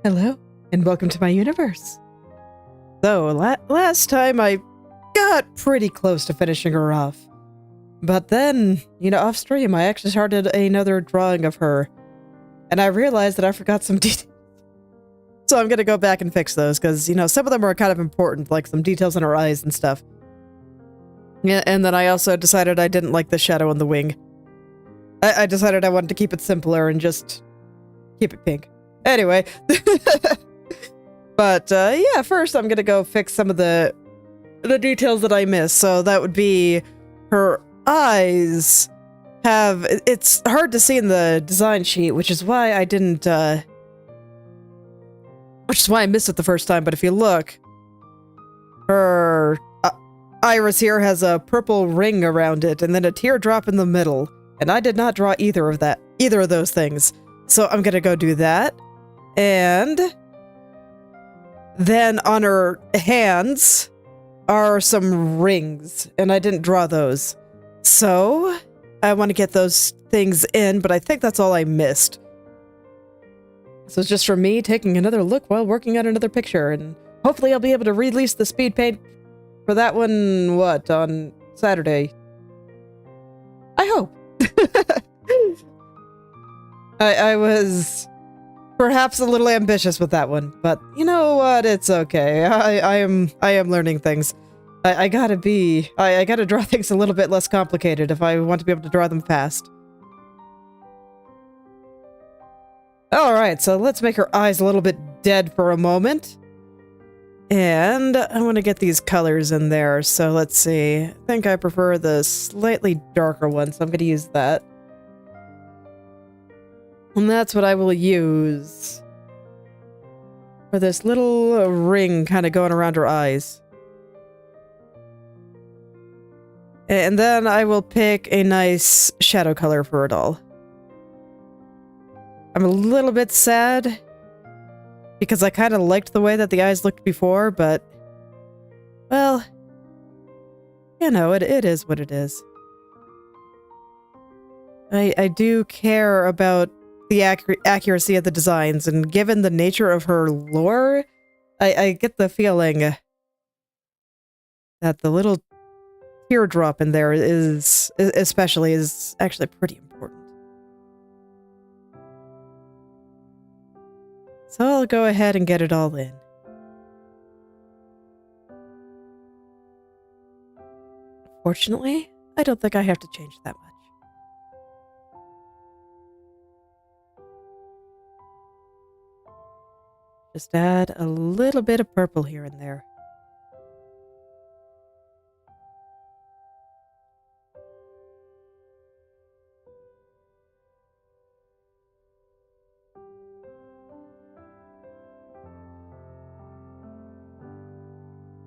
Hello, and welcome to my universe. So, last time I got pretty close to finishing her off. But then, off stream, I actually started another drawing of her. And I realized that I forgot some details. So I'm gonna go back and fix those, because, some of them are kind of important, like some details in her eyes and stuff. Yeah, and then I also decided I didn't like the shadow on the wing. I decided I wanted to keep it simpler and just keep it pink. Anyway. But, yeah, first I'm gonna go fix some of the details that I missed. So that would be her eyes have... It's hard to see in the design sheet, which is why I didn't, which is why I missed it the first time, but if you look, her iris here has a purple ring around it, and then a teardrop in the middle. And I did not draw either of those things. So I'm gonna go do that. And then on her hands are some rings, and I didn't draw those. So I want to get those things in, but I think that's all I missed. So it's just for me taking another look while working on another picture, and hopefully I'll be able to release the speed paint for that one, on Saturday? I hope. I was perhaps a little ambitious with that one, but you know what? It's okay. I am learning things. I gotta draw things a little bit less complicated if I want to be able to draw them fast. Alright, so let's make her eyes a little bit dead for a moment. And I want to get these colors in there, so let's see. I think I prefer the slightly darker one, so I'm going to use that. And that's what I will use for this little ring kind of going around her eyes. And then I will pick a nice shadow color for it all. I'm a little bit sad because I kind of liked the way that the eyes looked before, but, well, it is what it is. I do care about the accuracy of the designs, and given the nature of her lore, I get the feeling that the little teardrop in there is actually pretty important. So I'll go ahead and get it all in. Fortunately, I don't think I have to change that much. Just add a little bit of purple here and there.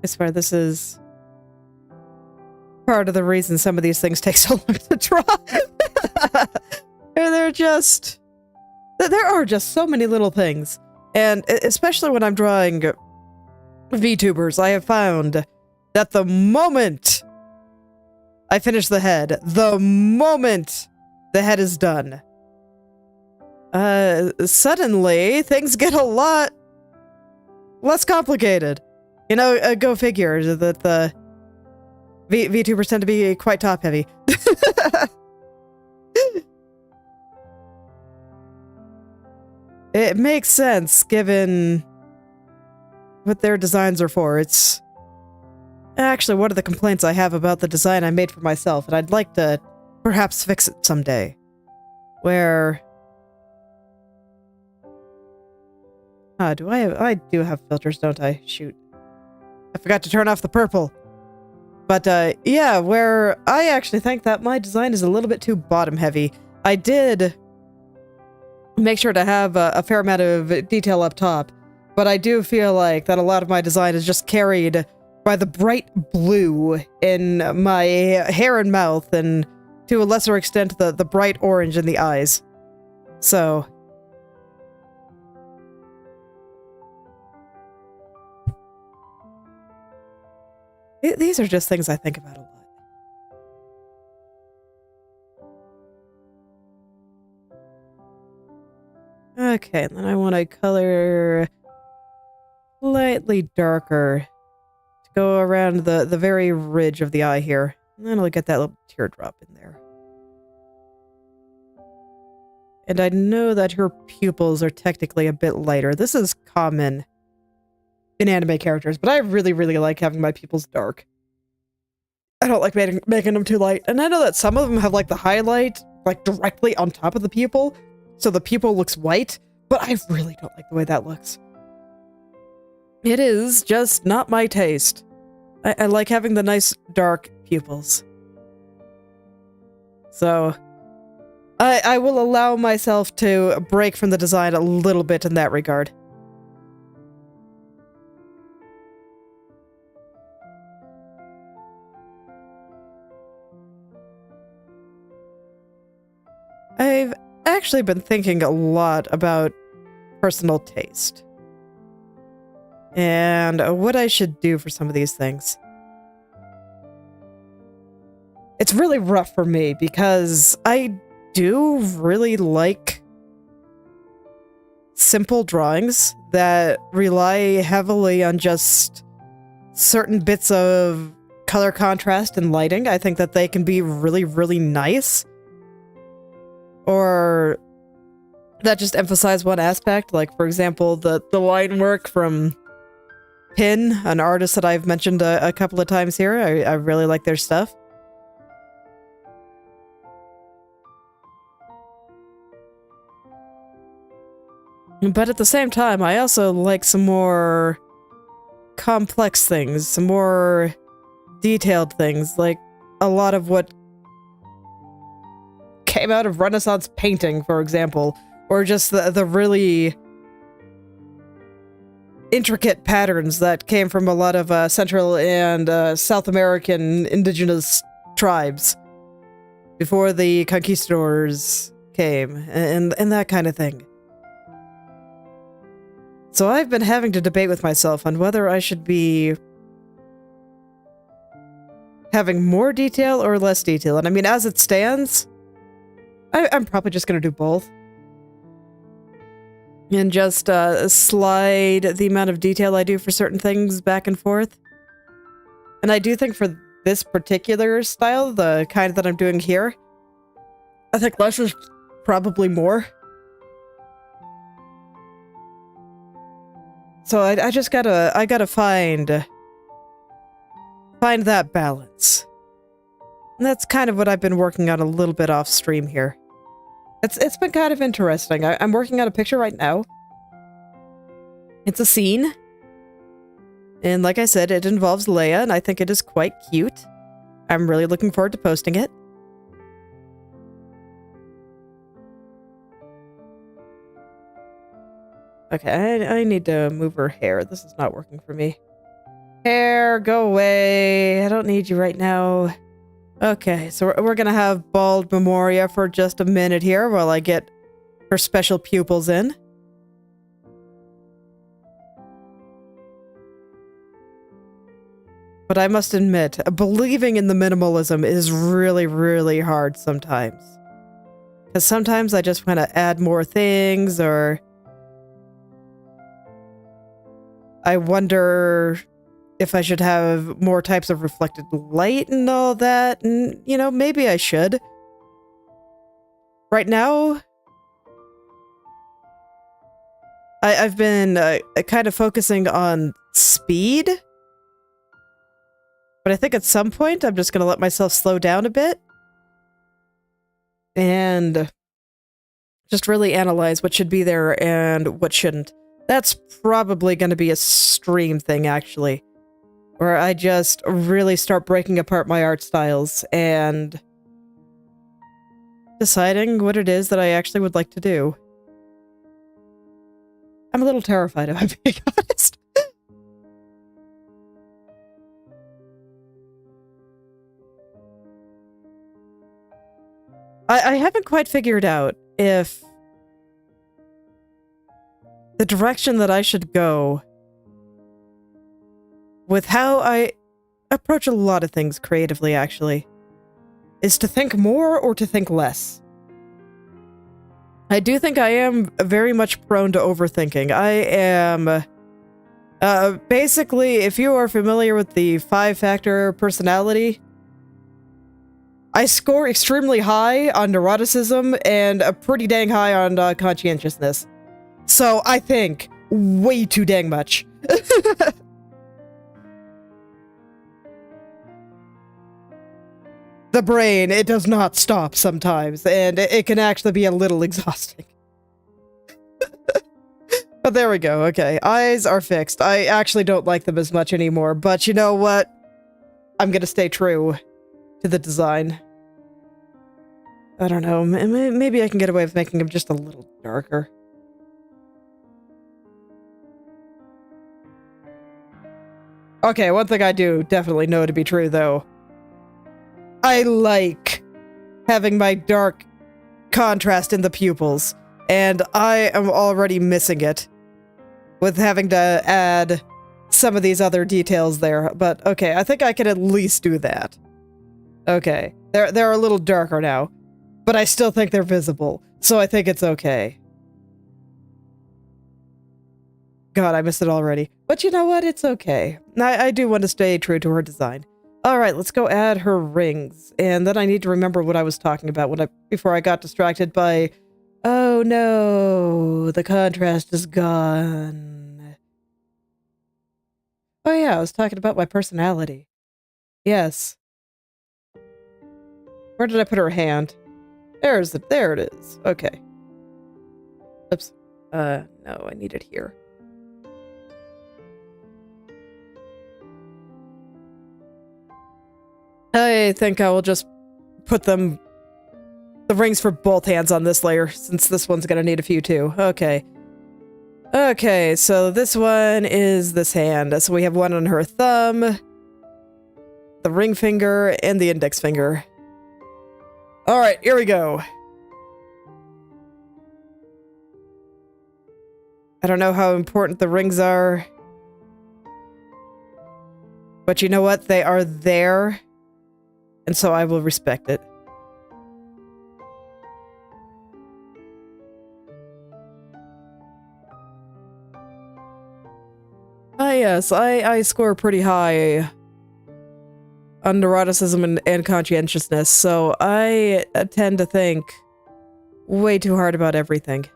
I swear this is part of the reason some of these things take so long to draw. There are just so many little things. And especially when I'm drawing VTubers, I have found that the moment I finish the head, the moment the head is done, suddenly things get a lot less complicated. Go figure that the VTubers tend to be quite top-heavy. It makes sense, given what their designs are for. It's actually one of the complaints I have about the design I made for myself, and I'd like to perhaps fix it someday. Where... I do have filters, don't I? Shoot. I forgot to turn off the purple. But, yeah, where I actually think that my design is a little bit too bottom-heavy. I did make sure to have a fair amount of detail up top, but I do feel like that a lot of my design is just carried by the bright blue in my hair and mouth, and to a lesser extent, the bright orange in the eyes. So... these are just things I think about a lot. Okay, and then I want to color slightly darker to go around the very ridge of the eye here. And then I'll get that little teardrop in there. And I know that her pupils are technically a bit lighter. This is common in anime characters, but I really, really like having my pupils dark. I don't like making them too light. And I know that some of them have like the highlight like directly on top of the pupil, so the pupil looks white, but I really don't like the way that looks. It is just not my taste. I like having the nice dark pupils. So I will allow myself to break from the design a little bit in that regard. I've actually been thinking a lot about personal taste and what I should do for some of these things. It's really rough for me because I do really like simple drawings that rely heavily on just certain bits of color contrast and lighting. I think that they can be really, really nice. Or that just emphasize one aspect, like, for example, the line work from Pin, an artist that I've mentioned a couple of times here. I really like their stuff. But at the same time, I also like some more complex things, some more detailed things, like a lot of what came out of Renaissance painting, for example, or just the really intricate patterns that came from a lot of Central and South American indigenous tribes before the conquistadors came, and that kind of thing. So I've been having to debate with myself on whether I should be having more detail or less detail. And I mean, as it stands, I'm probably just going to do both. And just slide the amount of detail I do for certain things back and forth. And I do think for this particular style, the kind that I'm doing here, I think less is probably more. So I just gotta find that balance. And that's kind of what I've been working on a little bit off stream here. It's been kind of interesting. I'm working on a picture right now. It's a scene. And like I said, it involves Leia, and I think it is quite cute. I'm really looking forward to posting it. Okay, I need to move her hair. This is not working for me. Hair, go away. I don't need you right now. Okay, so we're gonna have bald Memoria for just a minute here while I get her special pupils in. But I must admit, believing in the minimalism is really, really hard sometimes. Because sometimes I just want to add more things, or I wonder if I should have more types of reflected light and all that, and, you know, maybe I should. Right now, I've been kind of focusing on speed, but I think at some point I'm just going to let myself slow down a bit and just really analyze what should be there and what shouldn't. That's probably going to be a stream thing, actually, where I just really start breaking apart my art styles and deciding what it is that I actually would like to do. I'm a little terrified, if I'm being honest. I haven't quite figured out if the direction that I should go with how I approach a lot of things creatively, actually, is to think more or to think less. I do think I am very much prone to overthinking. I am... basically, if you are familiar with the 5-factor personality, I score extremely high on neuroticism and pretty dang high on conscientiousness. So I think way too dang much. The brain, it does not stop sometimes, and it can actually be a little exhausting. But there we go, okay. Eyes are fixed. I actually don't like them as much anymore, but you know what? I'm gonna stay true to the design. I don't know, maybe I can get away with making them just a little darker. Okay, one thing I do definitely know to be true, though. I like having my dark contrast in the pupils, and I am already missing it with having to add some of these other details there. But okay, I think I can at least do that. Okay, they're a little darker now, but I still think they're visible, so I think it's okay. God, I missed it already. But you know what? It's okay. I do want to stay true to her design. Alright, let's go add her rings. And then I need to remember what I was talking about before I got distracted by... Oh no, the contrast is gone. Oh yeah, I was talking about my personality. Yes. Where did I put her hand? There it is. Okay. Oops. No, I need it here. I think I will just put the rings for both hands on this layer, since this one's gonna need a few too. Okay. Okay, so this one is this hand. So we have one on her thumb, the ring finger, and the index finger. Alright, here we go. I don't know how important the rings are, but you know what? They are there, and so I will respect it. Ah, yes, I score pretty high on neuroticism and conscientiousness, so I tend to think way too hard about everything.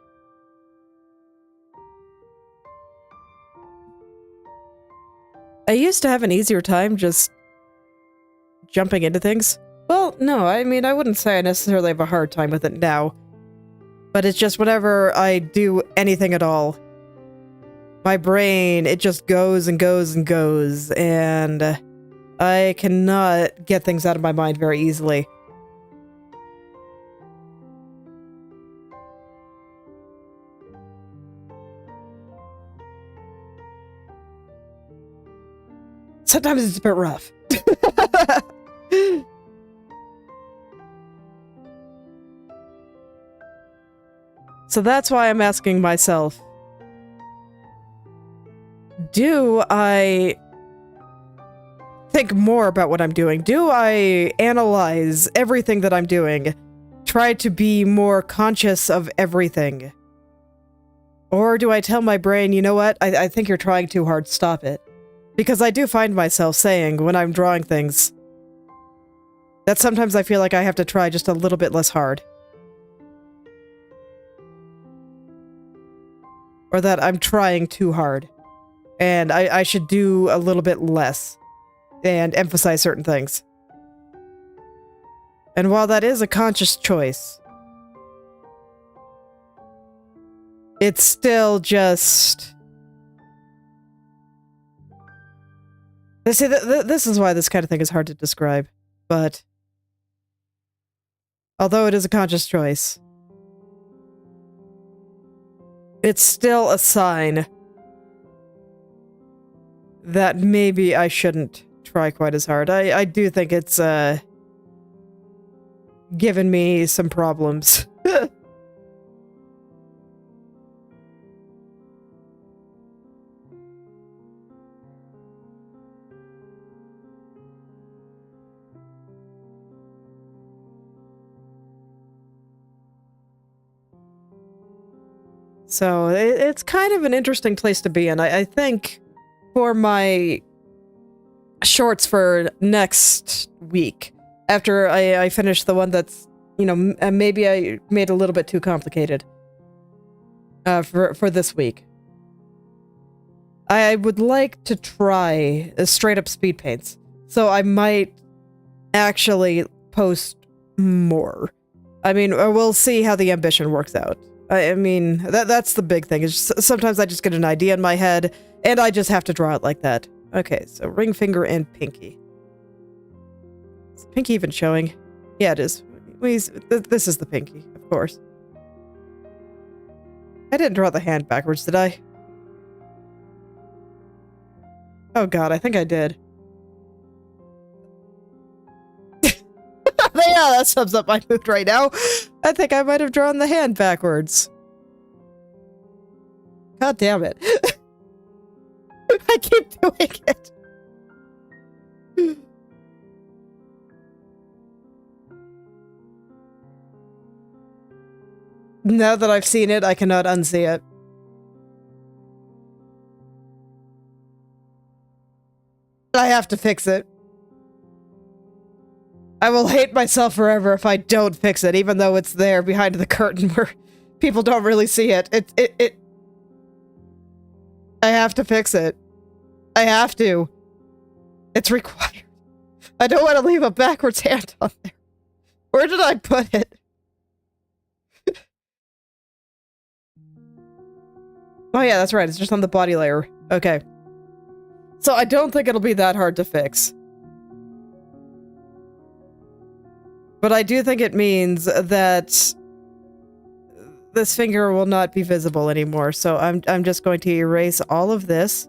I used to have an easier time just jumping into things. Well, no, I mean, I wouldn't say I necessarily have a hard time with it now. But it's just whenever I do anything at all, my brain, it just goes and goes and goes, and I cannot get things out of my mind very easily. Sometimes it's a bit rough. So that's why I'm asking myself, do I think more about what I'm doing? Do I analyze everything that I'm doing? Try to be more conscious of everything? Or do I tell my brain, you know what? I think you're trying too hard, stop it. Because I do find myself saying, when I'm drawing things, that sometimes I feel like I have to try just a little bit less hard. Or that I'm trying too hard. And I should do a little bit less. And emphasize certain things. And while that is a conscious choice, it's still just... See, this is why this kind of thing is hard to describe. But although it is a conscious choice, it's still a sign that maybe I shouldn't try quite as hard. I do think it's given me some problems. So it's kind of an interesting place to be in. I think for my shorts for next week, after I finish the one that's, you know, maybe I made a little bit too complicated for this week. I would like to try straight up speed paints. So I might actually post more. I mean, we'll see how the ambition works out. I mean, that's the big thing. Is sometimes I just get an idea in my head, and I just have to draw it like that. Okay, so ring finger and pinky. Is pinky even showing? Yeah, it is. This is the pinky, of course. I didn't draw the hand backwards, did I? Oh god, I think I did. Yeah, that sums up my mood right now. I think I might have drawn the hand backwards. God damn it. I keep doing it. Now that I've seen it, I cannot unsee it. I have to fix it. I will hate myself forever if I don't fix it, even though it's there behind the curtain where people don't really see it. I have to fix it. I have to. It's required. I don't want to leave a backwards hand on there. Where did I put it? Oh yeah, that's right. It's just on the body layer. Okay. So I don't think it'll be that hard to fix. But I do think it means that this finger will not be visible anymore. So I'm just going to erase all of this.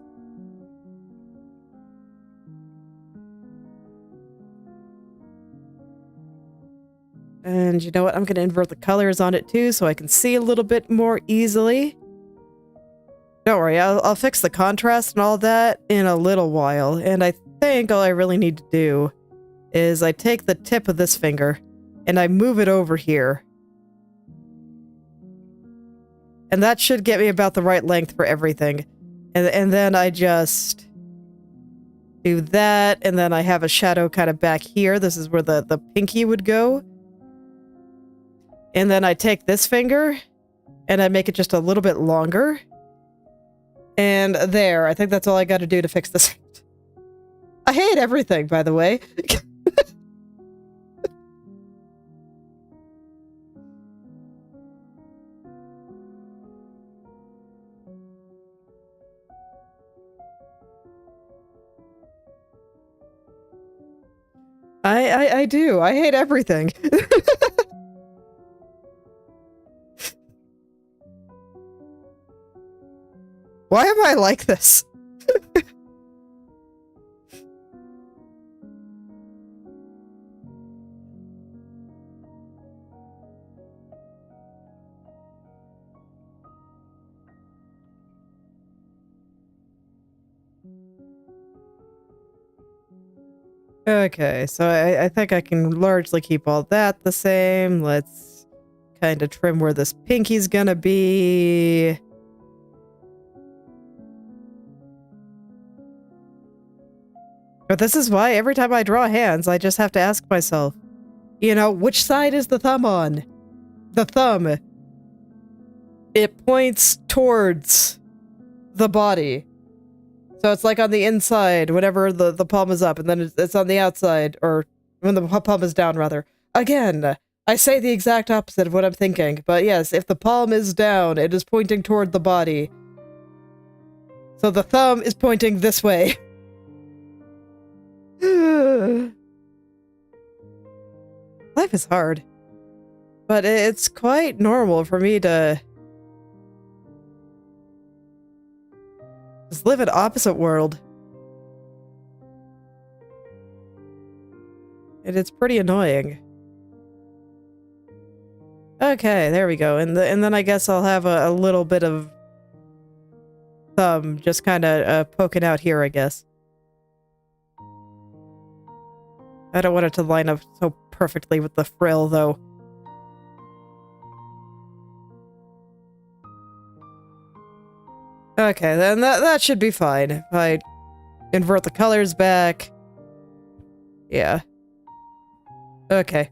And you know what? I'm going to invert the colors on it too so I can see a little bit more easily. Don't worry, I'll fix the contrast and all that in a little while. And I think all I really need to do is I take the tip of this finger and I move it over here. And that should get me about the right length for everything. And then I just do that, and then I have a shadow kind of back here. This is where the pinky would go. And then I take this finger, and I make it just a little bit longer. And there, I think that's all I gotta do to fix this. I hate everything, by the way. I do. I hate everything. Why am I like this? Okay, so I think I can largely keep all that the same. Let's kind of trim where this pinky's gonna be. But this is why every time I draw hands, I just have to ask myself, you know, which side is the thumb on? The thumb. It points towards the body. So it's like on the inside whenever the palm is up, and then it's on the outside, or when the palm is down, rather. Again, I say the exact opposite of what I'm thinking, but yes, if the palm is down, it is pointing toward the body. So the thumb is pointing this way. Life is hard. But it's quite normal for me to just live an opposite world. And it's pretty annoying. Okay, there we go. And then I guess I'll have a little bit of thumb just kind of poking out here, I guess. I don't want it to line up so perfectly with the frill, though. Okay, then that should be fine. If I invert the colors back. Yeah. Okay.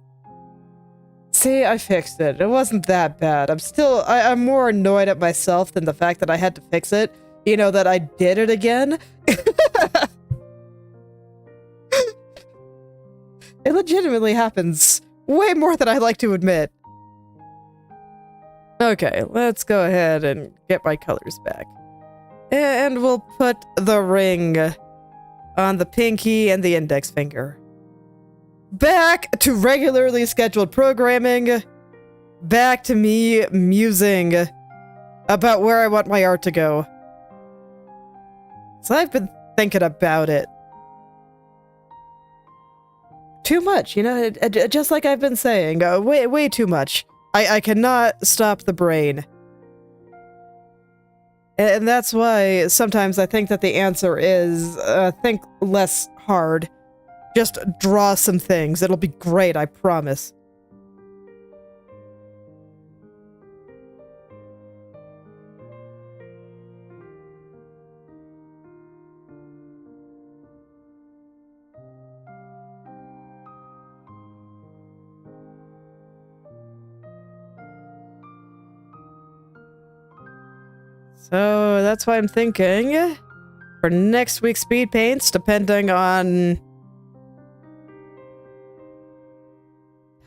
See, I fixed it. It wasn't that bad. I'm more annoyed at myself than the fact that I had to fix it. You know, that I did it again. It legitimately happens way more than I like to admit. Okay, let's go ahead and get my colors back. And we'll put the ring on the pinky and the index finger. Back to regularly scheduled programming. Back to me musing about where I want my art to go. So I've been thinking about it. Too much, you know, just like I've been saying, way too much. I cannot stop the brain. And that's why sometimes I think that the answer is, think less hard. Just draw some things. It'll be great, I promise. So that's why I'm thinking for next week's speed paints, depending on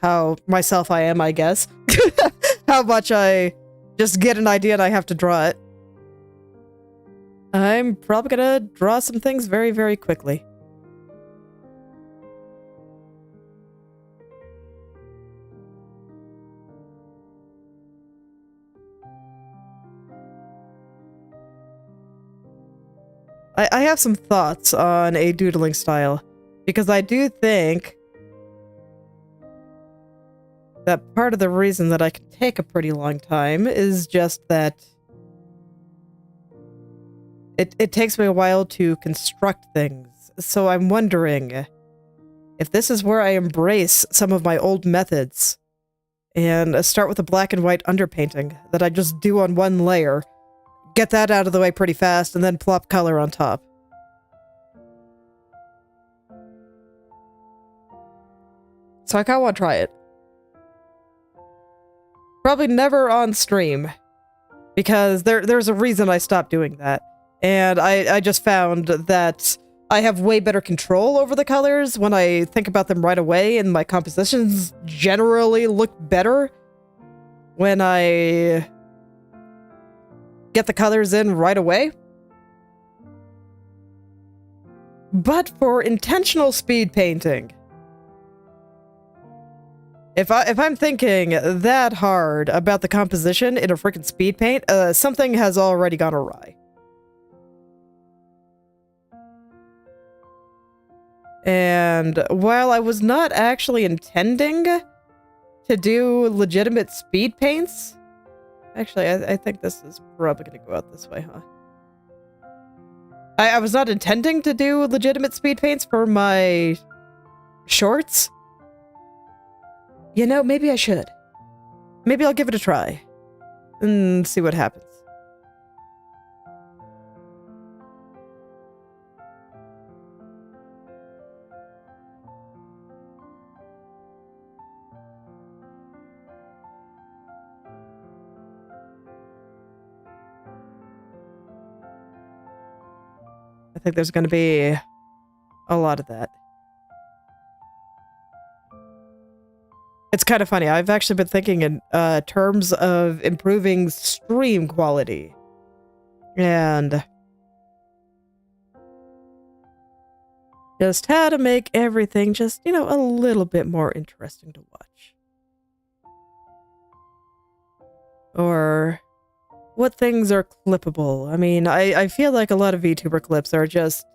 how myself I am, I guess. How much I just get an idea and I have to draw it. I'm probably gonna draw some things very, very quickly. I have some thoughts on a doodling style, because I do think that part of the reason that I can take a pretty long time is just that it takes me a while to construct things. So I'm wondering if this is where I embrace some of my old methods and start with a black and white underpainting that I just do on one layer. Get that out of the way pretty fast, and then plop color on top. So I kinda want to try it. Probably never on stream, because there's a reason I stopped doing that. And I just found that I have way better control over the colors when I think about them right away, and my compositions generally look better when I get the colors in right away. But for intentional speed painting, if I'm thinking that hard about the composition in a freaking speed paint, something has already gone awry. And while I was not actually intending to do legitimate speed paints, actually, I think this is probably going to go out this way, huh? I was not intending to do legitimate speed paints for my shorts. You know, maybe I should. Maybe I'll give it a try and see what happens. I think there's going to be a lot of that. It's kind of funny. I've actually been thinking in terms of improving stream quality. And just how to make everything just, you know, a little bit more interesting to watch. Or what things are clippable. I mean, I feel like a lot of VTuber clips are just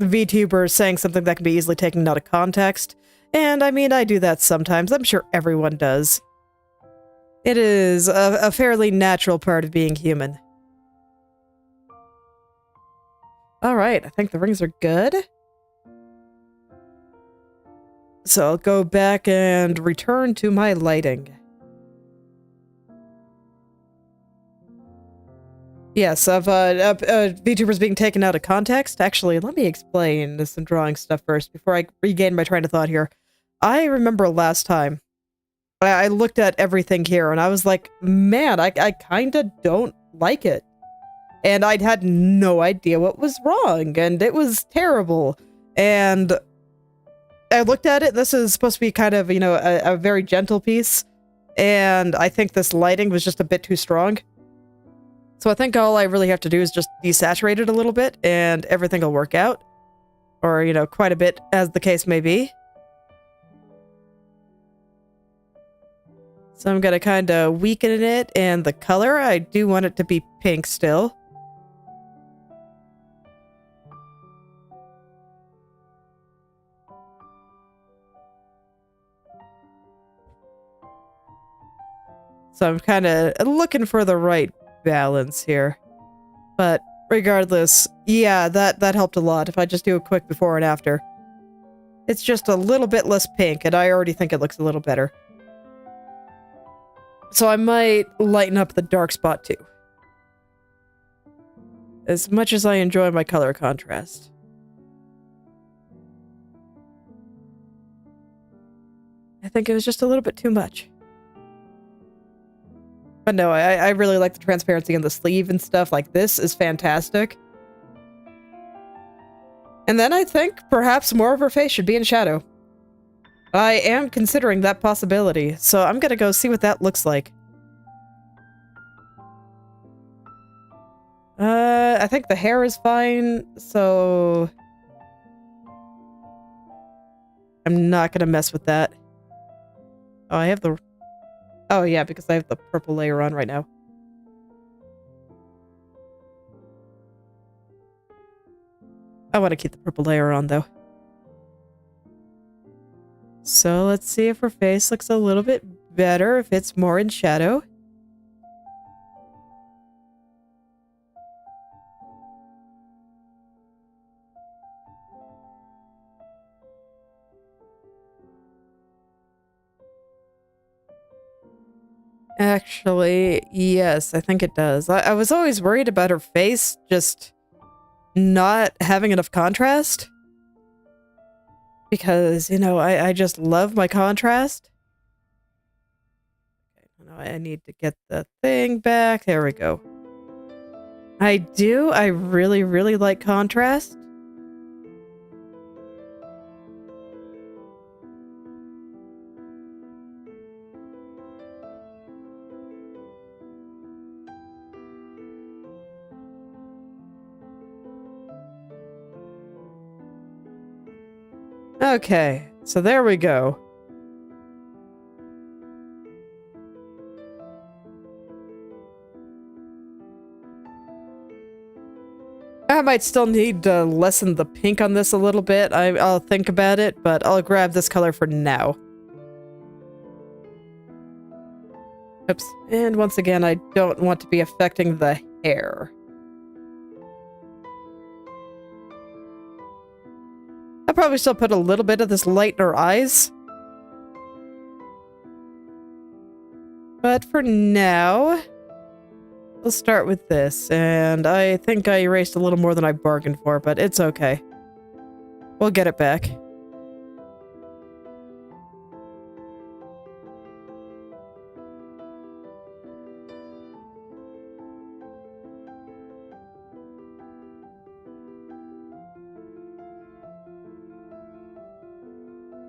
VTubers saying something that can be easily taken out of context. And I mean, I do that sometimes. I'm sure everyone does. It is a fairly natural part of being human. Alright, I think the rings are good. So I'll go back and return to my lighting. Yes, of VTubers being taken out of context. Actually, let me explain some drawing stuff first before I regain my train of thought here. I remember last time I looked at everything here and I was like, man, I kind of don't like it. And I'd had no idea what was wrong, and it was terrible. And I looked at it, this is supposed to be kind of, you know, a very gentle piece, and I think this lighting was just a bit too strong. So I think all I really have to do is just desaturate it a little bit, and everything will work out. Or, you know, quite a bit, as the case may be. So I'm gonna kind of weaken it, and the color, I do want it to be pink still. So I'm kind of looking for the right balance here. But regardless, yeah, that helped a lot if I just do a quick before and after. It's just a little bit less pink, and I already think it looks a little better. So I might lighten up the dark spot too. As much as I enjoy my color contrast. I think it was just a little bit too much. But no, I really like the transparency in the sleeve and stuff. Like, this is fantastic. And then I think perhaps more of her face should be in shadow. I am considering that possibility, so I'm gonna go see what that looks like. I think the hair is fine, so I'm not gonna mess with that. Oh, I have the... Oh, yeah, because I have the purple layer on right now. I want to keep the purple layer on, though. So let's see if her face looks a little bit better, if it's more in shadow. Actually, yes, I think it does. I was always worried about her face just not having enough contrast. Because, you know, I just love my contrast. Okay, I need to get the thing back. There we go. I really, really like contrast. Okay, so there we go. I might still need to lessen the pink on this a little bit. I'll think about it, but I'll grab this color for now. Oops. And once again, I don't want to be affecting the hair. I'll probably still put a little bit of this light in her eyes. But for now, we'll start with this. And I think I erased a little more than I bargained for, but it's okay. We'll get it back.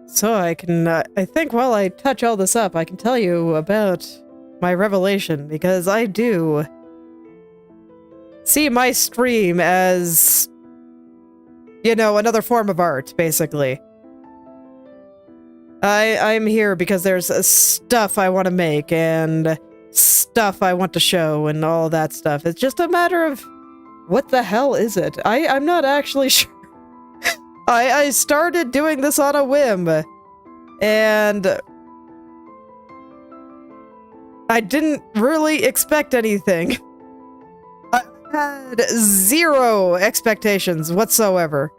So I can, I think while I touch all this up, I can tell you about my revelation, because I do see my stream as, you know, another form of art, basically. I'm here because there's stuff I want to make, and stuff I want to show, and all that stuff. It's just a matter of, what the hell is it? I'm not actually sure. I started doing this on a whim, and I didn't really expect anything. I had zero expectations whatsoever.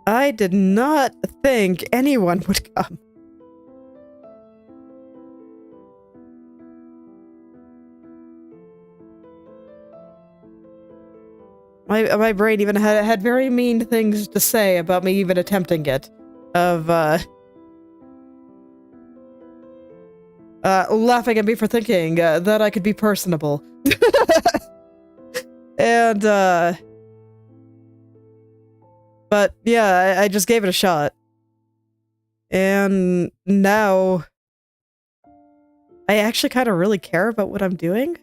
I did not think anyone would come. my brain even had very mean things to say about me even attempting it. Of, laughing at me for thinking that I could be personable. And, but yeah, I just gave it a shot. And now I actually kind of really care about what I'm doing.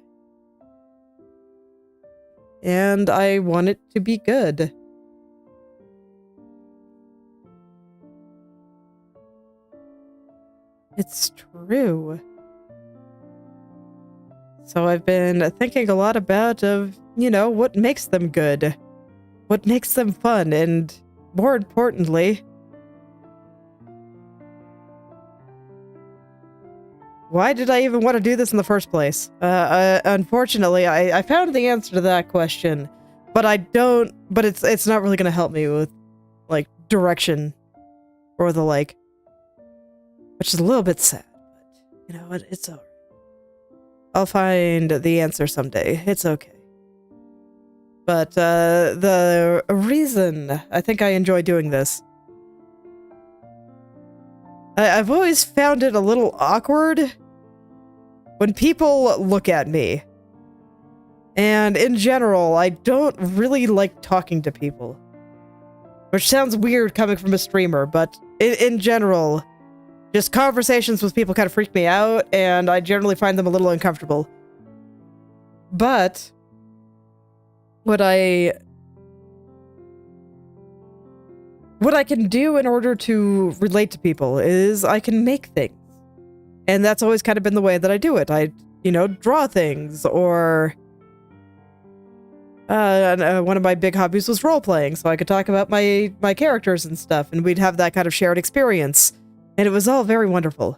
And I want it to be good. It's true. So I've been thinking a lot about what makes them good. What makes them fun, and more importantly, why did I even want to do this in the first place? Unfortunately, I found the answer to that question, but it's not really going to help me with, like, direction or the like, which is a little bit sad, but you know what, it's alright. I'll find the answer someday, it's okay. But, the reason I think I enjoy doing this, I've always found it a little awkward when people look at me. And in general, I don't really like talking to people. Which sounds weird coming from a streamer, but in general, just conversations with people kind of freak me out, and I generally find them a little uncomfortable. But what I can do in order to relate to people is I can make things. And that's always kind of been the way that I do it. I, draw things, or one of my big hobbies was role-playing, so I could talk about my characters and stuff, and we'd have that kind of shared experience. And it was all very wonderful.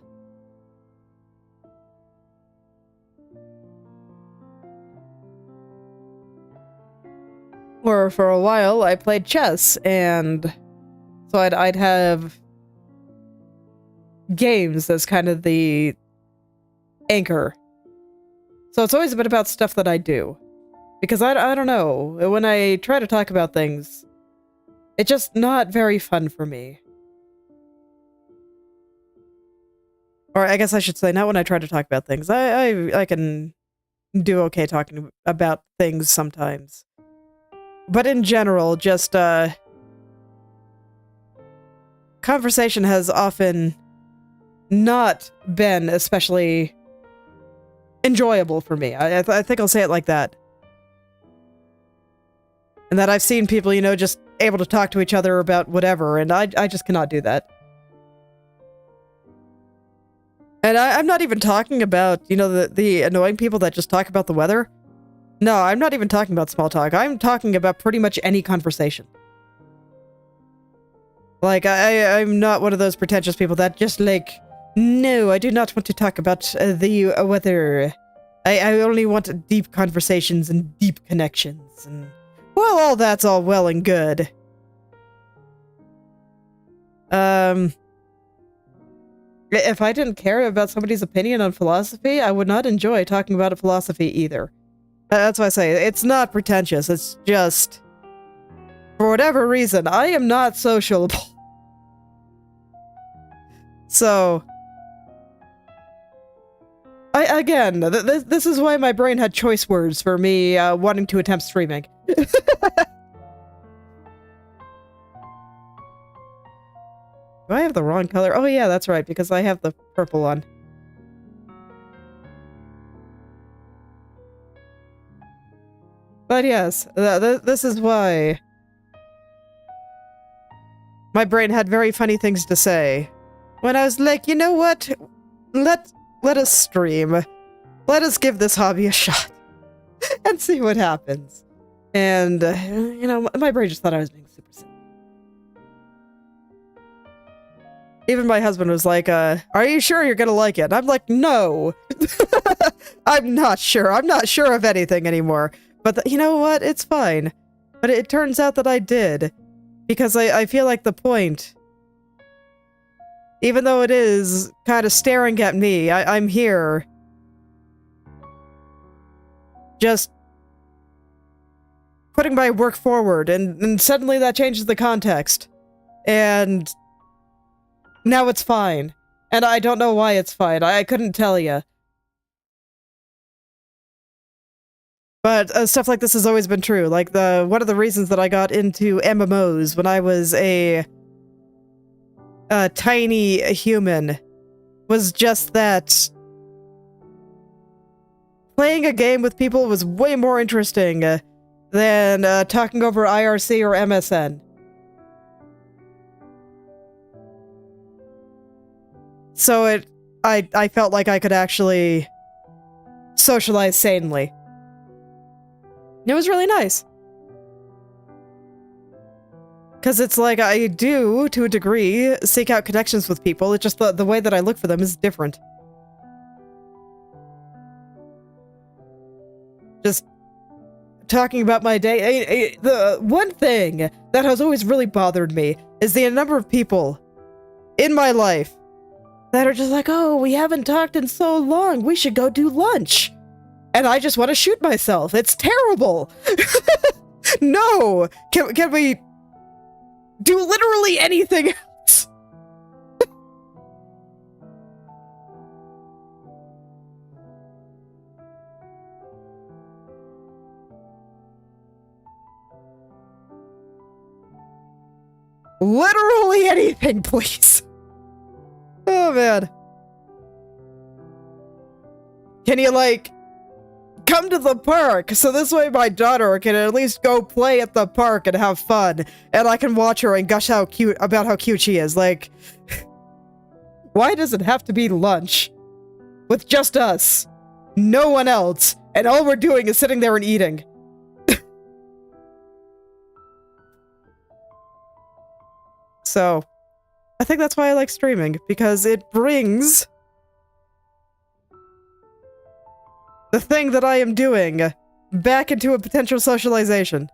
Or for a while, I played chess, and so I'd have games as kind of the anchor. So it's always been about stuff that I do. Because I don't know, when I try to talk about things, it's just not very fun for me. Or I guess I should say, not when I try to talk about things. I can do okay talking about things sometimes. But in general, just, conversation has often not been especially enjoyable for me. I think I'll say it like that. And that I've seen people, just able to talk to each other about whatever, and I just cannot do that. And I'm not even talking about, the annoying people that just talk about the weather. No, I'm not even talking about small talk. I'm talking about pretty much any conversation. Like, I'm not one of those pretentious people that just no, I do not want to talk about the weather. I only want deep conversations and deep connections. And, well, all that's all well and good. If I didn't care about somebody's opinion on philosophy, I would not enjoy talking about philosophy either. That's why I say, it's not pretentious, it's just, for whatever reason, I am not sociable. So, this is why my brain had choice words for me wanting to attempt streaming. Do I have the wrong color? Oh yeah, that's right, because I have the purple on. But yes, this is why my brain had very funny things to say. When I was like, you know what? Let us stream. Let us give this hobby a shot. And see what happens. And, my brain just thought I was being super silly. Even my husband was like, are you sure you're gonna like it? And I'm like, no. I'm not sure. I'm not sure of anything anymore. But you know what? It's fine. But it turns out that I did. Because I feel like the point, even though it is kind of staring at me, I'm here putting my work forward, and suddenly that changes the context. And now it's fine. And I don't know why it's fine. I couldn't tell you. But stuff like this has always been true. Like, one of the reasons that I got into MMOs when I was a tiny human was just that playing a game with people was way more interesting than talking over IRC or MSN. So I felt like I could actually socialize sanely. It was really nice. Because it's like I do, to a degree, seek out connections with people. It's just the way that I look for them is different. Just talking about my day. The one thing that has always really bothered me is the number of people in my life that are just like, oh, we haven't talked in so long. We should go do lunch. And I just want to shoot myself. It's terrible. No. Can we do literally anything else? Literally anything, please. Oh, man. Can you, like, come to the park, so this way my daughter can at least go play at the park and have fun, and I can watch her and gush how cute she is. Like, why does it have to be lunch with just us, no one else, and all we're doing is sitting there and eating? So, I think that's why I like streaming, because it brings the thing that I am doing back into a potential socialization.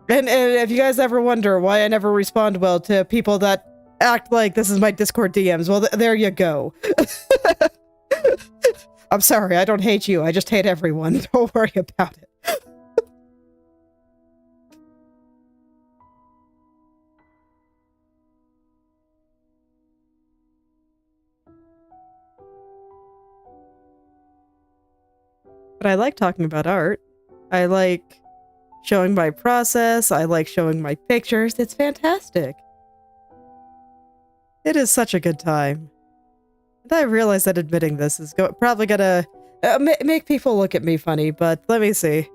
And if you guys ever wonder why I never respond well to people that act like this is my Discord DMs, well, there you go. I'm sorry, I don't hate you, I just hate everyone. Don't worry about it. But I like talking about art. I like showing my process. I like showing my pictures. It's fantastic. It is such a good time. And I realize that admitting this is probably gonna make people look at me funny, but let me see.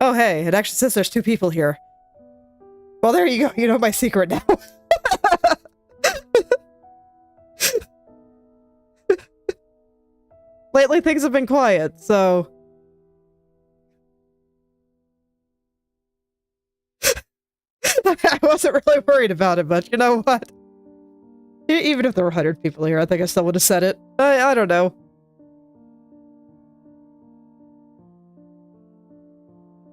Oh, hey, it actually says there's 2 people here. Well, there you go. You know my secret now. Lately, things have been quiet, so I wasn't really worried about it, but you know what? Even if there were 100 people here, I think I still would have said it. I don't know.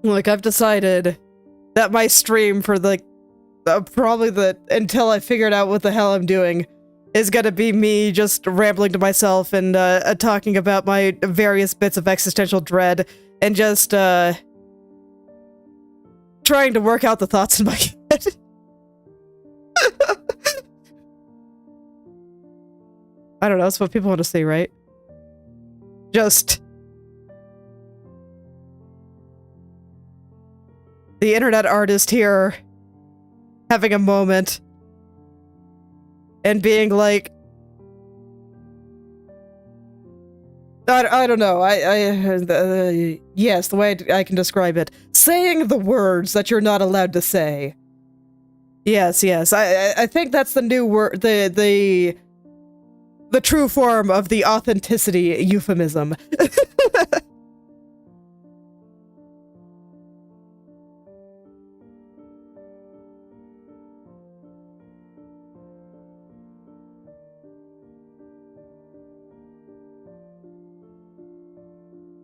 Look, I've decided that my stream for the until I figured out what the hell I'm doing is gonna be me just rambling to myself and talking about my various bits of existential dread and just trying to work out the thoughts in my head. I don't know, that's what people want to see, right? Just the internet artist here having a moment and being like, I don't know, yes, the way I can describe it. Saying the words that you're not allowed to say. Yes, I think that's the new word, the true form of the authenticity euphemism.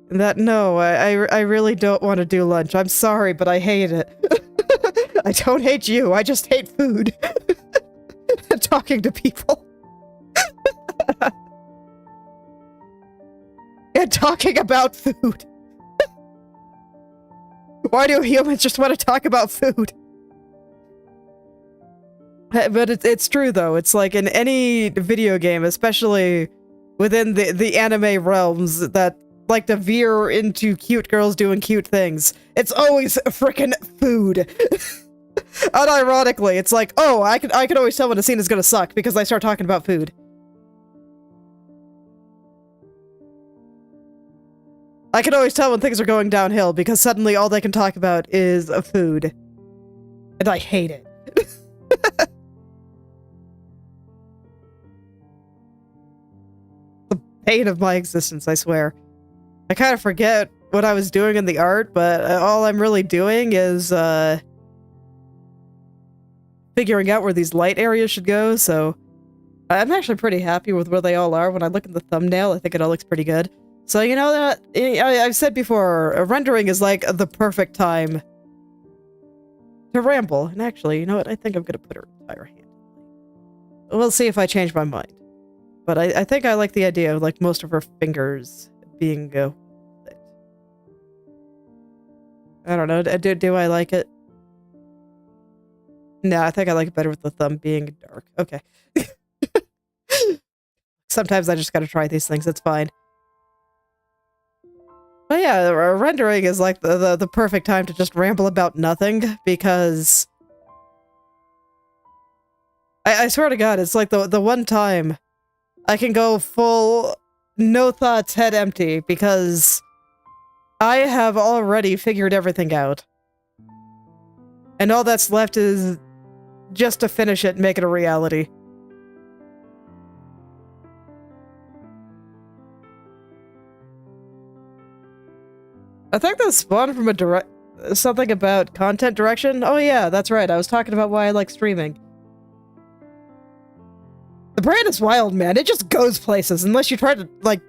No, I really don't want to do lunch. I'm sorry, but I hate it. I don't hate you, I just hate food. And talking to people. And talking about food. Why do humans just want to talk about food? But it's true, though. It's like in any video game, especially within the anime realms that like to veer into cute girls doing cute things. It's always frickin' food. Unironically, it's like, oh, I can always tell when a scene is gonna suck because I start talking about food. I can always tell when things are going downhill because suddenly all they can talk about is food. And I hate it. The pain of my existence, I swear. I kind of forget what I was doing in the art, but all I'm really doing is, figuring out where these light areas should go, so I'm actually pretty happy with where they all are. When I look at the thumbnail, I think it all looks pretty good. So, you know, that I've said before, rendering is like the perfect time to ramble. And actually, you know what? I think I'm going to put her entire hand. We'll see if I change my mind. But I think I like the idea of like most of her fingers being lit. I don't know. Do I like it? No, I think I like it better with the thumb being dark. Okay. Sometimes I just gotta try these things. It's fine. But yeah, rendering is like the perfect time to just ramble about nothing, because I swear to God, it's like the one time I can go full no thoughts, head empty, because I have already figured everything out. And all that's left is just to finish it and make it a reality. I think that spawned from something about content direction. Oh yeah, that's right. I was talking about why I like streaming. The brain is wild, man. It just goes places unless you try to, like,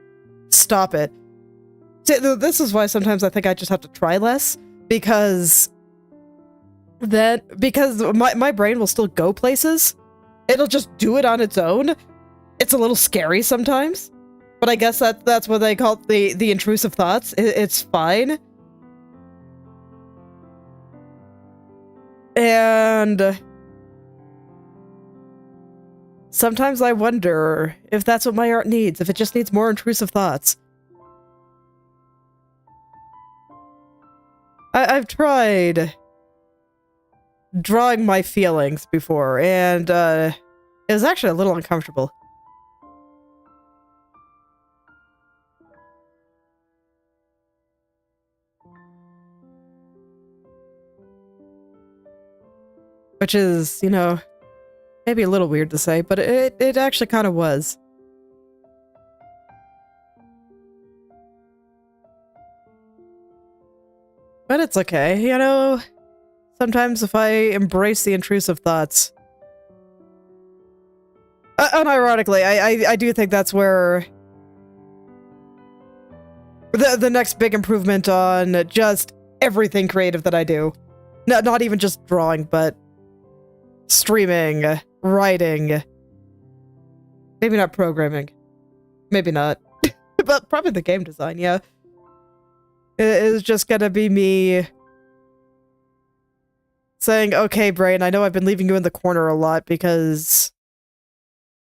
stop it. See, this is why sometimes I think I just have to try less, because my brain will still go places. It'll just do it on its own. It's a little scary sometimes, but I guess that's what they call the intrusive thoughts. It's fine. And sometimes I wonder if that's what my art needs, if it just needs more intrusive thoughts. I've tried drawing my feelings before, and it was actually a little uncomfortable. Which is, you know, maybe a little weird to say, but it actually kind of was. But it's okay, you know, sometimes if I embrace the intrusive thoughts... unironically, I do think that's where the next big improvement on just everything creative that I do. Not even just drawing, but streaming, writing, maybe not programming, maybe not, but probably the game design, yeah. It's just gonna be me saying, okay, brain, I know I've been leaving you in the corner a lot because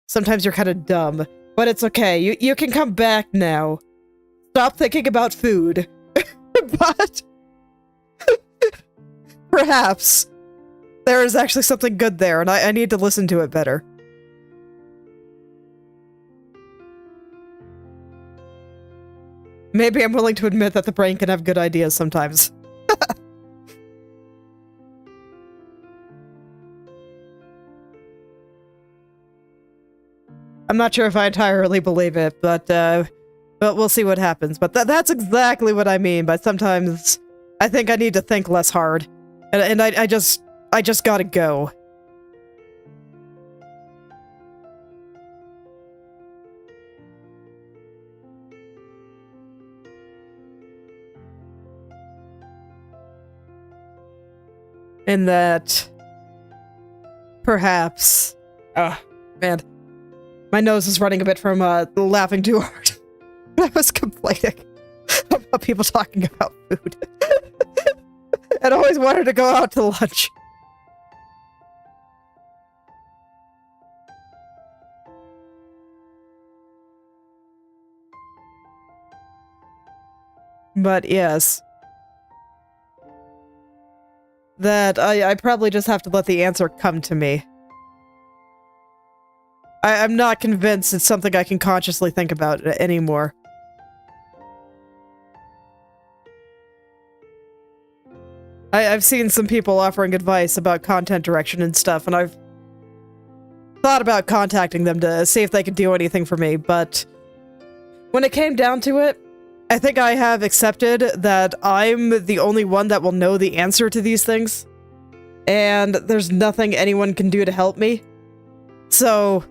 sometimes you're kind of dumb, but it's okay, you can come back now. Stop thinking about food. But perhaps there is actually something good there, and I need to listen to it better. Maybe I'm willing to admit that the brain can have good ideas sometimes. I'm not sure if I entirely believe it, but we'll see what happens. But that's exactly what I mean by sometimes I think I need to think less hard. And I just gotta go. In that, perhaps... Oh, man. My nose is running a bit from laughing too hard. I was complaining about people talking about food. and always wanted to go out to lunch. But yes. That I probably just have to let the answer come to me. I'm not convinced it's something I can consciously think about anymore. I've seen some people offering advice about content direction and stuff, and I've thought about contacting them to see if they could do anything for me, but when it came down to it, I think I have accepted that I'm the only one that will know the answer to these things, and there's nothing anyone can do to help me. So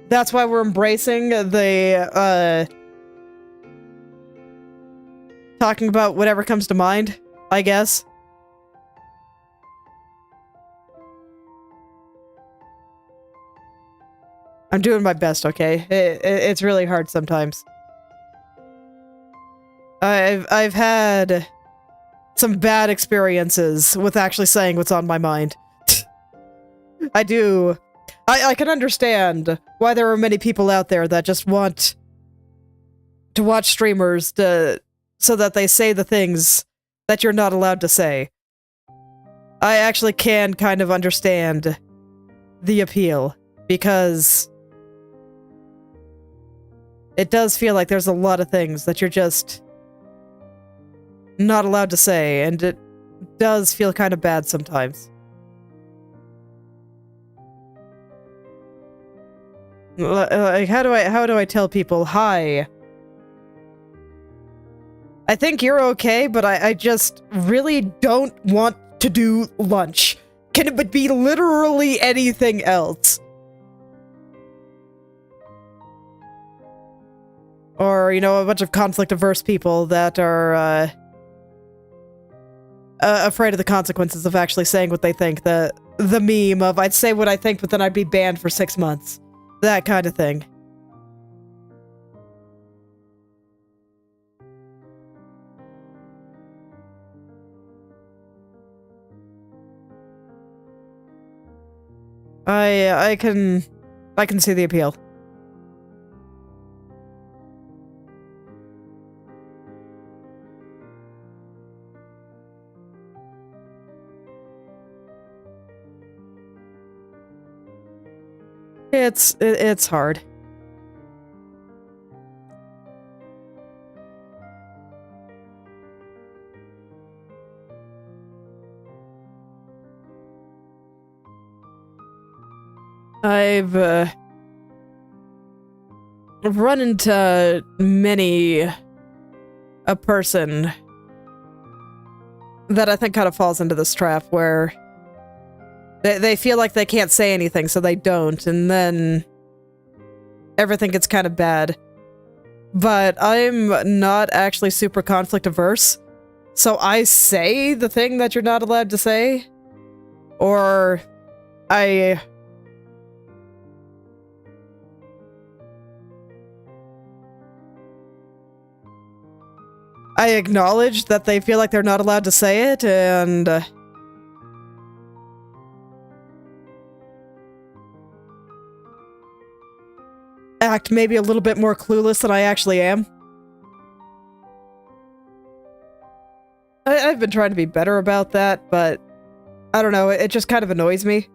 that's why we're embracing the, talking about whatever comes to mind, I guess. I'm doing my best, okay? It's really hard sometimes. I've had some bad experiences with actually saying what's on my mind. I do. I can understand why there are many people out there that just want to watch streamers so that they say the things that you're not allowed to say. I actually can kind of understand the appeal, because it does feel like there's a lot of things that you're just not allowed to say, and it does feel kind of bad sometimes. Like, how do I tell people, hi, I think you're okay, but I just really don't want to do lunch. Can it be literally anything else? Or, you know, a bunch of conflict-averse people that are, afraid of the consequences of actually saying what they think. The meme of, I'd say what I think, but then I'd be banned for 6 months. That kind of thing. I can see the appeal. It's hard. I've run into many a person that I think kind of falls into this trap where they feel like they can't say anything, so they don't, and then everything gets kind of bad. But I'm not actually super conflict averse, so I say the thing that you're not allowed to say, or I acknowledge that they feel like they're not allowed to say it, and act maybe a little bit more clueless than I actually am. I've been trying to be better about that, but I don't know, it just kind of annoys me.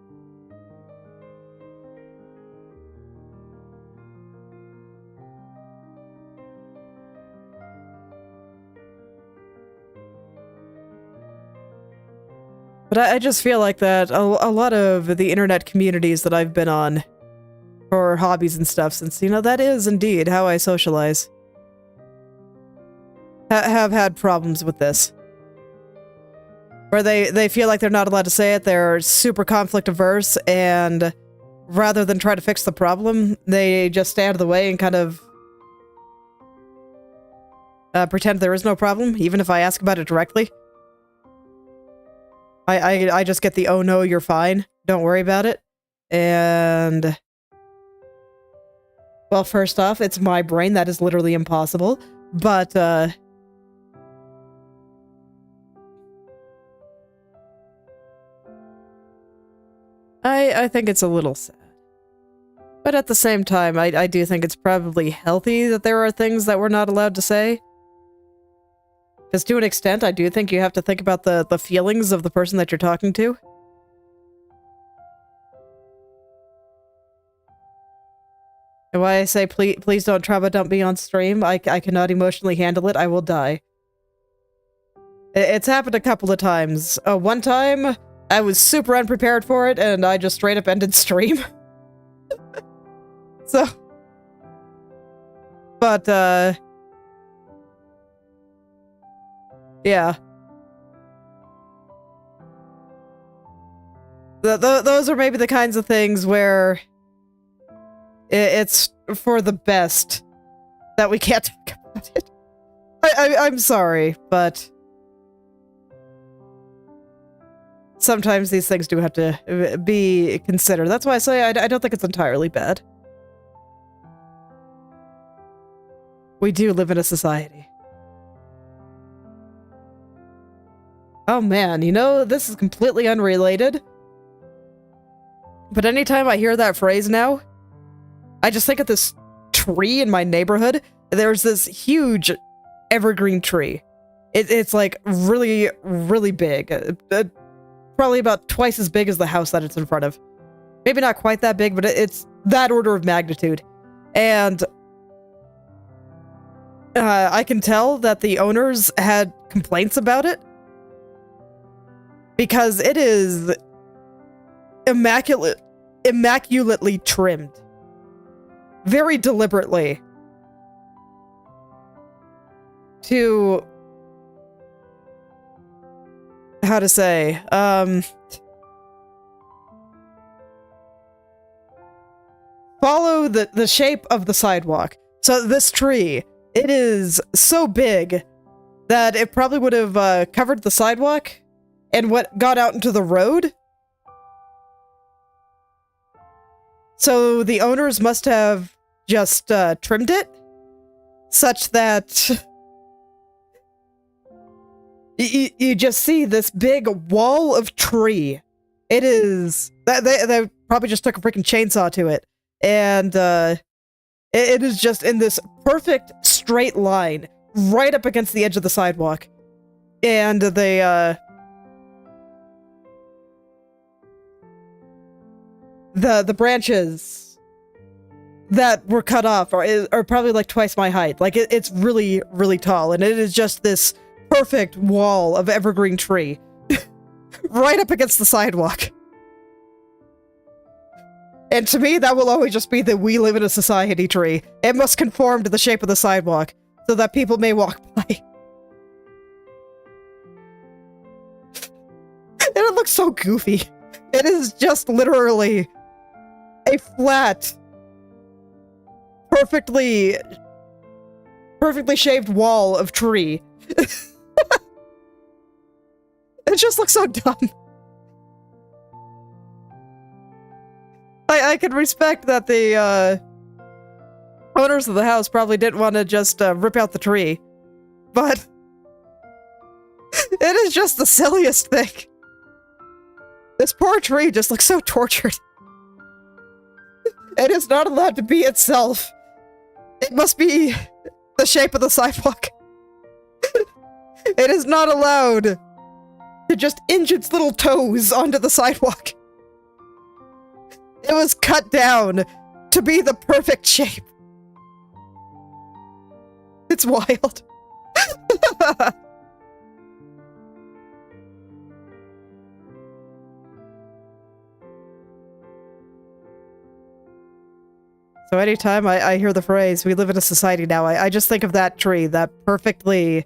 But I just feel like that a lot of the internet communities that I've been on for hobbies and stuff, since, you know, that is indeed how I socialize, have had problems with this. Where they feel like they're not allowed to say it, they're super conflict averse, and rather than try to fix the problem, they just stay out of the way and kind of pretend there is no problem, even if I ask about it directly. I just get the, oh no, you're fine, don't worry about it. And well, first off, it's my brain, that is literally impossible. But I think it's a little sad. But at the same time, I do think it's probably healthy that there are things that we're not allowed to say. Because to an extent, I do think you have to think about the feelings of the person that you're talking to. And why I say please don't trauma dump me on stream, I cannot emotionally handle it, I will die. It's happened a couple of times. One time, I was super unprepared for it, and I just straight up ended stream. So... But, yeah. Those are maybe the kinds of things where... It's for the best that we can't talk about it. I'm sorry, but... Sometimes these things do have to be considered. That's why I say I don't think it's entirely bad. We do live in a society. Oh man, you know, this is completely unrelated. But anytime I hear that phrase now, I just think of this tree in my neighborhood. There's this huge evergreen tree. It's like really, really big. Probably about twice as big as the house that it's in front of. Maybe not quite that big, but it's that order of magnitude. And I can tell that the owners had complaints about it. Because it is immaculately trimmed. Very deliberately. To... how to say, follow the shape of the sidewalk. So this tree, it is so big that it probably would have covered the sidewalk and got out into the road. So the owners must have just trimmed it such that you just see this big wall of tree. It is... They probably just took a freaking chainsaw to it. And it is just in this perfect straight line right up against the edge of the sidewalk. And the branches that were cut off are probably like twice my height. Like it's really, really tall. And it is just this perfect wall of evergreen tree right up against the sidewalk. And to me, that will always just be the we live in a society tree. It must conform to the shape of the sidewalk so that people may walk by. And it looks so goofy. It is just literally a flat, perfectly shaved wall of tree. It just looks so dumb. I can respect that the owners of the house probably didn't want to just rip out the tree, but it is just the silliest thing. This poor tree just looks so tortured. It is not allowed to be itself. It must be the shape of the sidewalk. It is not allowed to just inch its little toes onto the sidewalk. It was cut down to be the perfect shape. It's wild. So anytime I hear the phrase, we live in a society now, I just think of that tree, that perfectly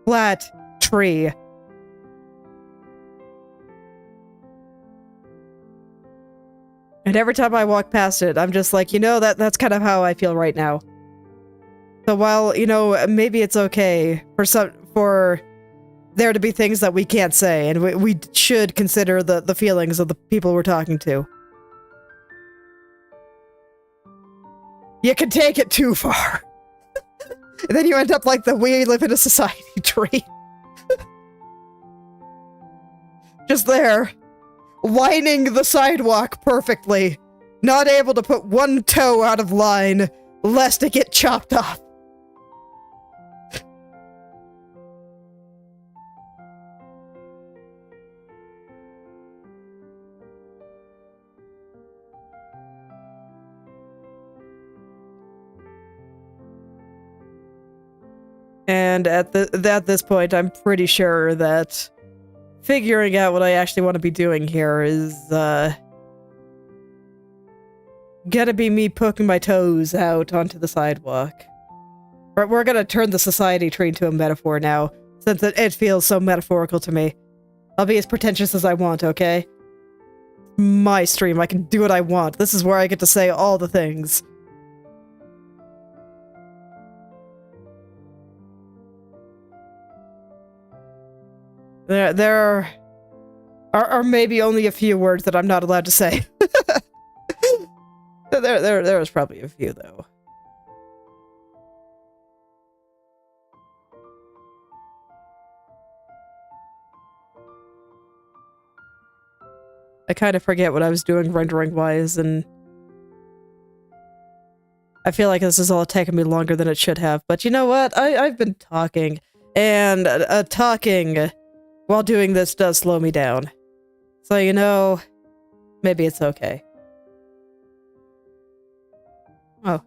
flat tree. And every time I walk past it, I'm just like, you know, that's kind of how I feel right now. So while, you know, maybe it's okay for there to be things that we can't say, and we should consider the feelings of the people we're talking to. You can take it too far. And then you end up like the we live in a society tree. Just there, lining the sidewalk perfectly, not able to put one toe out of line, lest it get chopped off. And at this point, I'm pretty sure that figuring out what I actually want to be doing here is gonna be me poking my toes out onto the sidewalk. We're gonna turn the society tree into a metaphor now, since it feels so metaphorical to me. I'll be as pretentious as I want, okay? My stream, I can do what I want. This is where I get to say all the things. There are maybe only a few words that I'm not allowed to say. There's probably a few, though. I kind of forget what I was doing rendering-wise, and I feel like this is all taking me longer than it should have. But you know what? I've been talking, and talking while doing this does slow me down. So, you know, maybe it's okay. Oh.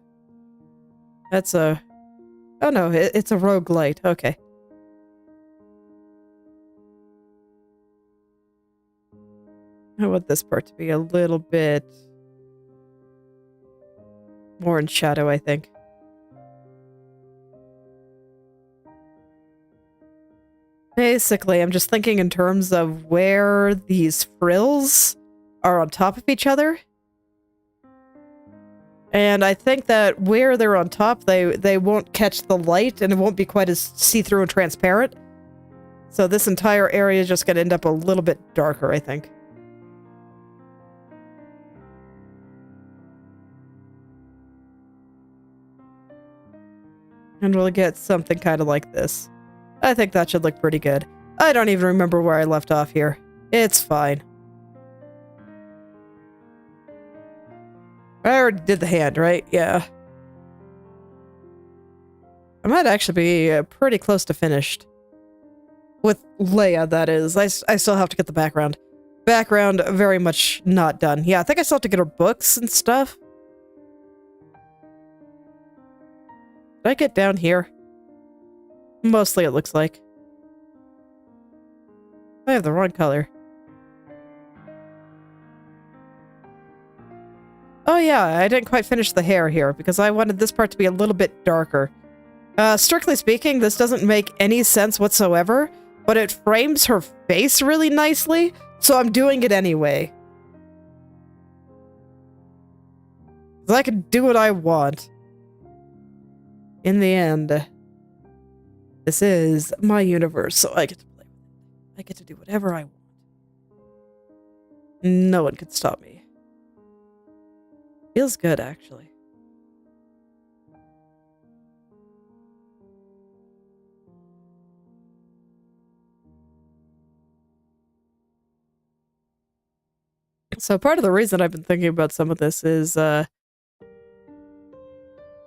That's a... Oh no, it's a roguelite. Okay. I want this part to be a little bit more in shadow, I think. Basically, I'm just thinking in terms of where these frills are on top of each other. And I think that where they're on top, they won't catch the light, and it won't be quite as see-through and transparent. So this entire area is just going to end up a little bit darker, I think. And we'll get something kind of like this. I think that should look pretty good. I don't even remember where I left off here. It's fine. I already did the hand, right? Yeah. I might actually be pretty close to finished. With Leia, that is. I still have to get the background. Background, very much not done. Yeah, I think I still have to get her books and stuff. Did I get down here? Mostly, it looks like. I have the wrong color. Oh yeah, I didn't quite finish the hair here, because I wanted this part to be a little bit darker. Strictly speaking, this doesn't make any sense whatsoever, but it frames her face really nicely, so I'm doing it anyway. 'Cause I can do what I want. In the end, this is my universe, so I get to play with it. I get to do whatever I want. No one can stop me. Feels good, actually. So part of the reason I've been thinking about some of this is,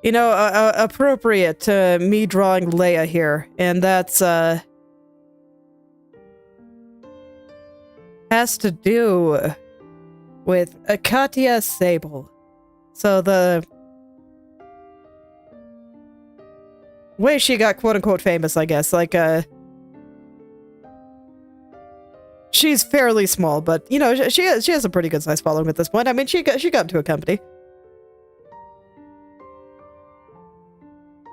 you know, appropriate to me drawing Leia here, and that's, has to do with Katya Sable. So the way she got quote-unquote famous, I guess, like, she's fairly small, but, you know, she has a pretty good-sized following at this point. I mean, she got into a company.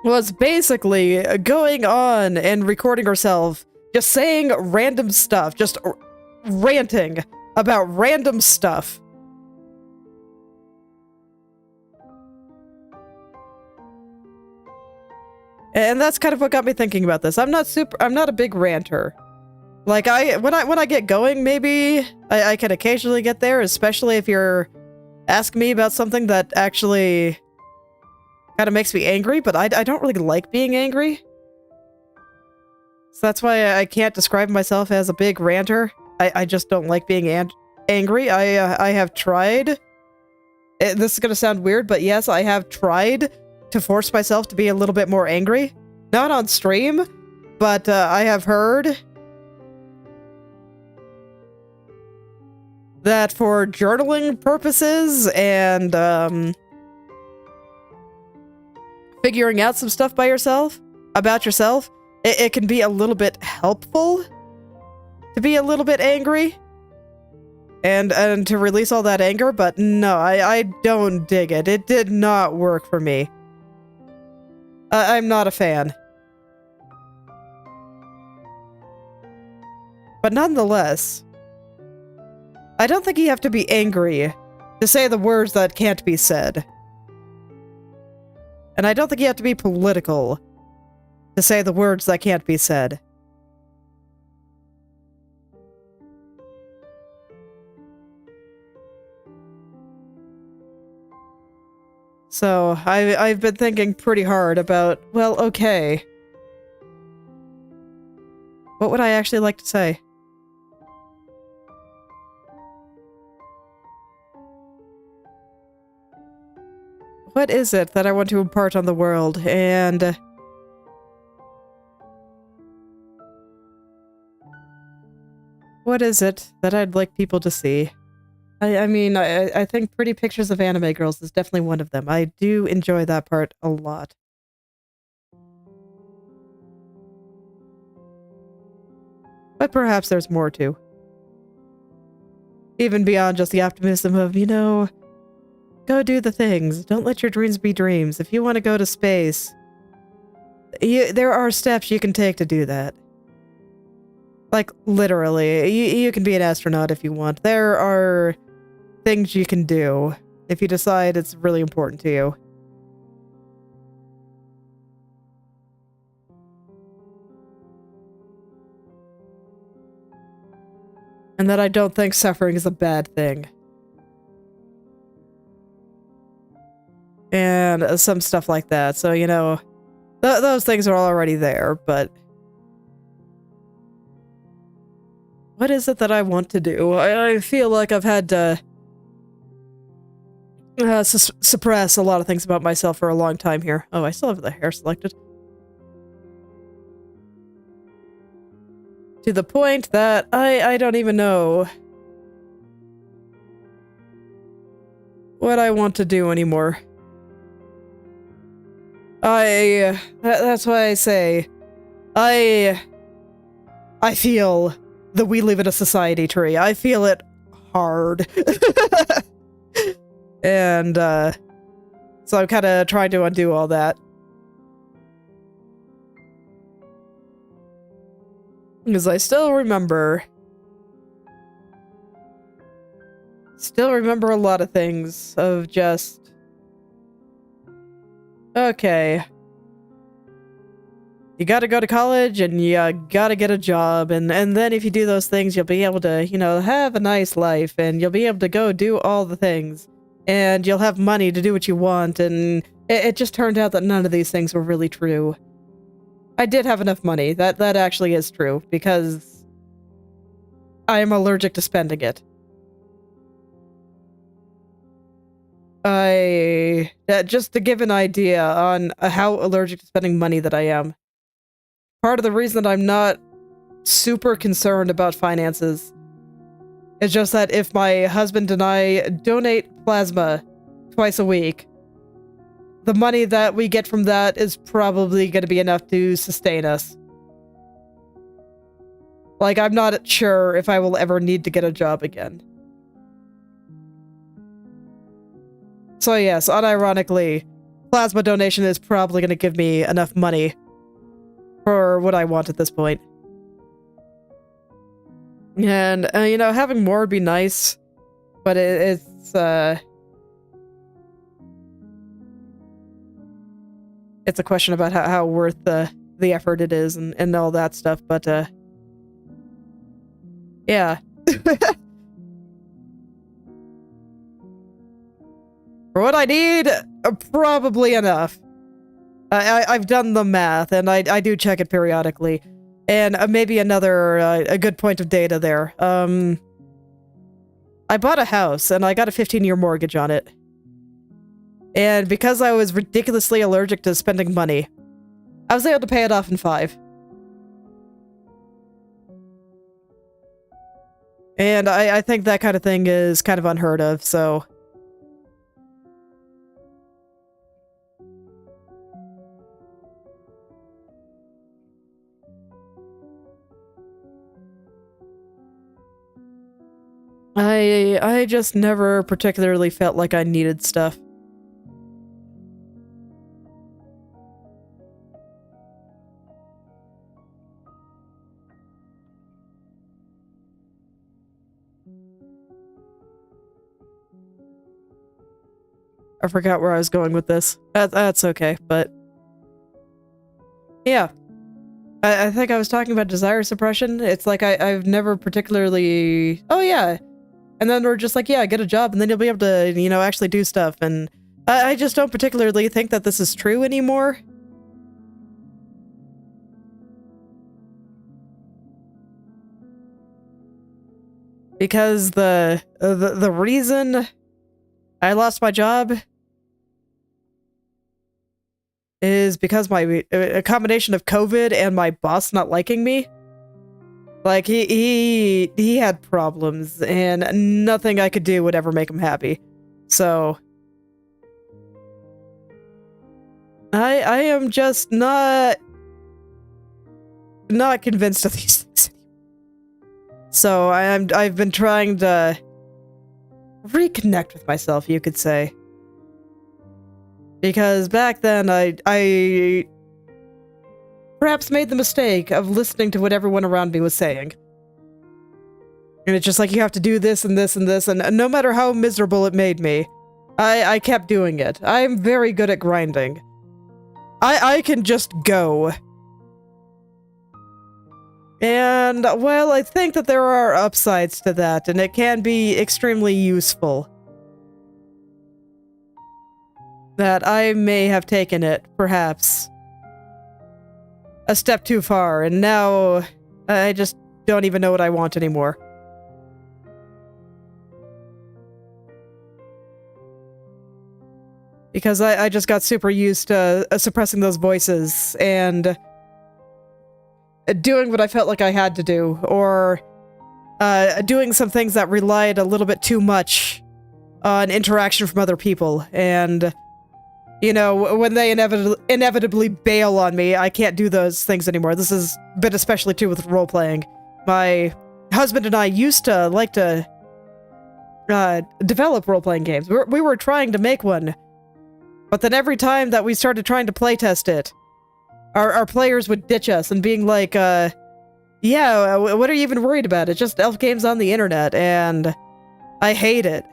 Was basically going on and recording herself, just saying random stuff, just ranting about random stuff. And that's kind of what got me thinking about this. I'm not a big ranter. Like, when I get going, maybe I can occasionally get there, especially if you're asking me about something that actually kind of makes me angry, but I don't really like being angry. So that's why I can't describe myself as a big ranter. I just don't like being angry. I have tried. This is going to sound weird, but yes, I have tried to force myself to be a little bit more angry. Not on stream, but I have heard that for journaling purposes and figuring out some stuff by yourself, about yourself, it can be a little bit helpful to be a little bit angry and to release all that anger, but no, I don't dig it. It did not work for me. I'm not a fan. But nonetheless, I don't think you have to be angry to say the words that can't be said. And I don't think you have to be political to say the words that can't be said. So, I've been thinking pretty hard about, well, okay. What would I actually like to say? What is it that I want to impart on the world, and what is it that I'd like people to see? I mean, I think pretty pictures of anime girls is definitely one of them. I do enjoy that part a lot. But perhaps there's more too. Even beyond just the optimism of, you know, go do the things. Don't let your dreams be dreams. If you want to go to space, there are steps you can take to do that. Like, literally. You can be an astronaut if you want. There are things you can do if you decide it's really important to you. And that I don't think suffering is a bad thing. And some stuff like that. So, you know, those things are already there, but what is it that I want to do? I feel like I've had to suppress a lot of things about myself for a long time here. Oh, I still have the hair selected. To the point that I don't even know what I want to do anymore. That's why I say, I feel that we live in a society tree. I feel it hard. And, so I'm kind of trying to undo all that. Because I still remember a lot of things of just, okay, you gotta go to college and you gotta get a job, and then if you do those things, you'll be able to, you know, have a nice life, and you'll be able to go do all the things, and you'll have money to do what you want, and it just turned out that none of these things were really true. I did have enough money. That actually is true, because I am allergic to spending it. Just to give an idea on how allergic to spending money that I am. Part of the reason that I'm not super concerned about finances is just that if my husband and I donate plasma twice a week, the money that we get from that is probably going to be enough to sustain us. Like, I'm not sure if I will ever need to get a job again. So yes, unironically, plasma donation is probably going to give me enough money for what I want at this point. And, you know, having more would be nice, but it's a question about how worth the effort it is and all that stuff, but, yeah. For what I need, probably enough. I've done the math, and I do check it periodically. And maybe another a good point of data there. I bought a house and I got a 15-year mortgage on it. And because I was ridiculously allergic to spending money, I was able to pay it off in 5. And I think that kind of thing is kind of unheard of, so... I just never particularly felt like I needed stuff. I forgot where I was going with this. That's okay, but... Yeah. I think I was talking about desire suppression. It's like I've never particularly... Oh yeah! And then we're just like, yeah, get a job, and then you'll be able to, you know, actually do stuff, and... I just don't particularly think that this is true anymore. Because the reason I lost my job is because a combination of COVID and my boss not liking me. Like, he had problems, and nothing I could do would ever make him happy. So... I am just not convinced of these things. So I've been trying to reconnect with myself, you could say. Because back then I perhaps made the mistake of listening to what everyone around me was saying. And it's just like, you have to do this and this and this, and no matter how miserable it made me, I kept doing it. I'm very good at grinding. I can just go. And, well, I think that there are upsides to that, and it can be extremely useful. That I may have taken it, perhaps, a step too far, and now I just don't even know what I want anymore. Because I just got super used to suppressing those voices and doing what I felt like I had to do, or doing some things that relied a little bit too much on interaction from other people. And, you know, when they inevitably bail on me, I can't do those things anymore. This has been especially true with role-playing. My husband and I used to like to develop role-playing games. We were trying to make one. But then every time that we started trying to playtest it, our players would ditch us and being like, yeah, what are you even worried about? It's just elf games on the internet, and I hate it.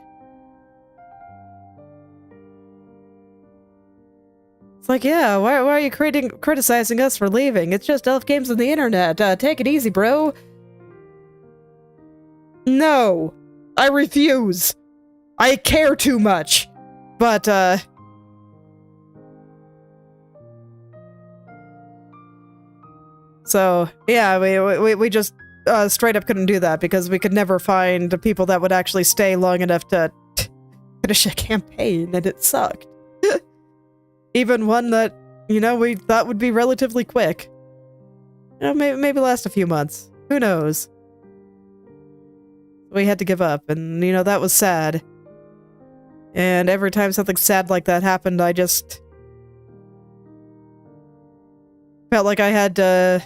It's like, yeah, why are you criticizing us for leaving? It's just elf games on the internet. Take it easy, bro. No, I refuse. I care too much. But, so, yeah, we just straight up couldn't do that because we could never find people that would actually stay long enough to finish a campaign, and it sucked. Even one that, you know, we thought would be relatively quick. You know, maybe last a few months. Who knows? We had to give up, and, you know, that was sad. And every time something sad like that happened, I just felt like I had to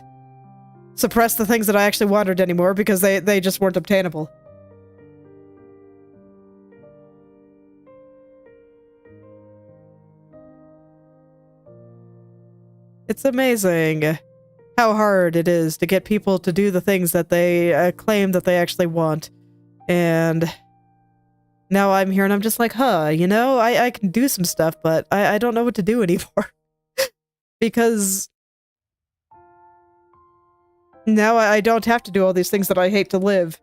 suppress the things that I actually wanted anymore because they just weren't obtainable. It's amazing how hard it is to get people to do the things that they claim that they actually want. And now I'm here and I'm just like, huh, you know, I can do some stuff, but I don't know what to do anymore. Because now I don't have to do all these things that I hate to live.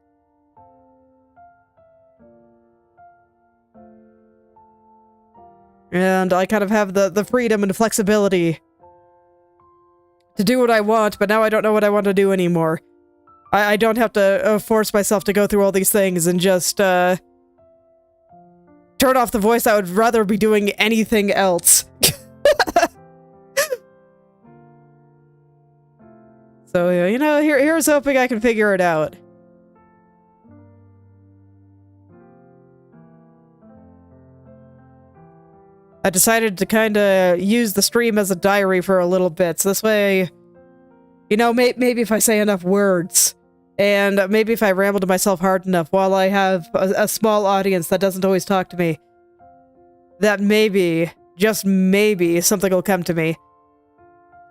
And I kind of have the freedom and flexibility to do what I want, but now I don't know what I want to do anymore. I don't have to force myself to go through all these things and just turn off the voice, I would rather be doing anything else. So, you know, here's hoping I can figure it out. I decided to kind of use the stream as a diary for a little bit, so this way, you know, maybe if I say enough words, and maybe if I ramble to myself hard enough while I have a small audience that doesn't always talk to me, that maybe, just maybe, something will come to me.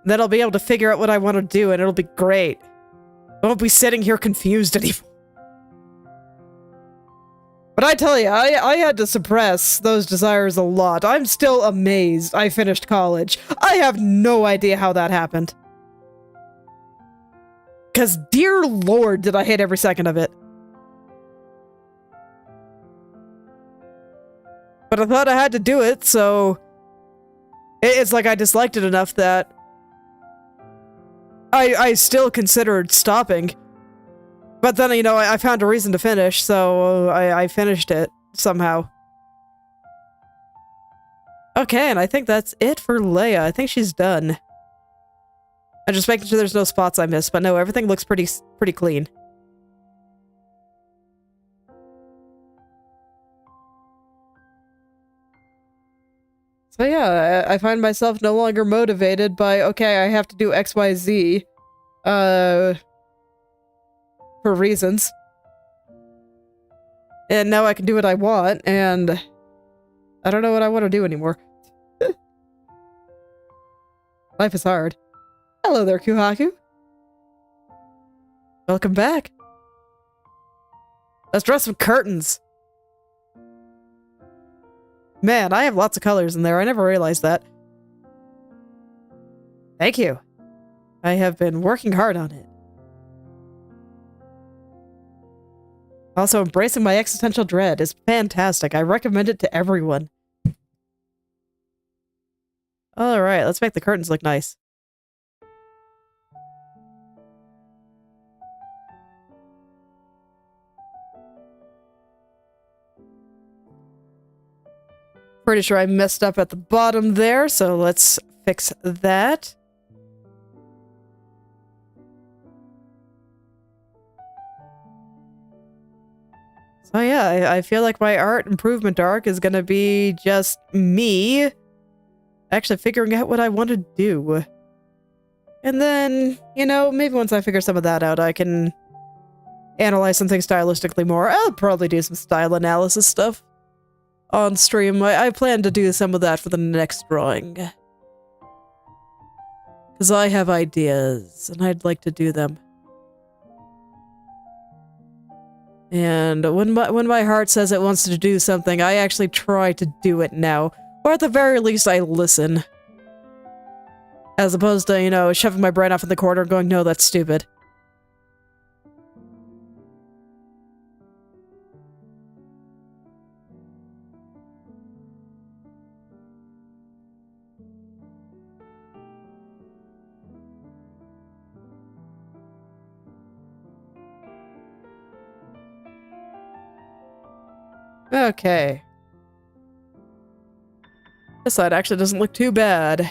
Then I'll be able to figure out what I want to do, and it'll be great. I won't be sitting here confused anymore. But I tell you, I had to suppress those desires a lot. I'm still amazed I finished college. I have no idea how that happened. Because dear lord, did I hate every second of it. But I thought I had to do it, so... It's like I disliked it enough that... I still considered stopping. But then, you know, I found a reason to finish, so I finished it somehow. Okay, and I think that's it for Leia. I think she's done. I'm just making sure there's no spots I missed, but no, everything looks pretty clean. So yeah, I find myself no longer motivated by, okay, I have to do XYZ, for reasons. And now I can do what I want, and I don't know what I want to do anymore. Life is hard. Hello there, Kuhaku. Welcome back. Let's draw some curtains. Man, I have lots of colors in there. I never realized that. Thank you. I have been working hard on it. Also, embracing my existential dread is fantastic. I recommend it to everyone. Alright, let's make the curtains look nice. Pretty sure I messed up at the bottom there, so let's fix that. So yeah, I feel like my art improvement arc is gonna be just me actually figuring out what I want to do. And then, you know, maybe once I figure some of that out, I can analyze something stylistically more. I'll probably do some style analysis stuff on stream. I plan to do some of that for the next drawing. Because I have ideas, and I'd like to do them. And when my heart says it wants to do something, I actually try to do it now. Or at the very least, I listen. As opposed to, you know, shoving my brain off in the corner and going, no, that's stupid. Okay. This side actually doesn't look too bad.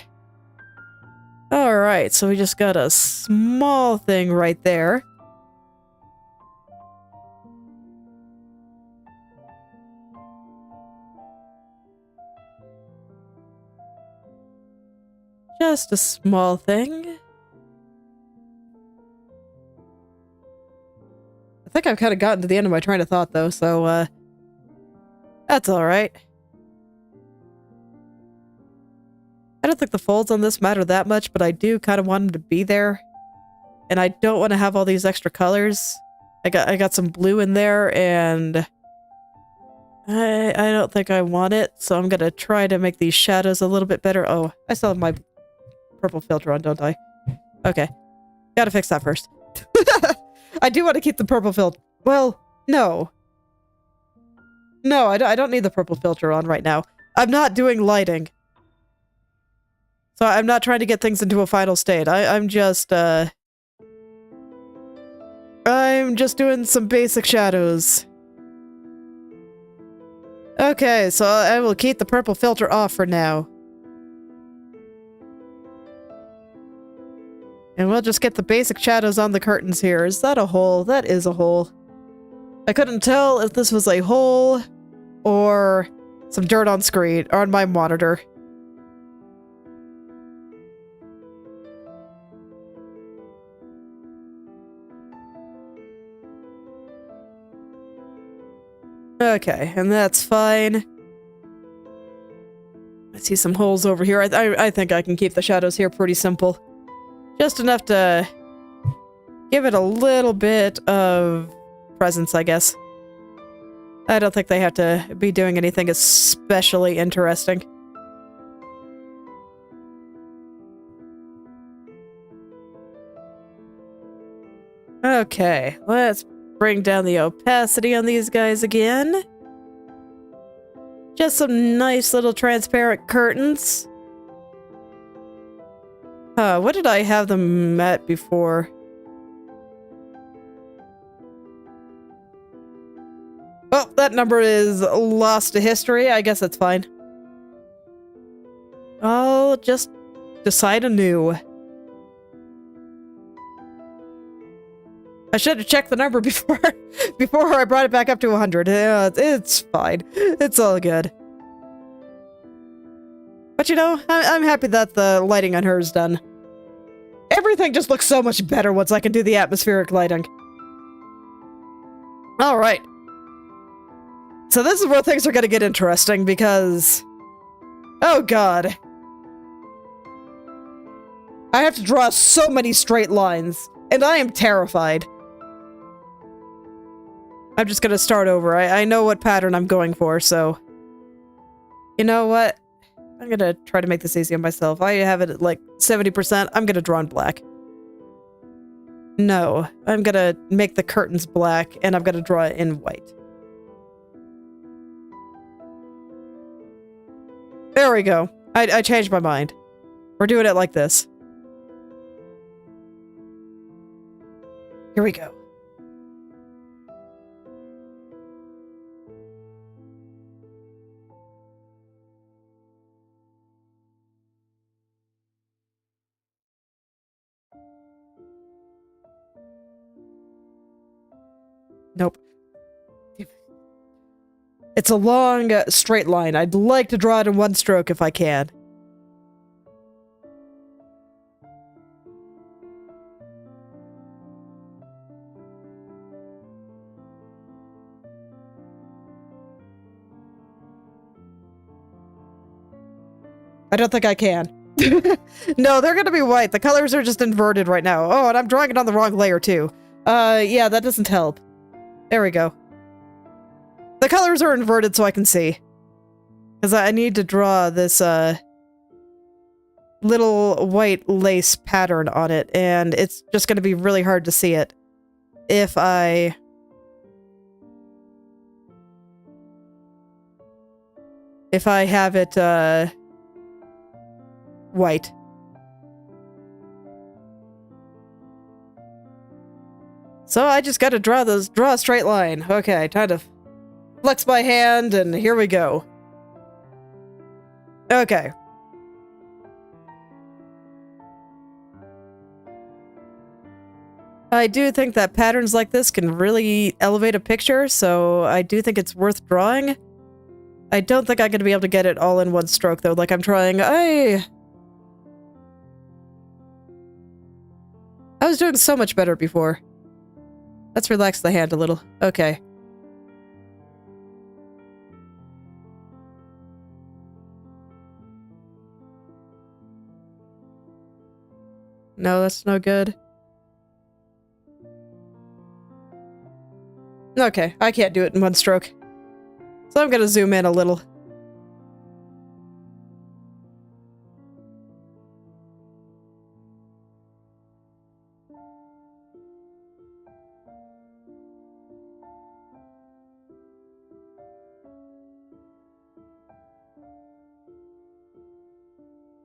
Alright, so we just got a small thing right there. Just a small thing. I think I've kind of gotten to the end of my train of thought, though, so, that's alright. I don't think the folds on this matter that much, but I do kind of want them to be there. And I don't want to have all these extra colors. I got some blue in there, and I don't think I want it, so I'm gonna try to make these shadows a little bit better. Oh, I still have my purple filter on, don't I? Okay. Gotta fix that first. I do want to keep the purple filter. Well, no. No, I don't need the purple filter on right now. I'm not doing lighting. So I'm not trying to get things into a final state. I'm just doing some basic shadows. Okay, so I will keep the purple filter off for now. And we'll just get the basic shadows on the curtains here. Is that a hole? That is a hole. I couldn't tell if this was a hole or some dirt on screen or on my monitor. Okay, and that's fine. I see some holes over here. I think I can keep the shadows here pretty simple. Just enough to give it a little bit of presence, I guess. I don't think they have to be doing anything especially interesting. Okay, let's bring down the opacity on these guys again. Just some nice little transparent curtains. What did I have them at before? Oh, that number is lost to history. I guess that's fine. I'll just decide anew. I should have checked the number before I brought it back up to 100. Yeah, it's fine. It's all good. But you know, I'm happy that the lighting on her is done. Everything just looks so much better once I can do the atmospheric lighting. Alright. So this is where things are gonna get interesting because... oh god. I have to draw so many straight lines, and I am terrified. I'm just gonna start over. I know what pattern I'm going for, so... you know what? I'm gonna try to make this easy on myself. I have it at like 70%. I'm gonna draw in black. No, I'm gonna make the curtains black, and I'm gonna draw it in white. There we go. I changed my mind. We're doing it like this. Here we go. Nope. It's a long, straight line. I'd like to draw it in one stroke if I can. I don't think I can. No, they're gonna be white. The colors are just inverted right now. Oh, and I'm drawing it on the wrong layer too. Yeah, that doesn't help. There we go. The colors are inverted so I can see. Because I need to draw this, little white lace pattern on it, and it's just gonna be really hard to see it if I... have it, white. So I just gotta draw a straight line. Okay, time to flex my hand, and here we go. Okay. I do think that patterns like this can really elevate a picture, so I do think it's worth drawing. I don't think I'm gonna be able to get it all in one stroke, though, like I'm trying. I was doing so much better before. Let's relax the hand a little. Okay. No, that's no good. Okay, I can't do it in one stroke. So I'm gonna zoom in a little.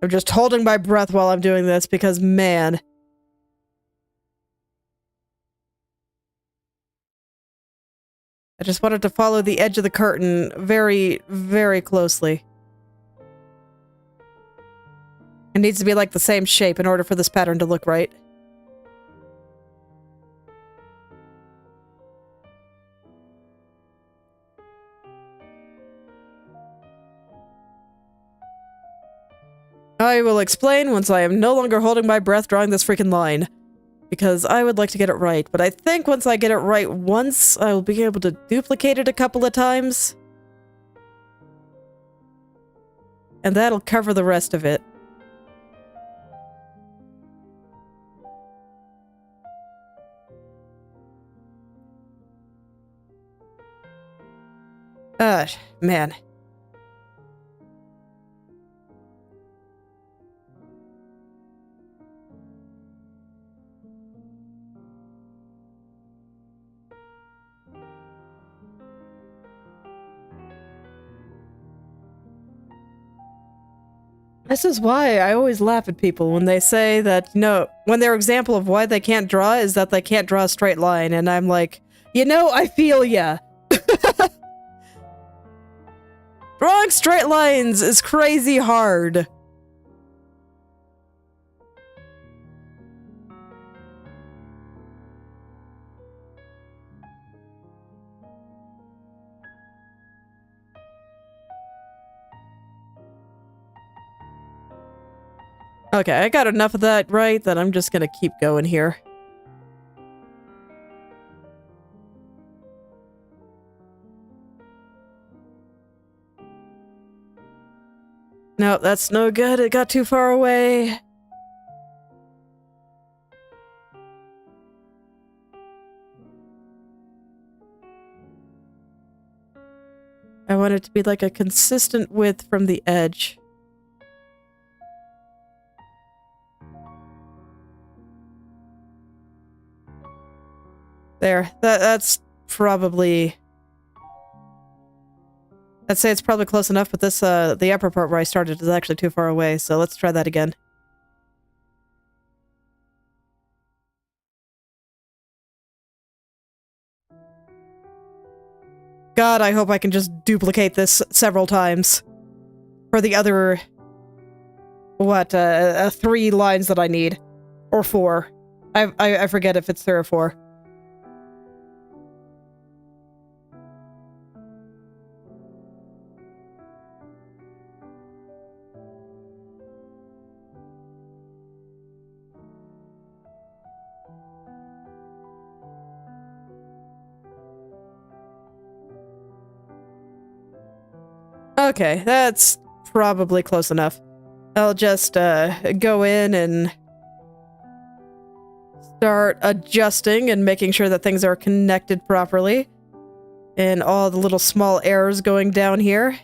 I'm just holding my breath while I'm doing this because, man... I just wanted to follow the edge of the curtain very, very closely. It needs to be like the same shape in order for this pattern to look right. I will explain once I am no longer holding my breath drawing this freaking line. Because I would like to get it right, but I think once I get it right once, I will be able to duplicate it a couple of times. And that'll cover the rest of it. Man. This is why I always laugh at people when they say that, when their example of why they can't draw is that they can't draw a straight line, and I'm like, I feel ya. Drawing straight lines is crazy hard. Okay, I got enough of that right that I'm just gonna keep going here. No, that's no good. It got too far away. I want it to be like a consistent width from the edge. There. That's probably... I'd say it's probably close enough, but this, the upper part where I started is actually too far away, so let's try that again. God, I hope I can just duplicate this several times. For the other... 3 lines that I need. Or 4. I forget if it's 3 or 4. Okay, that's probably close enough. I'll just go in and start adjusting and making sure that things are connected properly. And all the little small errors going down here.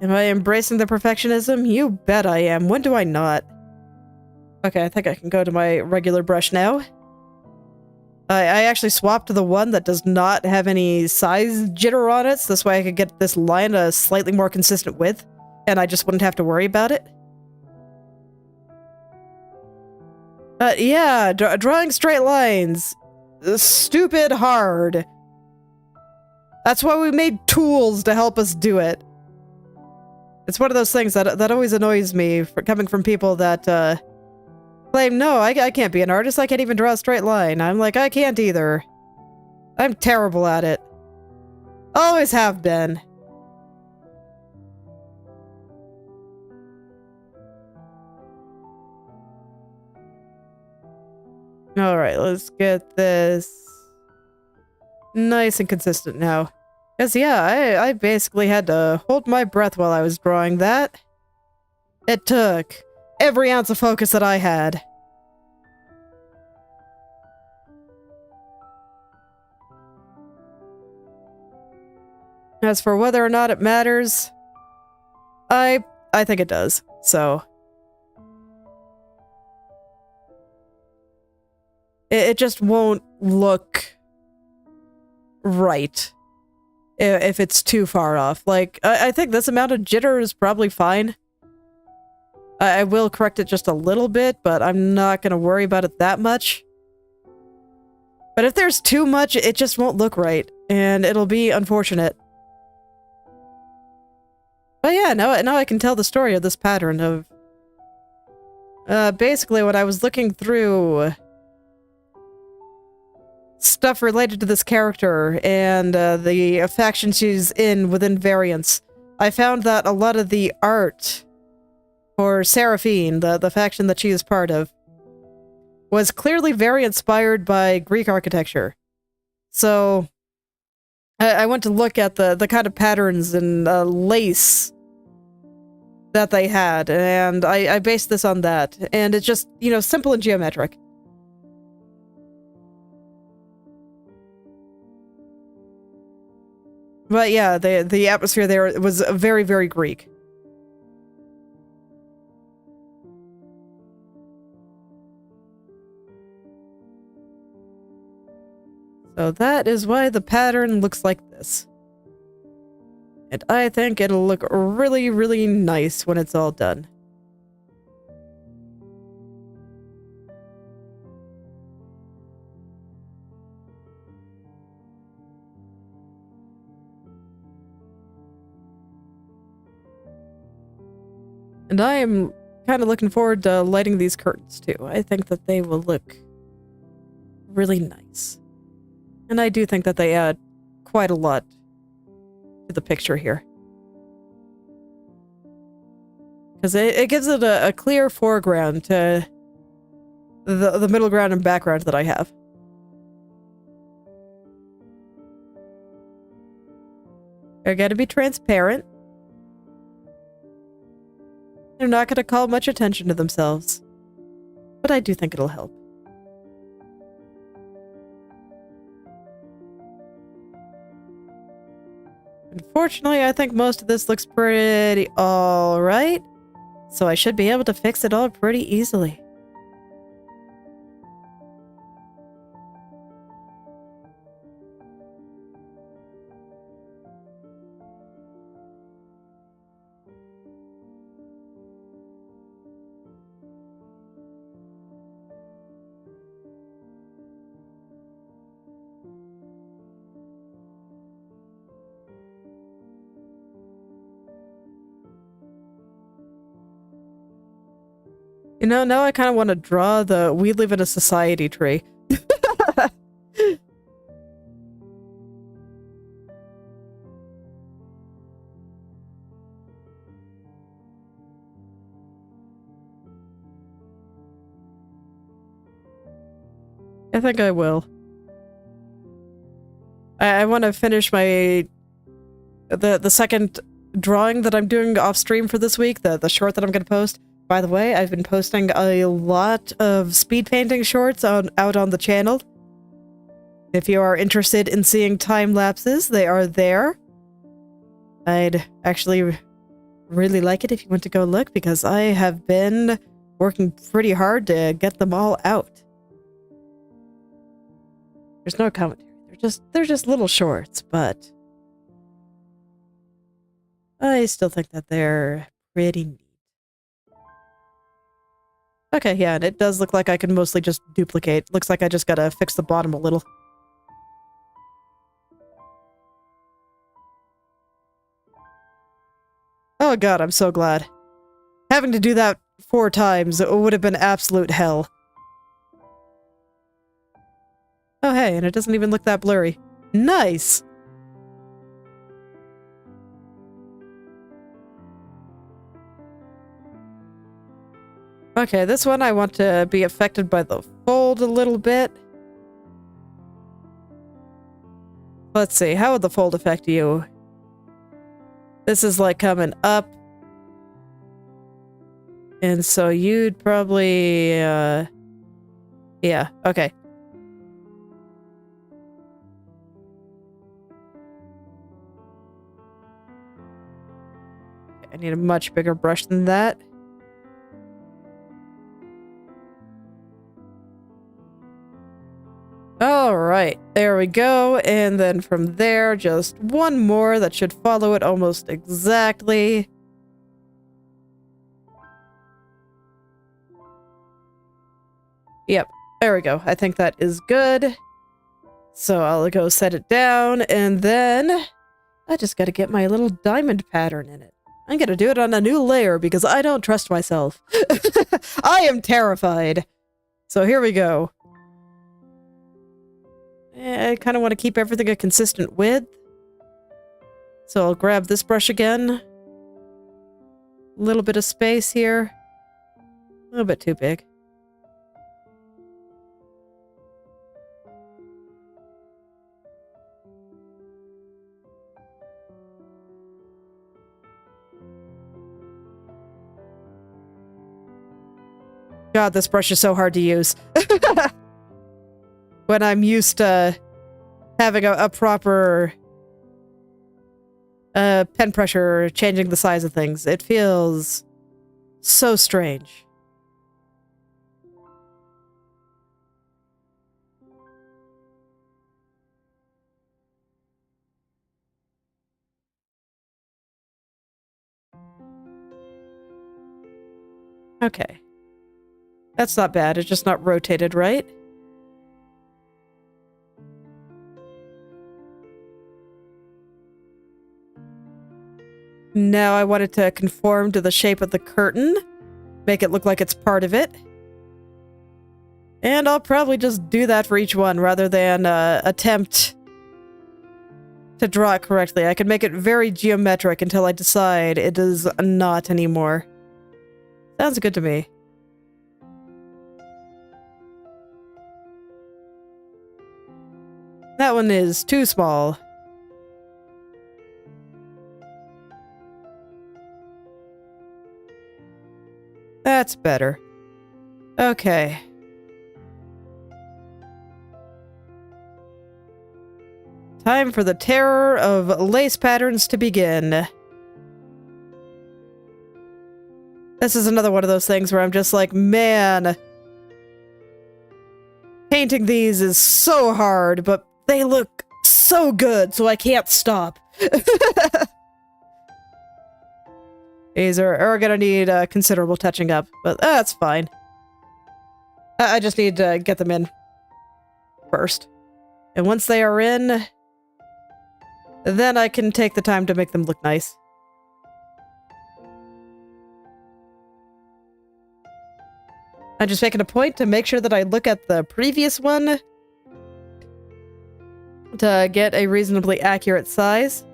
Am I embracing the perfectionism? You bet I am. When do I not? Okay, I think I can go to my regular brush now. I actually swapped to the one that does not have any size jitter on it, so this way I could get this line a slightly more consistent width, and I just wouldn't have to worry about it. Yeah, drawing straight lines. Stupid hard. That's why we made tools to help us do it. It's one of those things that always annoys me, coming from people that, claim, no, I can't be an artist, I can't even draw a straight line. I'm like, I can't either. I'm terrible at it. Always have been. Alright, let's get this nice and consistent now. Because, yeah, I basically had to hold my breath while I was drawing that. It took every ounce of focus that I had. As for whether or not it matters, I think it does, so. It just won't look right if it's too far off. Like, I think this amount of jitter is probably fine. I will correct it just a little bit, but I'm not going to worry about it that much. But if there's too much, it just won't look right, and it'll be unfortunate. But yeah, now I can tell the story of this pattern of... basically when I was looking through stuff related to this character and the faction she's in within Variance, I found that a lot of the art for Seraphine, the faction that she is part of, was clearly very inspired by Greek architecture. So I went to look at the kind of patterns and lace that they had, and I based this on that. And it's just, you know, simple and geometric. But yeah, the atmosphere there was very, very Greek. So that is why the pattern looks like this. And I think it'll look really, really nice when it's all done. And I am kind of looking forward to lighting these curtains too. I think that they will look really nice. And I do think that they add quite a lot to the picture here. Because it gives it a clear foreground to the middle ground and background that I have. They're going to be transparent. They're not going to call much attention to themselves. But I do think it'll help. Unfortunately, I think most of this looks pretty alright, so I should be able to fix it all pretty easily. You know, now I kind of want to draw the "We live in a society" tree. I think I will. I want to finish the second drawing that I'm doing off stream for this week, the short that I'm going to post. By the way, I've been posting a lot of speed painting shorts out on the channel. If you are interested in seeing time lapses, they are there. I'd actually really like it if you want to go look, because I have been working pretty hard to get them all out. There's no commentary. They're just little shorts, but I still think that they're pretty neat. Okay, yeah, and it does look like I can mostly just duplicate. Looks like I just gotta fix the bottom a little. Oh god, I'm so glad. Having to do that 4 times, it would have been absolute hell. Oh hey, and it doesn't even look that blurry. Nice! Okay, this one I want to be affected by the fold a little bit. Let's see, how would the fold affect you? This is like coming up. And so you'd probably, yeah, okay. I need a much bigger brush than that. Alright, there we go, and then from there, just one more that should follow it almost exactly. Yep, there we go. I think that is good. So I'll go set it down, and then I just gotta get my little diamond pattern in it. I'm gonna do it on a new layer because I don't trust myself. I am terrified. So here we go. I kind of want to keep everything a consistent width. So I'll grab this brush again. A little bit of space here. A little bit too big. God, this brush is so hard to use. When I'm used to having a proper pen pressure, changing the size of things, it feels so strange. Okay. That's not bad, it's just not rotated right. Now I want it to conform to the shape of the curtain. Make it look like it's part of it. And I'll probably just do that for each one rather than attempt to draw it correctly. I can make it very geometric until I decide it is not anymore. Sounds good to me. That one is too small. That's better. Okay. Time for the terror of lace patterns to begin. This is another one of those things where I'm just like, man, painting these is so hard, but they look so good, so I can't stop. These are gonna need considerable touching up, but that's fine. I just need to get them in first. And once they are in, then I can take the time to make them look nice. I'm just making a point to make sure that I look at the previous one to get a reasonably accurate size.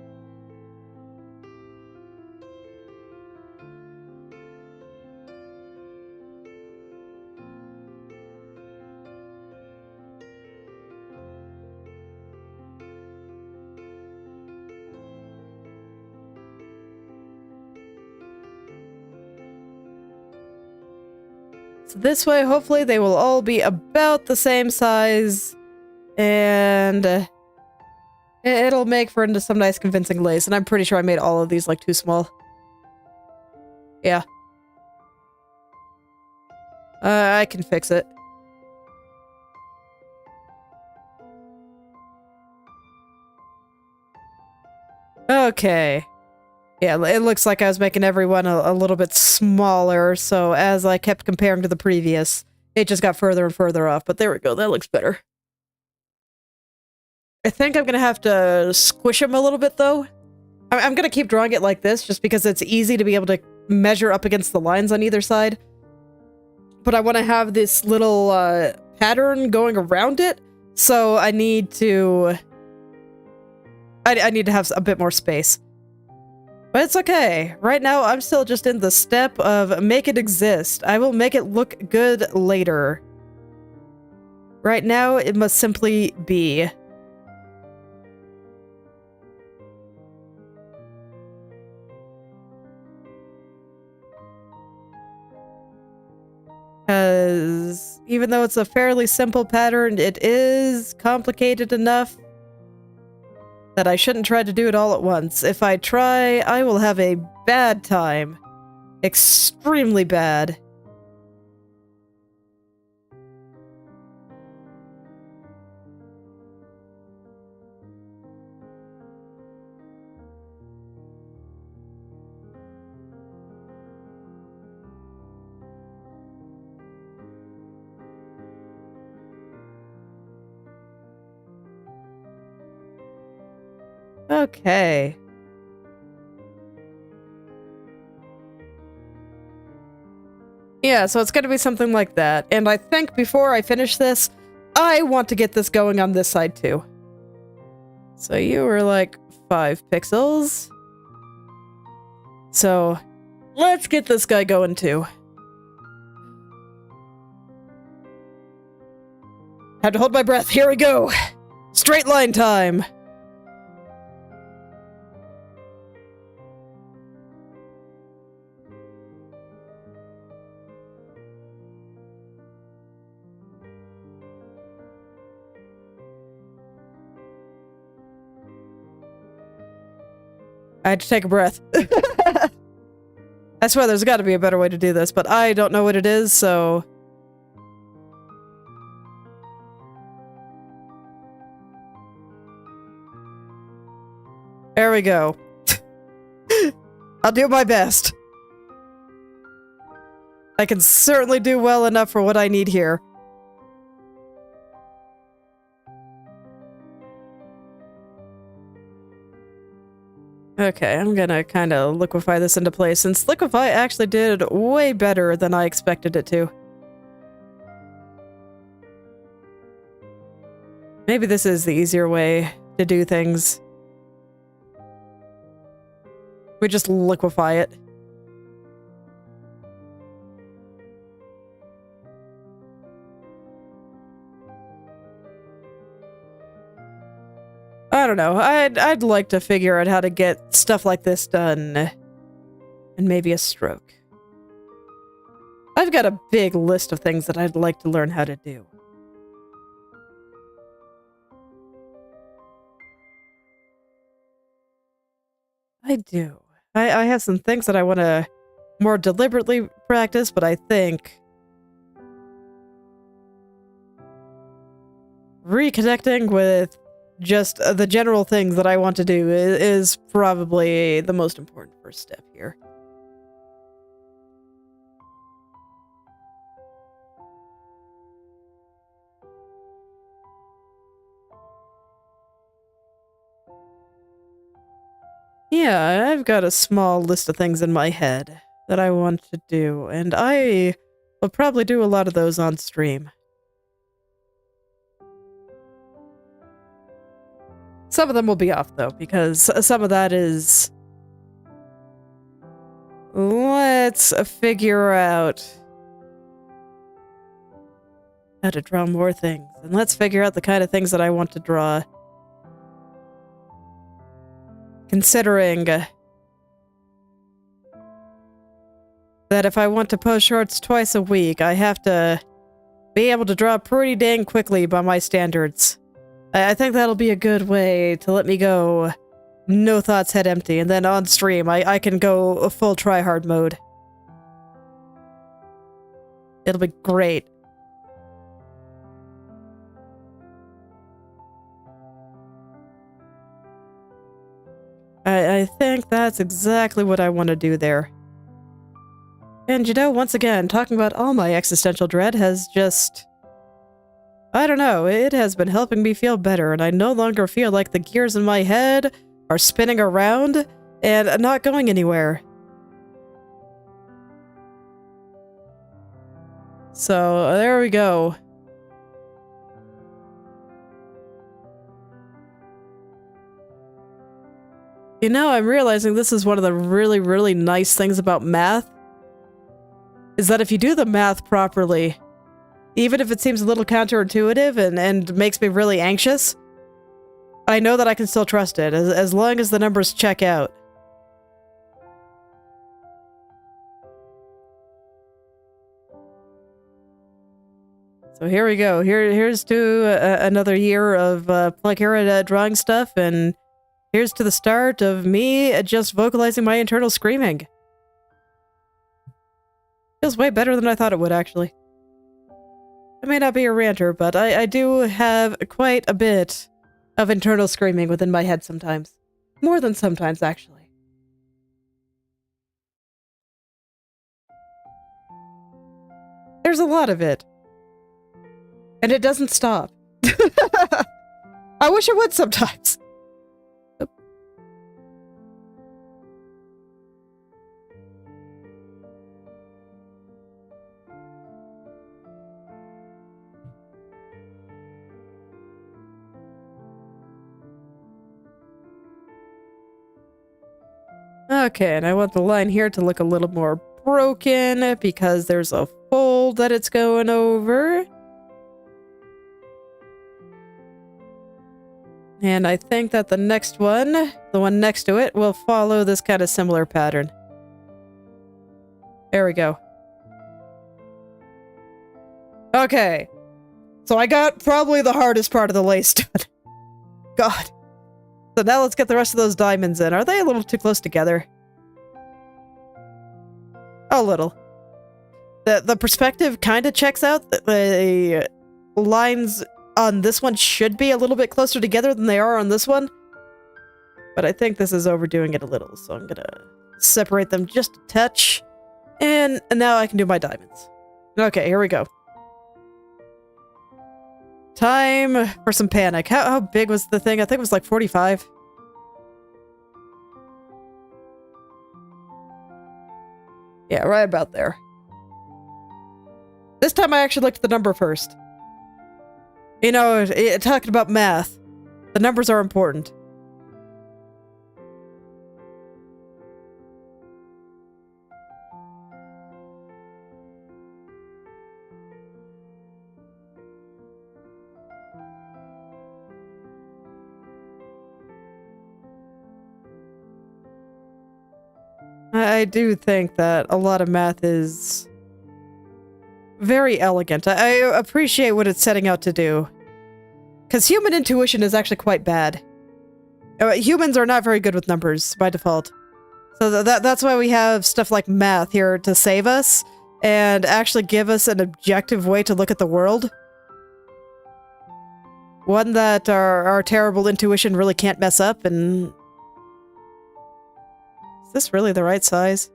So this way, hopefully, they will all be about the same size, and it'll make for into some nice convincing lace, and I'm pretty sure I made all of these, like, too small. Yeah. I can fix it. Okay. Yeah, it looks like I was making everyone a little bit smaller, so as I kept comparing to the previous, it just got further and further off, but there we go, that looks better. I think I'm gonna have to squish them a little bit, though. I'm gonna keep drawing it like this, just because it's easy to be able to measure up against the lines on either side. But I want to have this little pattern going around it, so I need to... I need to have a bit more space. But it's okay. Right now, I'm still just in the step of make it exist. I will make it look good later. Right now, it must simply be. Because even though it's a fairly simple pattern, it is complicated enough that I shouldn't try to do it all at once. If I try, I will have a bad time. Extremely bad. Okay. Yeah, so it's gonna be something like that. And I think before I finish this, I want to get this going on this side too. So you were like 5 pixels. So let's get this guy going too. Had to hold my breath. Here we go. Straight line time. I had to take a breath. I swear there's got to be a better way to do this, but I don't know what it is, so... There we go. I'll do my best. I can certainly do well enough for what I need here. Okay, I'm gonna kind of liquefy this into place, since liquefy actually did way better than I expected it to. Maybe this is the easier way to do things. We just liquefy it. I don't know. I'd like to figure out how to get stuff like this done. And maybe a stroke. I've got a big list of things that I'd like to learn how to do. I do. I have some things that I want to more deliberately practice, but I think reconnecting with just the general things that I want to do is probably the most important first step here. Yeah, I've got a small list of things in my head that I want to do, and I will probably do a lot of those on stream. Some of them will be off, though, because some of that is... Let's figure out how to draw more things, and let's figure out the kind of things that I want to draw. Considering that if I want to post shorts twice a week, I have to be able to draw pretty dang quickly by my standards. I think that'll be a good way to let me go no thoughts, head empty, and then on stream I can go full try-hard mode. It'll be great. I think that's exactly what I want to do there. And you know, once again, talking about all my existential dread has just... I don't know, it has been helping me feel better, and I no longer feel like the gears in my head are spinning around and not going anywhere. So, there we go. You know, I'm realizing this is one of the really, really nice things about math, is that if you do the math properly, even if it seems a little counterintuitive and makes me really anxious, I know that I can still trust it, as long as the numbers check out. So here we go. Here's to another year of Planckera drawing stuff, and here's to the start of me just vocalizing my internal screaming. Feels way better than I thought it would, actually. I may not be a ranter, but I do have quite a bit of internal screaming within my head sometimes. More than sometimes, actually. There's a lot of it. And it doesn't stop. I wish it would sometimes. Okay, and I want the line here to look a little more broken because there's a fold that it's going over. And I think that the next one, the one next to it, will follow this kind of similar pattern. There we go. Okay. So I got probably the hardest part of the lace done. God. So now let's get the rest of those diamonds in. Are they a little too close together? A little. The perspective kind of checks out. The lines on this one should be a little bit closer together than they are on this one. But I think this is overdoing it a little, so I'm gonna separate them just a touch. And now I can do my diamonds. Okay, here we go. Time for some panic. How big was the thing? I think it was like 45. Yeah, right about there. This time I actually looked at the number first. You know, talking about math, the numbers are important. I do think that a lot of math is very elegant. I appreciate what it's setting out to do. Because human intuition is actually quite bad. Humans are not very good with numbers by default. So that's why we have stuff like math here to save us and actually give us an objective way to look at the world. One that our terrible intuition really can't mess up. And is this really the right size?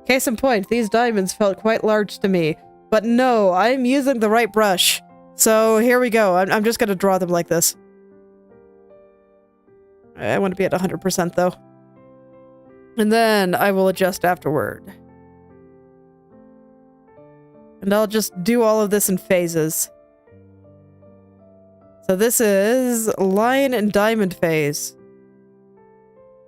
Case in point, these diamonds felt quite large to me. But no, I'm using the right brush. So here we go. I'm just gonna draw them like this. I want to be at 100% though. And then I will adjust afterward. And I'll just do all of this in phases. So this is line and diamond phase.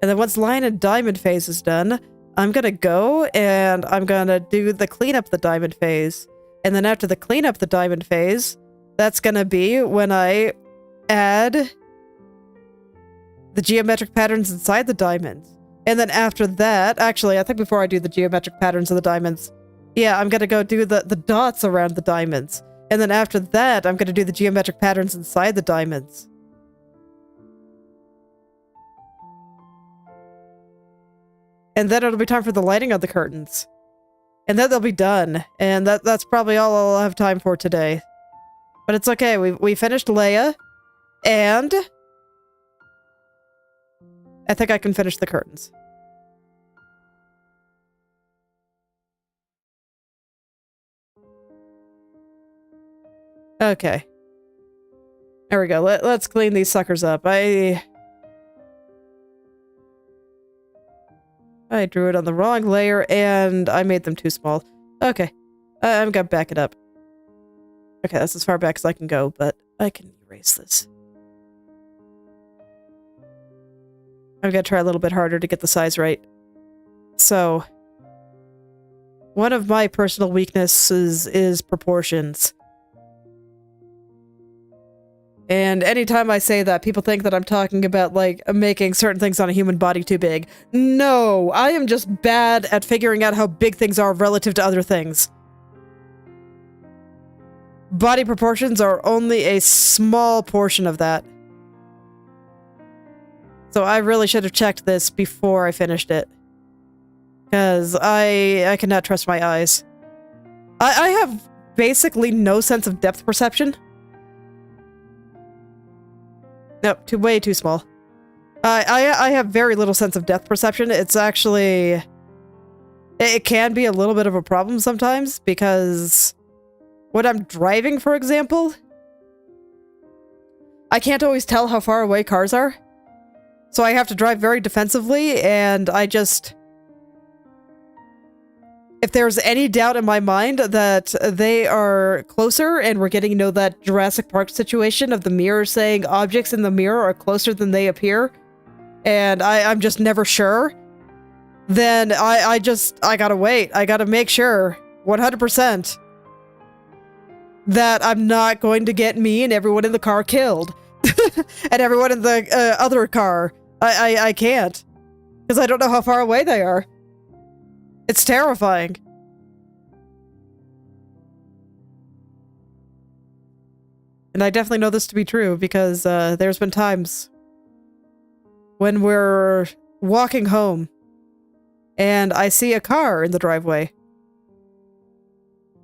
And then once line and diamond phase is done, I'm gonna go and I'm gonna do the clean up the diamond phase. And then after the clean up the diamond phase, that's gonna be when I add the geometric patterns inside the diamonds. And then after that, actually, I think before I do the geometric patterns of the diamonds, yeah, I'm gonna go do the dots around the diamonds. And then after that, I'm gonna do the geometric patterns inside the diamonds. And then it'll be time for the lighting of the curtains. And then they'll be done. And that's probably all I'll have time for today. But it's okay. We finished Leia. And I think I can finish the curtains. Okay. There we go. Let's clean these suckers up. I drew it on the wrong layer, and I made them too small. Okay. I'm gonna back it up. Okay, that's as far back as I can go, but I can erase this. I'm gonna try a little bit harder to get the size right. So, one of my personal weaknesses is proportions. And anytime I say that, people think that I'm talking about, like, making certain things on a human body too big. No, I am just bad at figuring out how big things are relative to other things. Body proportions are only a small portion of that. So I really should have checked this before I finished it. Because I cannot trust my eyes. I have basically no sense of depth perception. Nope, way too small. I have very little sense of depth perception. It's actually... It can be a little bit of a problem sometimes, because when I'm driving, for example, I can't always tell how far away cars are. So I have to drive very defensively, and I just... If there's any doubt in my mind that they are closer, and we're getting, you know, that Jurassic Park situation of the mirror saying objects in the mirror are closer than they appear, and I'm just never sure, then I gotta wait. I gotta make sure 100% that I'm not going to get me and everyone in the car killed. And everyone in the other car. I can't. Because I don't know how far away they are. It's terrifying. And I definitely know this to be true because there's been times when we're walking home and I see a car in the driveway.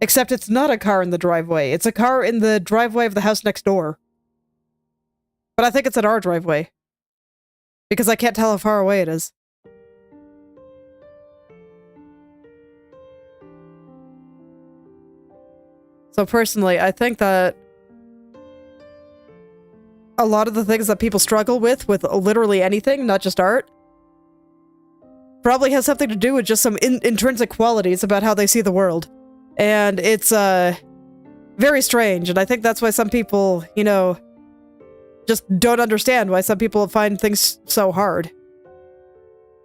Except it's not a car in the driveway. It's a car in the driveway of the house next door. But I think it's in our driveway. Because I can't tell how far away it is. So personally, I think that a lot of the things that people struggle with literally anything, not just art, probably has something to do with just some intrinsic qualities about how they see the world. And it's, very strange, and I think that's why some people, you know, just don't understand why some people find things so hard.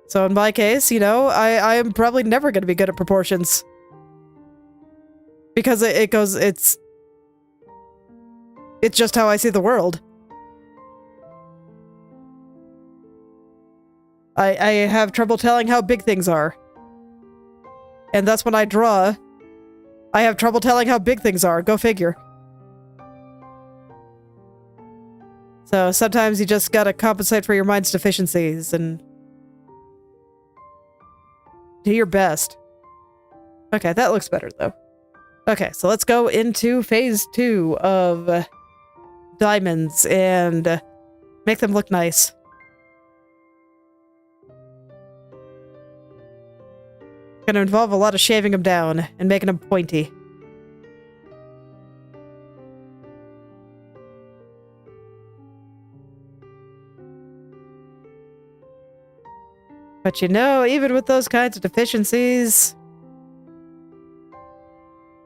So in my case, you know, I am probably never going to be good at proportions. Because it's just how I see the world. I have trouble telling how big things are. And that's when I draw. I have trouble telling how big things are. Go figure. So sometimes you just gotta compensate for your mind's deficiencies and do your best. Okay, that looks better though. Okay, so let's go into phase 2 of diamonds and make them look nice. Gonna involve a lot of shaving them down and making them pointy. But you know, even with those kinds of deficiencies,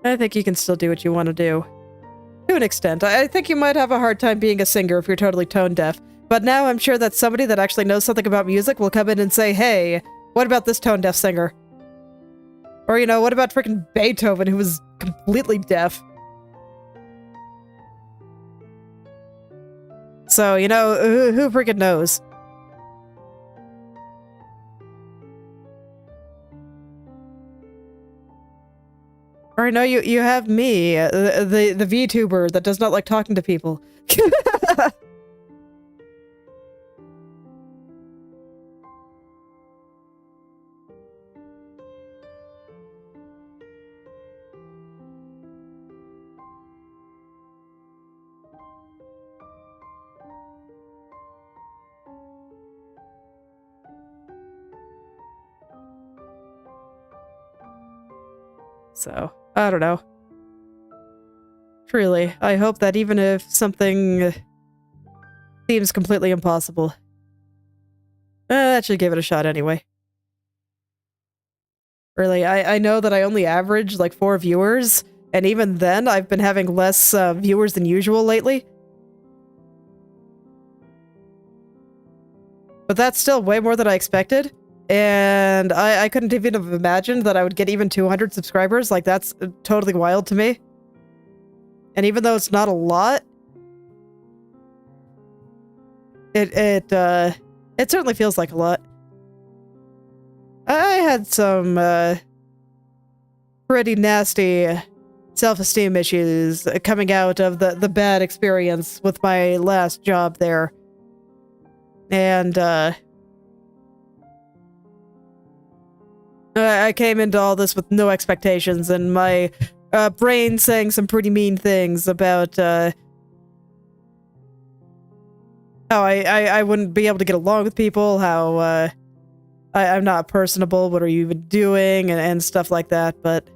I think you can still do what you want to do. To an extent. I think you might have a hard time being a singer if you're totally tone deaf. But now I'm sure that somebody that actually knows something about music will come in and say, hey, what about this tone deaf singer? Or, you know, what about freaking Beethoven, who was completely deaf? So, you know, who freaking knows? Or, no, you have me, the VTuber that does not like talking to people. So, I don't know. Truly, I hope that even if something seems completely impossible, that should give it a shot anyway. Really, I know that I only average like 4 viewers, and even then, I've been having less viewers than usual lately. But that's still way more than I expected. And I couldn't even have imagined that I would get even 200 subscribers. Like, that's totally wild to me. And even though it's not a lot, it certainly feels like a lot. I had some pretty nasty self-esteem issues coming out of the bad experience with my last job there. And I came into all this with no expectations, and my brain saying some pretty mean things about how I wouldn't be able to get along with people, how I'm not personable, what are you even doing, and stuff like that. But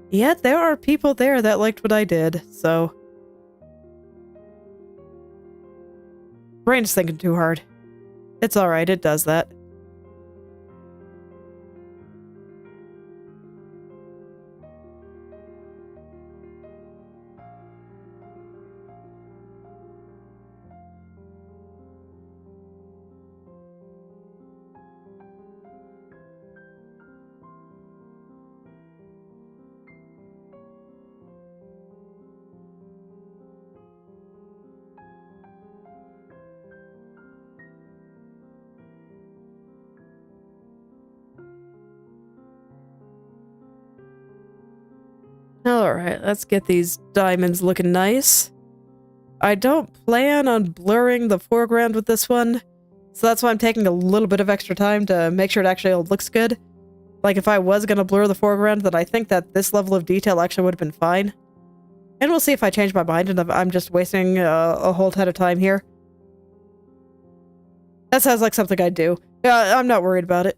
yet there are people there that liked what I did, so brain's thinking too hard. It's alright, it does that. Alright, let's get these diamonds looking nice. I don't plan on blurring the foreground with this one, so that's why I'm taking a little bit of extra time to make sure it actually all looks good. Like, if I was gonna blur the foreground, then I think that this level of detail actually would have been fine. And we'll see if I change my mind and if I'm just wasting a whole ton of time here. That sounds like something I'd do. Yeah, I'm not worried about it.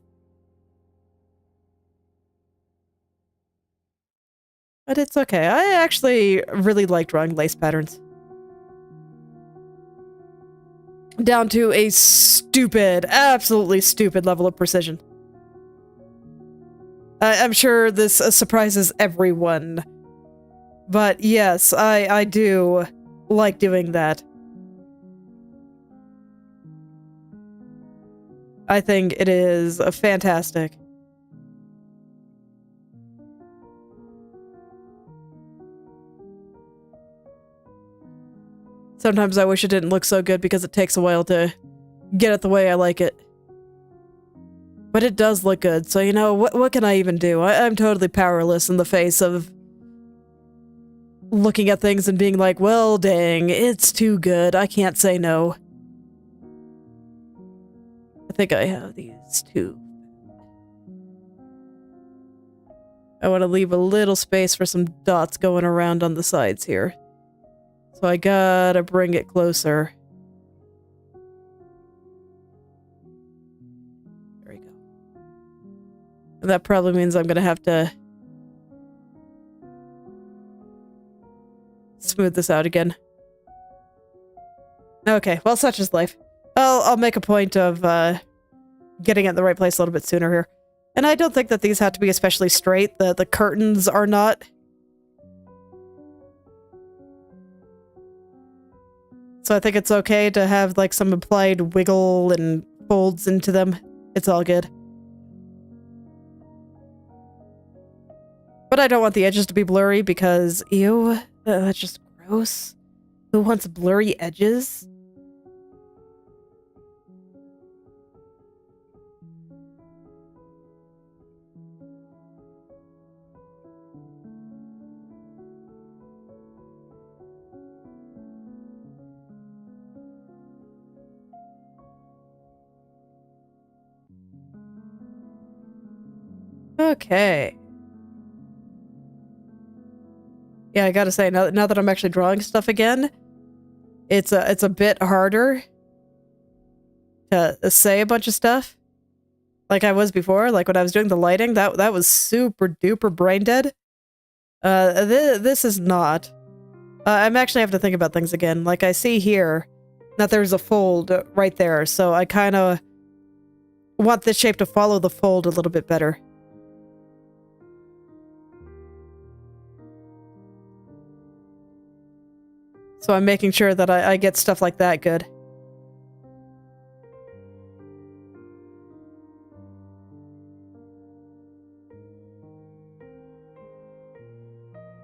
But it's okay. I actually really like drawing lace patterns. Down to a stupid, absolutely stupid level of precision. I'm sure this surprises everyone. But yes, I do like doing that. I think it is fantastic. Sometimes I wish it didn't look so good because it takes a while to get it the way I like it. But it does look good, so you know, what can I even do? I'm totally powerless in the face of looking at things and being like, well, dang, it's too good. I can't say no. I think I have these two. I want to leave a little space for some dots going around on the sides here. So I gotta bring it closer. There we go. And that probably means I'm gonna have to smooth this out again. Okay, well, such is life. I'll make a point of getting it in the right place a little bit sooner here. And I don't think that these have to be especially straight. The curtains are not. So I think it's okay to have like some implied wiggle and folds into them. It's all good. But I don't want the edges to be blurry because, ew, that's just gross. Who wants blurry edges? Okay. Yeah, I gotta say, now that I'm actually drawing stuff again, it's a bit harder to say a bunch of stuff. Like I was before, like when I was doing the lighting, that was super duper brain dead. This is not. I'm actually having to think about things again. Like I see here that there's a fold right there, so I kind of want this shape to follow the fold a little bit better. So I'm making sure that I get stuff like that good.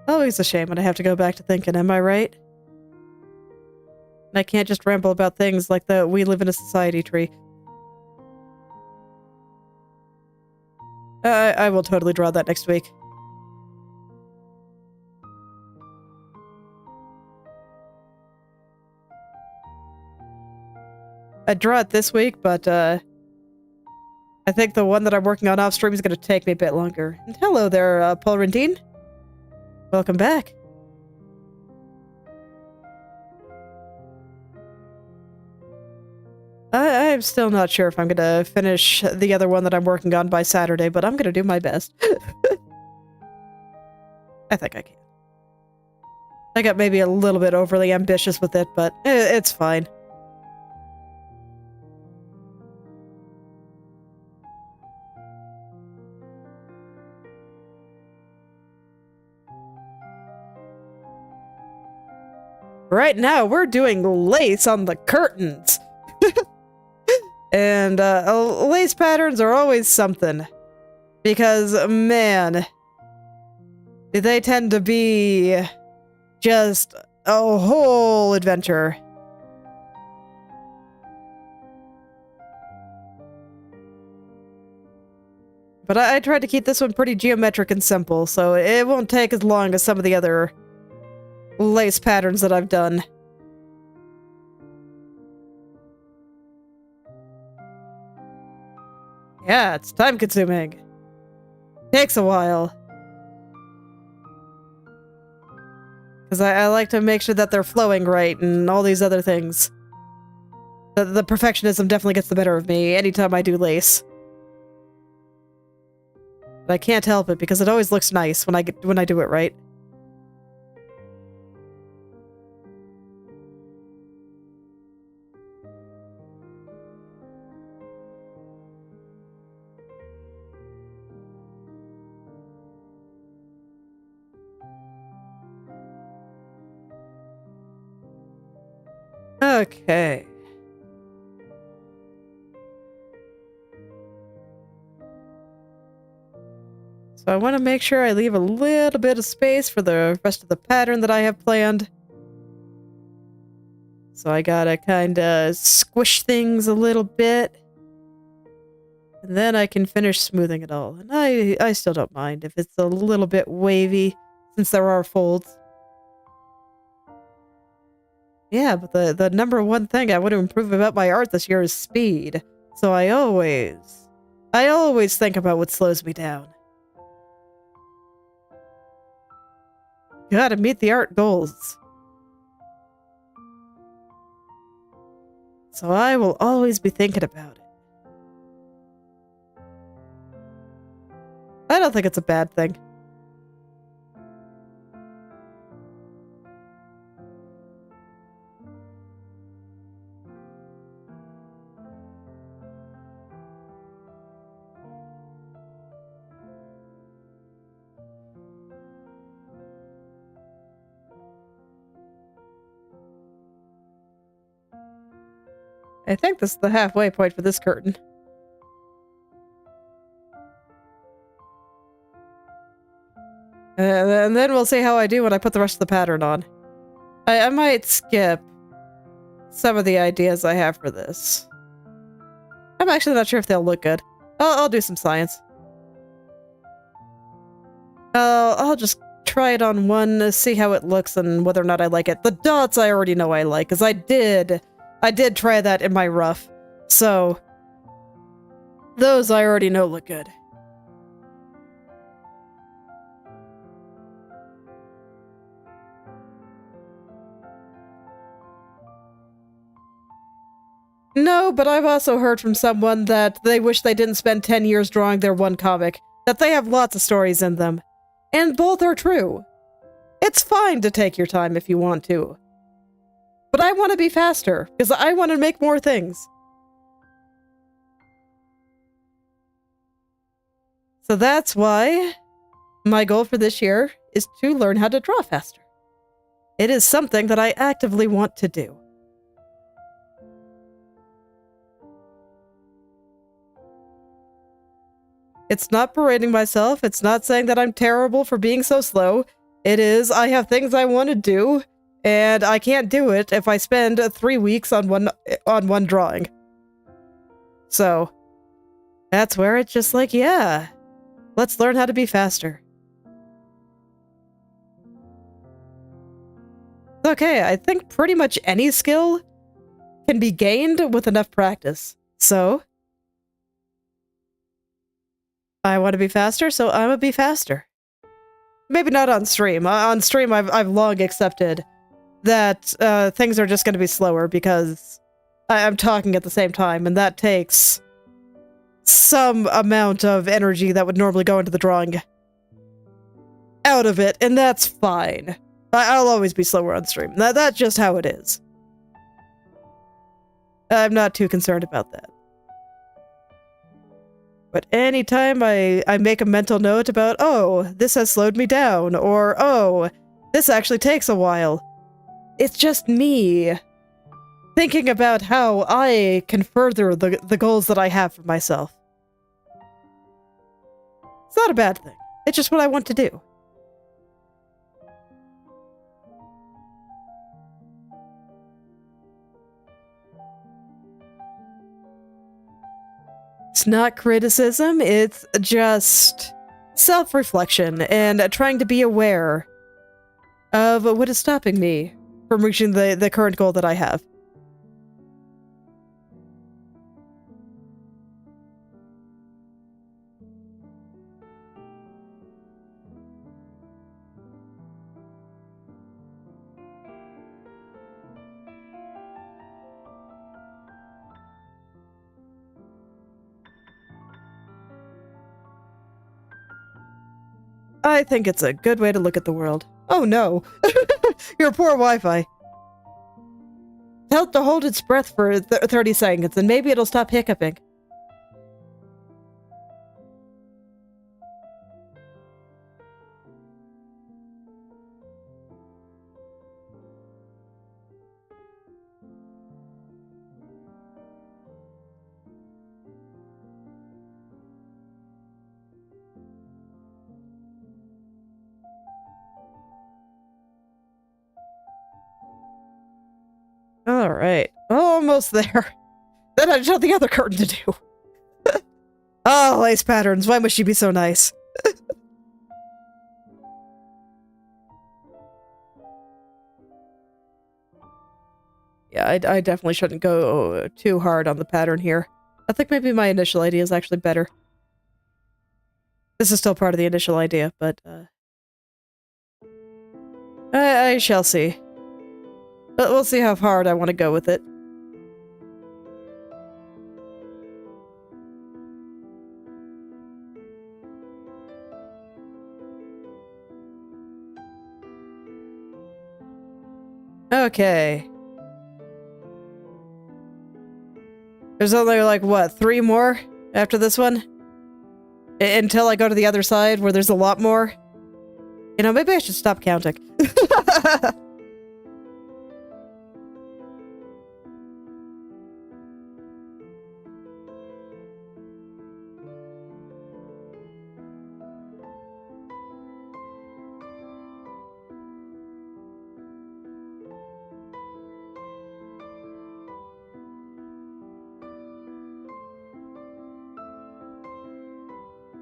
Always a shame when I have to go back to thinking, am I right? And I can't just ramble about things like the we live in a society tree. I will totally draw that next week. I'd draw it this week, but I think the one that I'm working on off stream is going to take me a bit longer. And hello there, Paul Rendine. Welcome back. I'm still not sure if I'm going to finish the other one that I'm working on by Saturday, but I'm going to do my best. I think I can. I got maybe a little bit overly ambitious with it, but it's fine. Right now, we're doing lace on the curtains. And lace patterns are always something. Because, man, they tend to be just a whole adventure. But I tried to keep this one pretty geometric and simple, so it won't take as long as some of the other lace patterns that I've done. Yeah, it's time-consuming. Takes a while. Because I like to make sure that they're flowing right and all these other things. The perfectionism definitely gets the better of me anytime I do lace. But I can't help it because it always looks nice when I do it right. Okay. So I want to make sure I leave a little bit of space for the rest of the pattern that I have planned. So I gotta kinda squish things a little bit. And then I can finish smoothing it all. And I still don't mind if it's a little bit wavy, since there are folds. Yeah, but the number one thing I want to improve about my art this year is speed. So I always think about what slows me down. Gotta meet the art goals. So I will always be thinking about it. I don't think it's a bad thing. I think this is the halfway point for this curtain. And then we'll see how I do when I put the rest of the pattern on. I might skip some of the ideas I have for this. I'm actually not sure if they'll look good. I'll do some science. I'll just try it on one, see how it looks and whether or not I like it. The dots I already know I like, because I did try that in my rough. So, those I already know look good. No, but I've also heard from someone that they wish they didn't spend 10 years drawing their one comic, that they have lots of stories in them. And both are true. It's fine to take your time if you want to. But I want to be faster, because I want to make more things. So that's why my goal for this year is to learn how to draw faster. It is something that I actively want to do. It's not berating myself. It's not saying that I'm terrible for being so slow. It is, I have things I want to do, and I can't do it if I spend 3 weeks on one drawing. So, that's where it's just like, yeah, let's learn how to be faster. Okay, I think pretty much any skill can be gained with enough practice. So, I want to be faster, so I'm gonna be faster. Maybe not on stream. On stream, I've long accepted that things are just going to be slower because I'm talking at the same time, and that takes some amount of energy that would normally go into the drawing out of it, and that's fine. I'll always be slower on stream. That's just how it is. I'm not too concerned about that. But anytime I make a mental note about, oh, this has slowed me down, or, oh, this actually takes a while, it's just me thinking about how I can further the goals that I have for myself. It's not a bad thing. It's just what I want to do. It's not criticism, it's just self-reflection and trying to be aware of what is stopping me from reaching the current goal that I have. I think it's a good way to look at the world. Oh no! Your poor Wi-Fi. Tell it to hold its breath for 30 seconds and maybe it'll stop hiccuping. Alright, almost there. Then I just have the other curtain to do. Oh, lace patterns, why must she be so nice? Yeah, I definitely shouldn't go too hard on the pattern here. I think maybe my initial idea is actually better. This is still part of the initial idea, but I shall see. But we'll see how hard I want to go with it. Okay. There's only like, what, 3 more after this one? Until I go to the other side where there's a lot more? You know, maybe I should stop counting.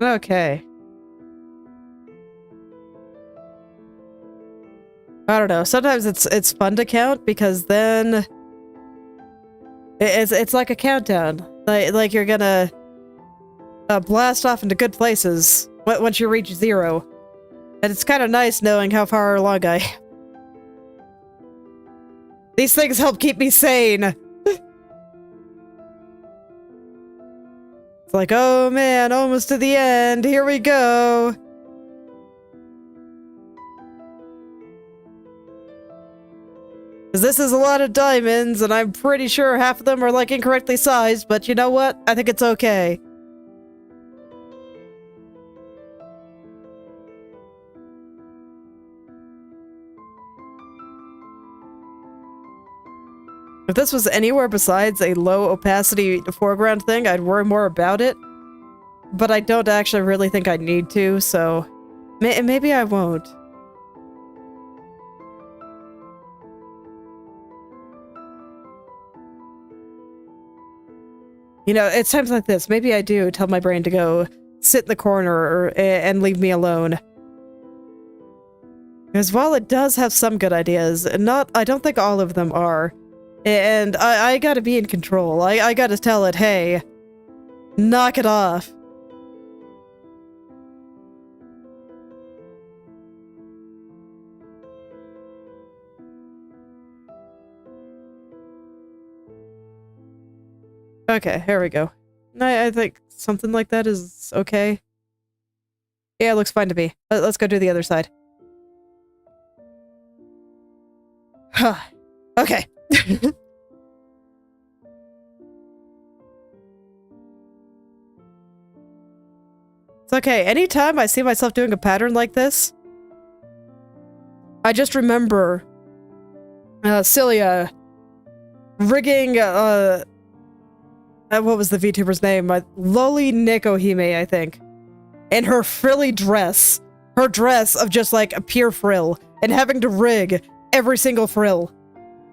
Okay. I don't know. Sometimes it's fun to count because then it's like a countdown. Like you're gonna blast off into good places once you reach 0, and it's kind of nice knowing how far along I am. These things help keep me sane. It's like, oh man, almost to the end. Here we go. Because this is a lot of diamonds, and I'm pretty sure half of them are like incorrectly sized, but you know what? I think it's okay. If this was anywhere besides a low opacity foreground thing, I'd worry more about it. But I don't actually really think I need to, so maybe I won't. You know, it's times like this. Maybe I do tell my brain to go sit in the corner and leave me alone. Because while it does have some good ideas, I don't think all of them are. And I gotta be in control. I gotta tell it, hey, knock it off. Okay, here we go. I think something like that is okay. Yeah, it looks fine to me. Let's go do the other side. Huh. Okay. It's okay. Anytime I see myself doing a pattern like this, I just remember Celia rigging what was the VTuber's name? Loli Nekohime, I think. In her frilly dress. Her dress of just like a pure frill. And having to rig every single frill.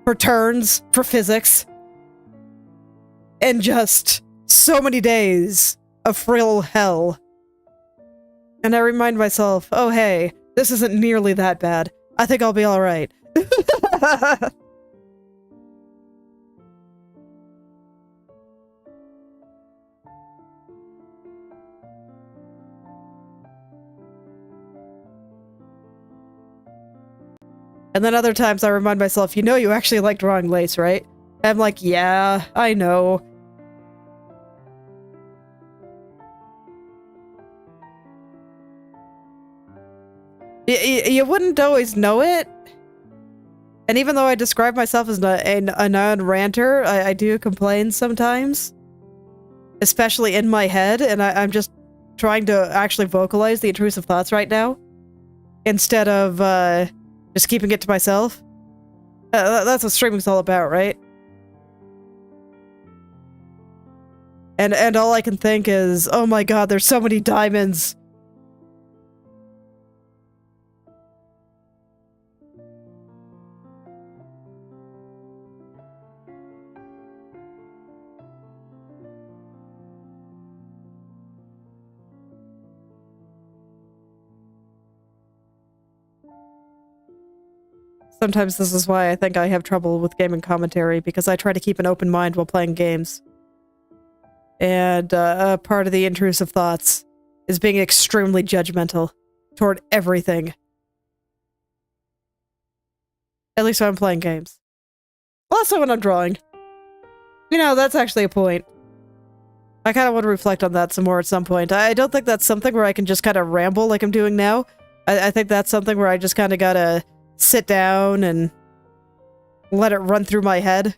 For turns, for physics. And just so many days a frill hell. And I remind myself, oh hey, this isn't nearly that bad. I think I'll be alright. And then other times I remind myself, you know you actually like drawing lace, right? And I'm like, yeah, I know. You wouldn't always know it. And even though I describe myself as a non-ranter, I do complain sometimes. Especially in my head, and I'm just trying to actually vocalize the intrusive thoughts right now. Instead of just keeping it to myself. That's what streaming's all about, right? And all I can think is, oh my god, there's so many diamonds. Sometimes this is why I think I have trouble with gaming commentary, because I try to keep an open mind while playing games. And part of the intrusive thoughts is being extremely judgmental toward everything. At least when I'm playing games. Also when I'm drawing. You know, that's actually a point. I kind of want to reflect on that some more at some point. I don't think that's something where I can just kind of ramble like I'm doing now. I think that's something where I just kind of gotta sit down and let it run through my head.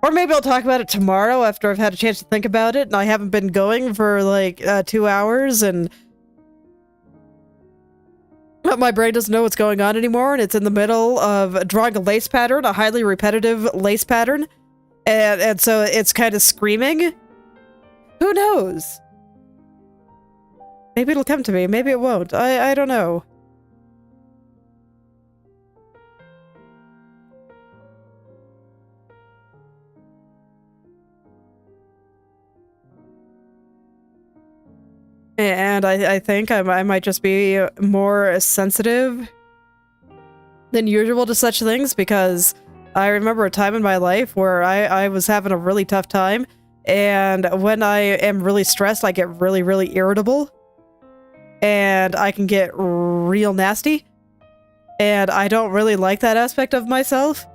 Or maybe I'll talk about it tomorrow after I've had a chance to think about it and I haven't been going for like 2 hours and my brain doesn't know what's going on anymore and it's in the middle of drawing a lace pattern, a highly repetitive lace pattern, and so it's kind of screaming. Who knows? Maybe it'll come to me, maybe it won't. I don't know. And I think I might just be more sensitive than usual to such things, because I remember a time in my life where I was having a really tough time, and when I am really stressed, I get really, really irritable. And I can get real nasty. And I don't really like that aspect of myself.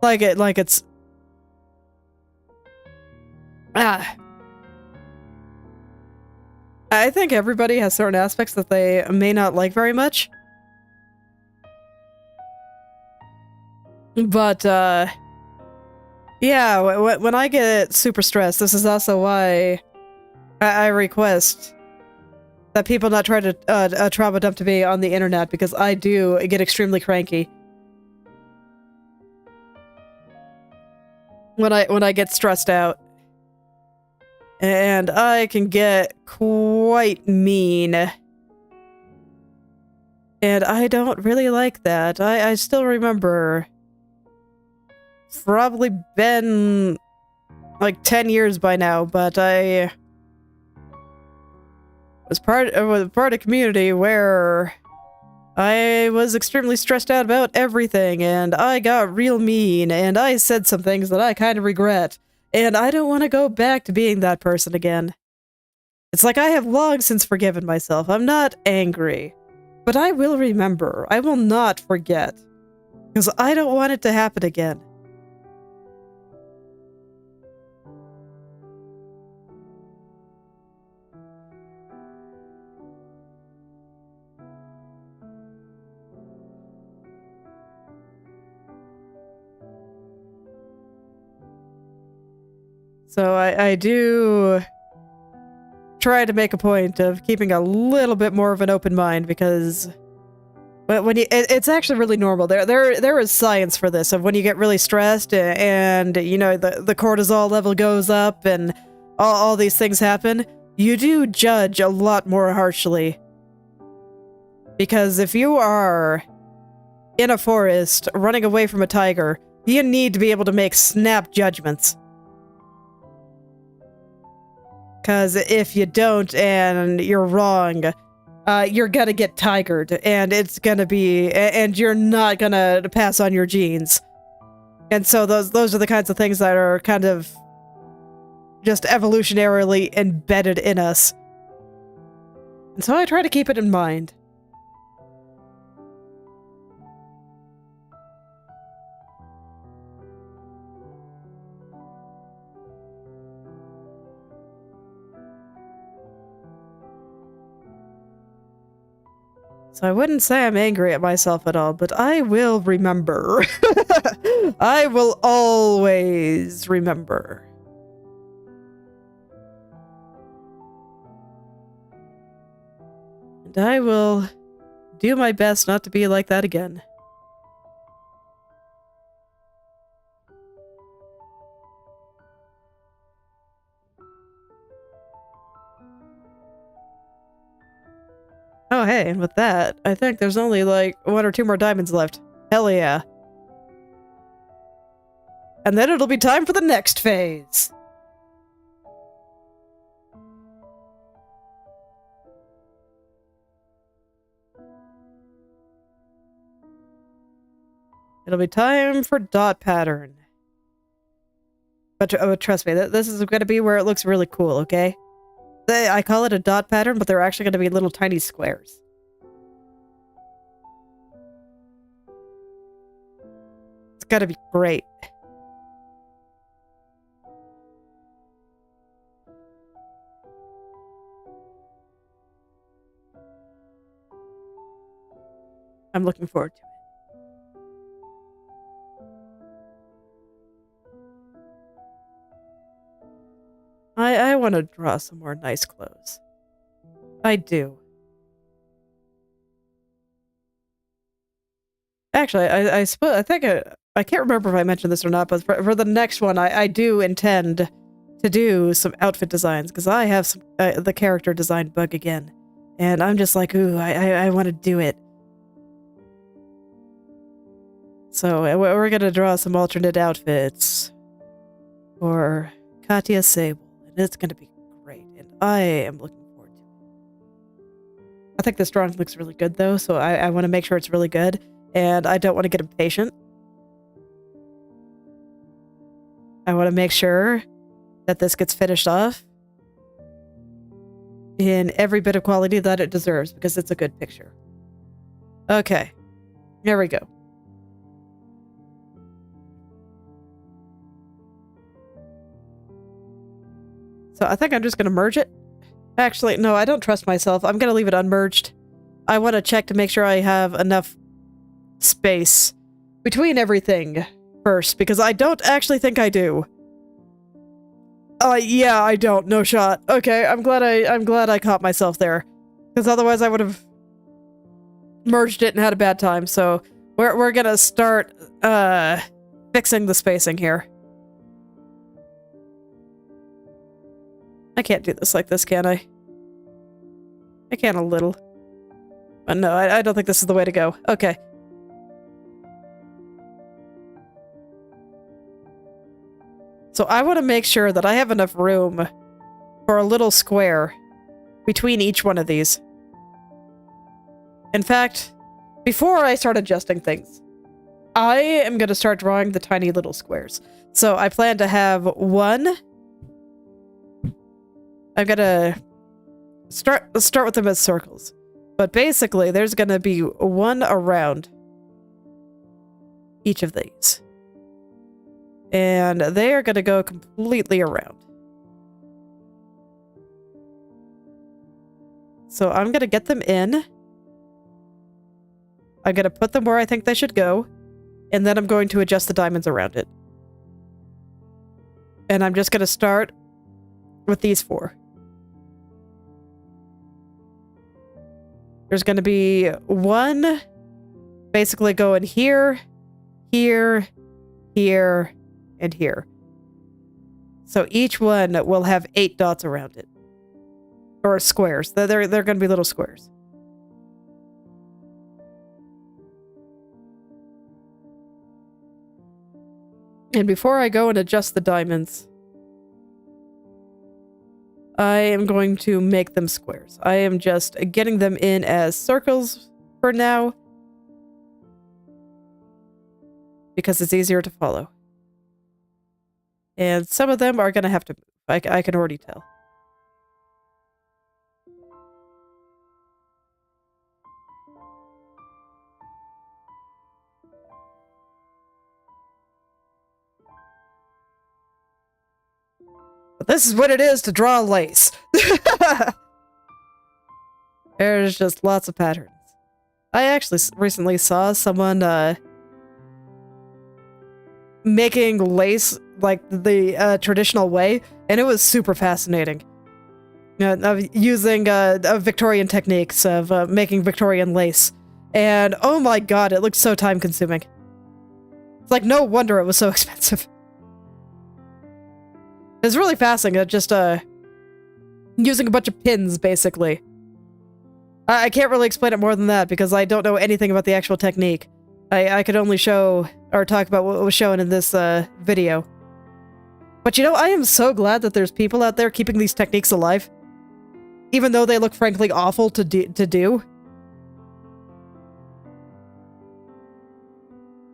like it's... I think everybody has certain aspects that they may not like very much. But, yeah, when I get super stressed, this is also why I request that people not try to trauma dump to me on the internet, because I do get extremely cranky when I get stressed out, and I can get quite mean, and I don't really like that. I still remember, probably been like 10 years by now, but I was part of a community where I was extremely stressed out about everything, and I got real mean, and I said some things that I kind of regret, and I don't want to go back to being that person again. It's like I have long since forgiven myself. I'm not angry, but I will remember. I will not forget, because I don't want it to happen again. So I do try to make a point of keeping a little bit more of an open mind, because when it's actually really normal. There is science for this, of when you get really stressed and you know the cortisol level goes up and all these things happen, you do judge a lot more harshly. Because if you are in a forest running away from a tiger, You need to be able to make snap judgments. Because if you don't and you're wrong, you're gonna get tigered, and it's gonna be, and you're not gonna pass on your genes. And so those are the kinds of things that are kind of just evolutionarily embedded in us. And so I try to keep it in mind. So I wouldn't say I'm angry at myself at all, but I will remember. I will always remember. And I will do my best not to be like that again. Oh hey, and with that, I think there's only like 1 or 2 more diamonds left. Hell yeah. And then it'll be time for the next phase. It'll be time for dot pattern. But trust me, this is going to be where it looks really cool, okay? I call it a dot pattern, but they're actually going to be little tiny squares. It's going to be great. I'm looking forward to it. I want to draw some more nice clothes. I do. Actually, I suppose, I think I can't remember if I mentioned this or not, but for the next one, I do intend to do some outfit designs, because I have some the character design bug again. And I'm just like, ooh, I want to do it. So we're going to draw some alternate outfits for Katya Sable. And it's going to be great. And I am looking forward to it. I think this drawing looks really good, though, so I want to make sure it's really good. And I don't want to get impatient. I want to make sure that this gets finished off in every bit of quality that it deserves, because it's a good picture. Okay. There we go. So I think I'm just going to merge it. Actually, no, I don't trust myself. I'm going to leave it unmerged. I want to check to make sure I have enough space between everything first, because I don't actually think I do. Yeah, I don't. No shot. Okay, I'm glad I caught myself there, because otherwise I would have merged it and had a bad time. So we're going to start fixing the spacing here. I can't do this like this, can I? I can a little. But no, I don't think this is the way to go. Okay. So I want to make sure that I have enough room for a little square between each one of these. In fact, before I start adjusting things, I am going to start drawing the tiny little squares. So I plan to have one. I'm gonna start with them as circles. But basically, there's gonna be one around each of these. And they are gonna go completely around. So I'm gonna get them in. I'm gonna put them where I think they should go. And then I'm going to adjust the diamonds around it. And I'm just gonna start with these 4. There's going to be one basically going here, here, here, and here. So each one will have 8 dots around it. Or squares. They're going to be little squares. And before I go and adjust the diamonds, I am going to make them squares. I am just getting them in as circles for now, because it's easier to follow. And some of them are going to have to move. I can already tell. But this is what it is to draw lace. There's just lots of patterns. I actually recently saw someone making lace like the traditional way, and it was super fascinating. Of using Victorian techniques of making Victorian lace. And oh my god, it looked so time consuming. It's like no wonder it was so expensive. It's really fascinating, just using a bunch of pins, basically. I can't really explain it more than that, because I don't know anything about the actual technique. I could only show, or talk about what was shown in this video. But you know, I am so glad that there's people out there keeping these techniques alive. Even though they look frankly awful to do.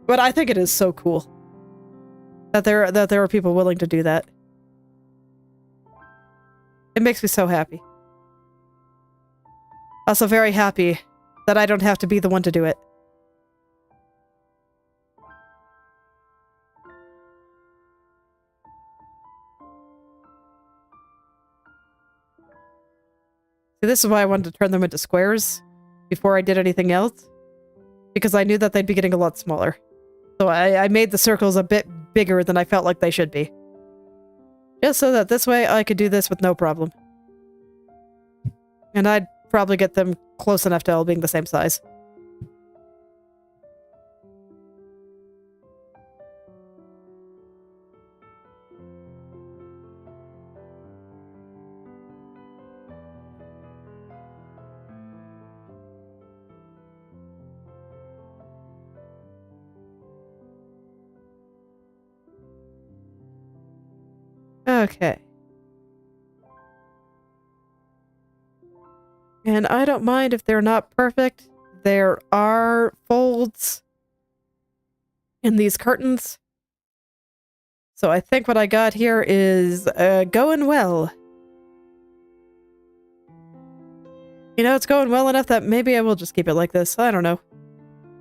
But I think it is so cool that there are people willing to do that. It makes me so happy. Also very happy that I don't have to be the one to do it. See, this is why I wanted to turn them into squares before I did anything else. Because I knew that they'd be getting a lot smaller. So I made the circles a bit bigger than I felt like they should be. Just so that this way I could do this with no problem. And I'd probably get them close enough to all being the same size. Okay. And I don't mind if they're not perfect. There are folds in these curtains. So I think what I got here is going well. You know, it's going well enough that maybe I will just keep it like this. I don't know.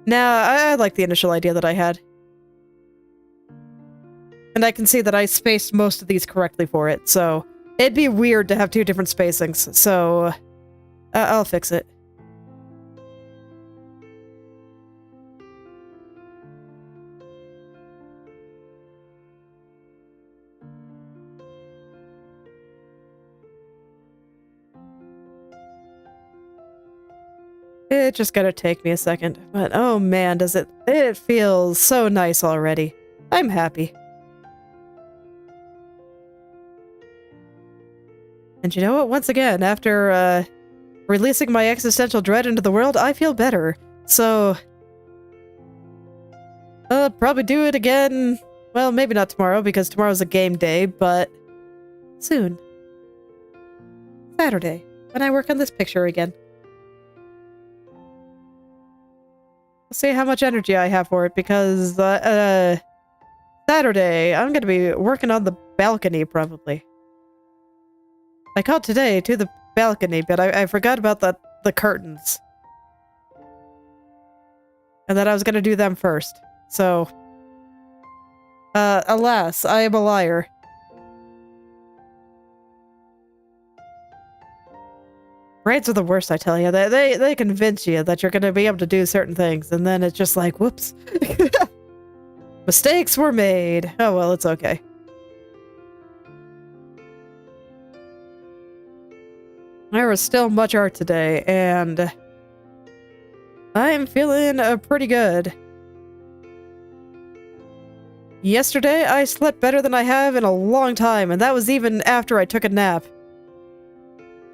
Nah, I like the initial idea that I had. And I can see that I spaced most of these correctly for it, so it'd be weird to have two different spacings, so I'll fix it. It's just gonna take me a second, but oh man, does it feels so nice already. I'm happy. And you know what? Once again, after releasing my existential dread into the world, I feel better. So I'll probably do it again. Well, maybe not tomorrow, because tomorrow's a game day, but soon. Saturday, when I work on this picture again. We'll see how much energy I have for it, because Saturday, I'm gonna be working on the balcony, probably. I called today to the balcony, but I forgot about the curtains. And that I was gonna do them first. So, alas, I am a liar. Brains are the worst, I tell you. They convince you that you're gonna be able to do certain things, and then it's just like, whoops. Mistakes were made. Oh well, it's okay. There was still much art today, and I'm feeling pretty good. Yesterday, I slept better than I have in a long time, and that was even after I took a nap.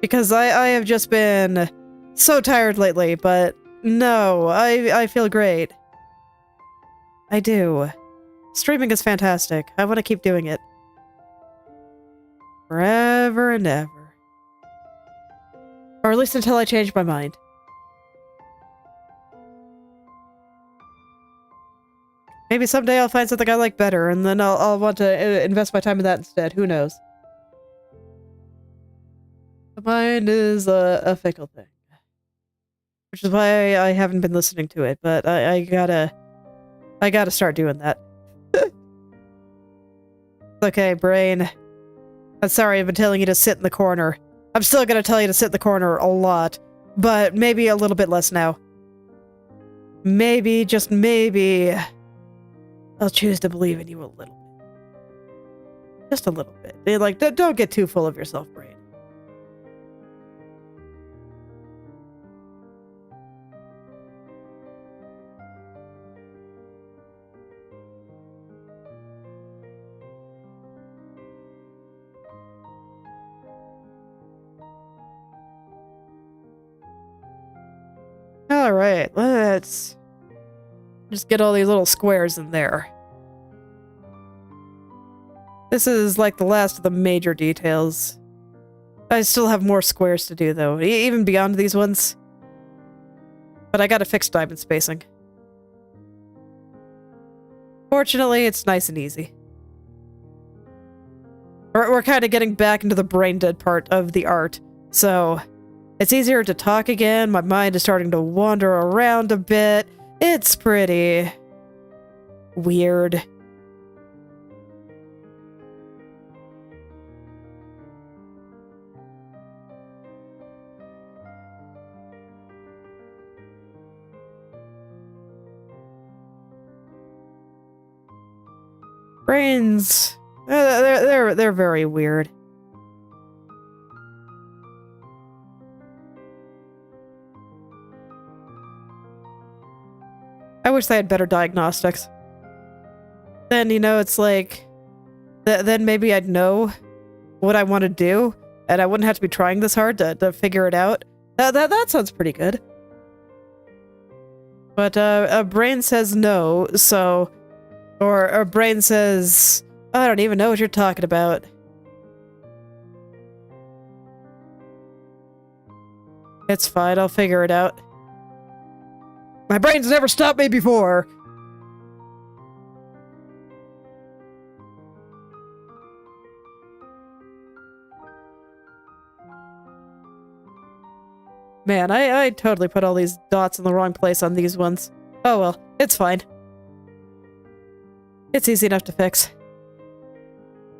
Because I have just been so tired lately, but no, I feel great. I do. Streaming is fantastic. I want to keep doing it. Forever and ever. Or at least until I change my mind. Maybe someday I'll find something I like better, and then I'll want to invest my time in that instead. Who knows? The mind is a fickle thing. Which is why I haven't been listening to it, but I gotta start doing that. Okay, brain. I'm sorry I've been telling you to sit in the corner. I'm still gonna tell you to sit in the corner a lot, but maybe a little bit less now. Maybe, just maybe, I'll choose to believe in you a little bit. Just a little bit. Like, don't get too full of yourself, brain. Alright, let's just get all these little squares in there. This is like the last of the major details. I still have more squares to do though, even beyond these ones. But I gotta fix diamond spacing. Fortunately, it's nice and easy. We're kind of getting back into the brain dead part of the art, so it's easier to talk again. My mind is starting to wander around a bit. It's pretty weird. Brains, they're very weird. I wish they had better diagnostics. Then, you know, it's like, then maybe I'd know what I want to do, and I wouldn't have to be trying this hard to figure it out. That sounds pretty good. But a brain says no, so, or a brain says, I don't even know what you're talking about. It's fine, I'll figure it out. My brain's never stopped me before. Man, I totally put all these dots in the wrong place on these ones. Oh well, it's fine. It's easy enough to fix.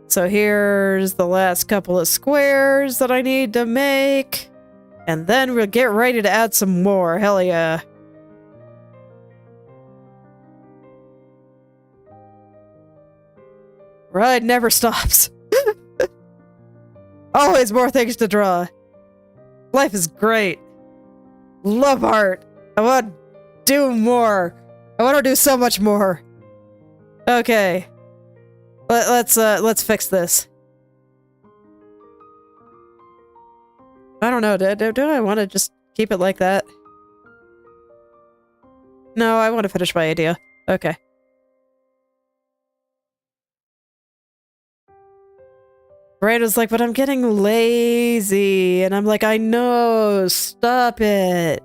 So here's the last couple of squares that I need to make. And then we'll get ready to add some more. Hell yeah. Ride never stops. Always more things to draw. Life is great. Love art. I want to do more. I want to do so much more. Okay. Let's fix this. I don't know. Do I want to just keep it like that? No, I want to finish my idea. Okay. Brain was like, but I'm getting lazy. And I'm like, I know, stop it.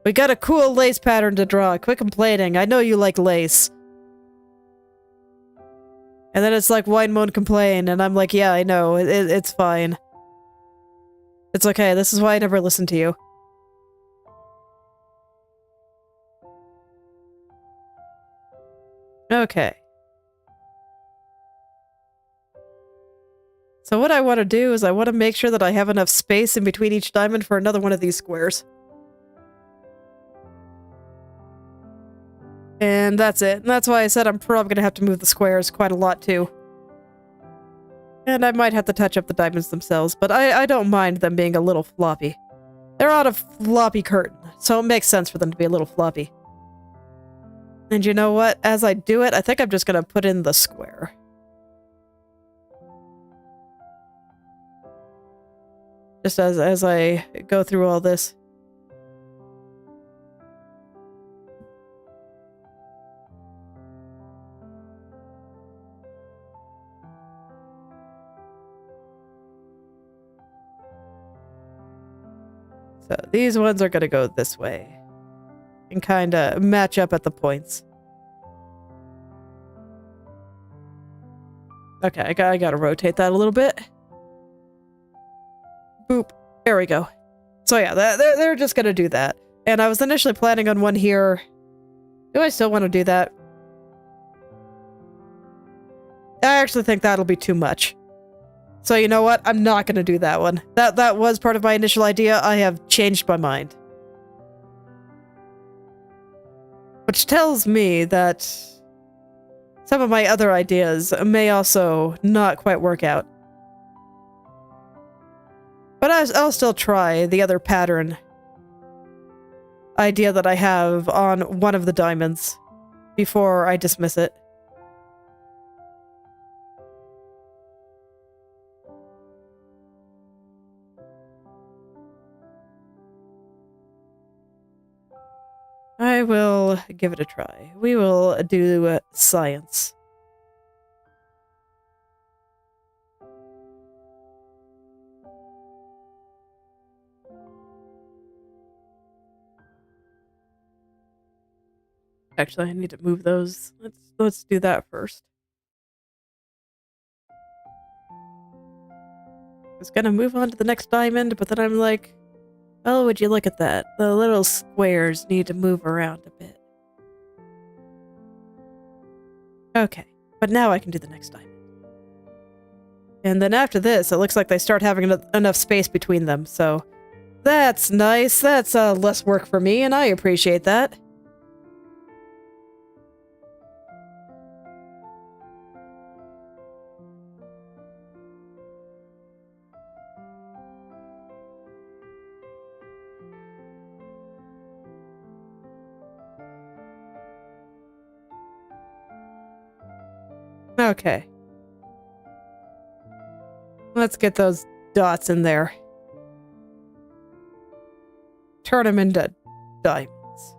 We got a cool lace pattern to draw. Quit complaining. I know you like lace. And then it's like, whine, moan, complain. And I'm like, yeah, I know. It's fine. It's okay. This is why I never listen to you. Okay. So what I want to do is I want to make sure that I have enough space in between each diamond for another one of these squares. And that's it. And that's why I said I'm probably going to have to move the squares quite a lot too. And I might have to touch up the diamonds themselves, but I don't mind them being a little floppy. They're on a floppy curtain, so it makes sense for them to be a little floppy. And you know what? As I do it, I think I'm just going to put in the square. Just as I go through all this. So these ones are gonna go this way. And kind of match up at the points. Okay, I gotta rotate that a little bit. Boop. There we go. So yeah, they're just gonna do that. And I was initially planning on one here. Do I still want to do that? I actually think that'll be too much. So you know what? I'm not gonna do that one. That was part of my initial idea. I have changed my mind. Which tells me that some of my other ideas may also not quite work out. But I'll still try the other pattern idea that I have on one of the diamonds before I dismiss it. I will give it a try. We will do science. Actually, I need to move those. Let's do that first. I was gonna move on to the next diamond, but then I'm like, oh, would you look at that? The little squares need to move around a bit. Okay, but now I can do the next diamond. And then after this, it looks like they start having enough space between them, so that's nice. That's less work for me, and I appreciate that. Okay. Let's get those dots in there. Turn them into diamonds.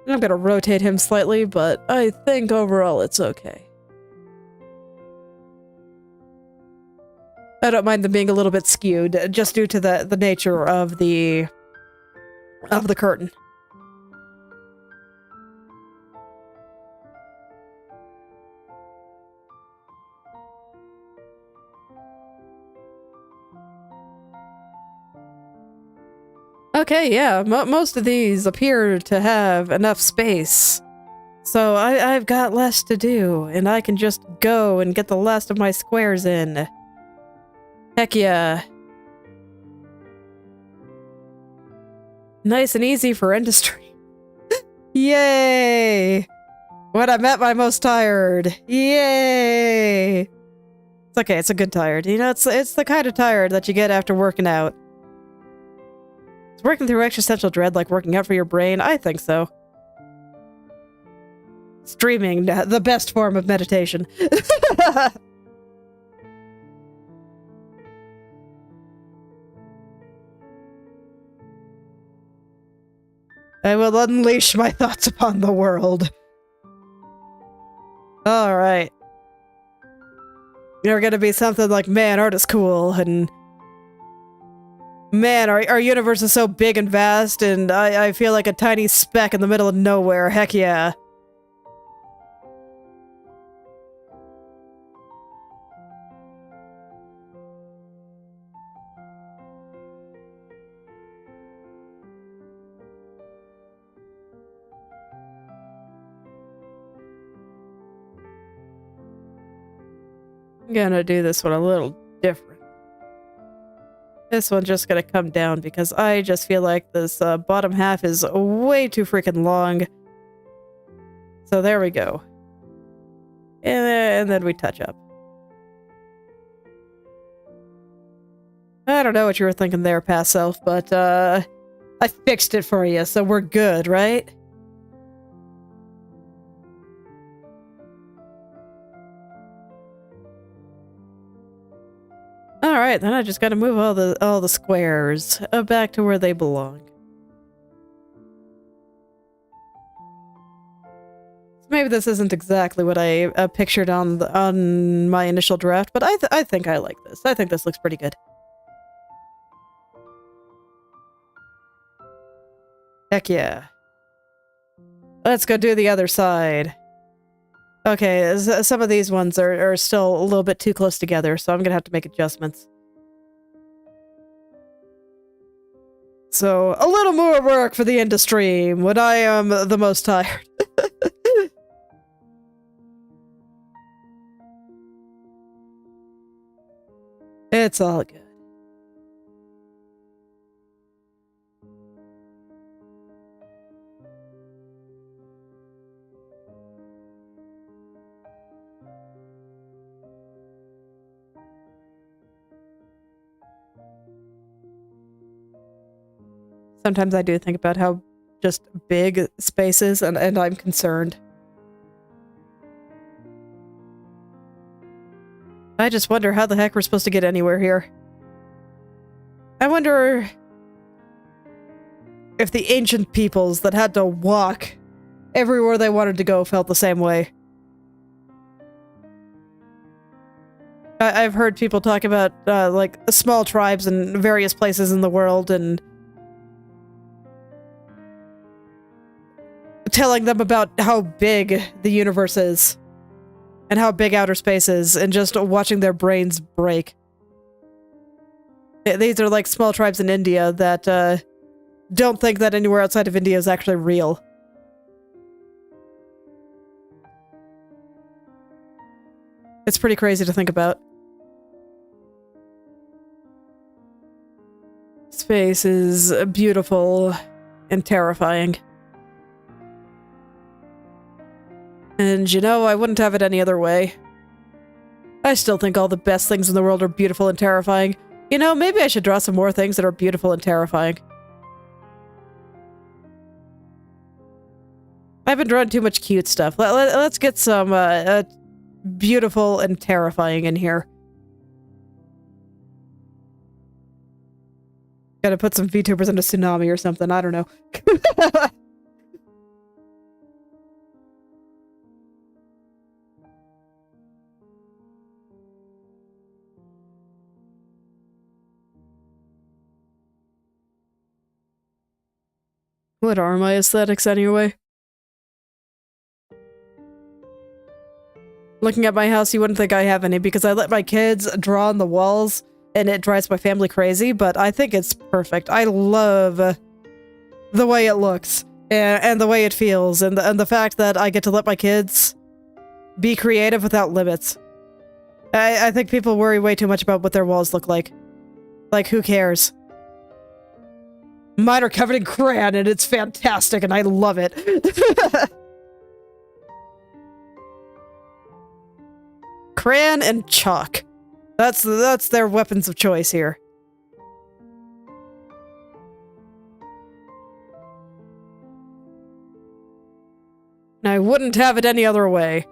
I'm gonna rotate him slightly, but I think overall it's okay. I don't mind them being a little bit skewed, just due to the nature of the curtain. Okay, yeah, most of these appear to have enough space. So I've got less to do, and I can just go and get the last of my squares in. Heck yeah. Nice and easy for industry. Yay! When I'm at my most tired. Yay! It's okay, it's a good tired. You know, it's the kind of tired that you get after working out. Is working through existential dread like working out for your brain? I think so. Streaming, the best form of meditation. I will unleash my thoughts upon the world. Alright. You're gonna be something like, man, art is cool, and man, our universe is so big and vast, and I feel like a tiny speck in the middle of nowhere. Heck yeah. I'm gonna do this one a little different. This one's just gonna come down because I just feel like this bottom half is way too freaking long. So there we go. And then we touch up. I don't know what you were thinking there, past self, but I fixed it for you, so we're good, right? Alright, then I just gotta move all the squares back to where they belong. maybe this isn't exactly what I pictured on my initial draft, but I think I like this. I think this looks pretty good. Heck yeah. Let's go do the other side. Okay, some of these ones are still a little bit too close together, so I'm gonna have to make adjustments. So, a little more work for the industry when I am the most tired. It's all good. Sometimes I do think about how just big space is, and I'm concerned. I just wonder how the heck we're supposed to get anywhere here. I wonder if the ancient peoples that had to walk everywhere they wanted to go felt the same way. I've heard people talk about, like, small tribes in various places in the world, and telling them about how big the universe is and how big outer space is, and just watching their brains break. These are like small tribes in India that don't think that anywhere outside of India is actually real. It's pretty crazy to think about. Space is beautiful and terrifying. And you know, I wouldn't have it any other way. I still think all the best things in the world are beautiful and terrifying. You know, maybe I should draw some more things that are beautiful and terrifying. I've been drawing too much cute stuff. Let's get some beautiful and terrifying in here. Gotta put some VTubers into Tsunami or something, I don't know. What are my aesthetics anyway? Looking at my house, you wouldn't think I have any because I let my kids draw on the walls and it drives my family crazy, but I think it's perfect. I love the way it looks and the way it feels and the fact that I get to let my kids be creative without limits. I think people worry way too much about what their walls look like. Like, who cares? Mine are covered in crayon and it's fantastic and I love it. Crayon and chalk. That's their weapons of choice here. I wouldn't have it any other way.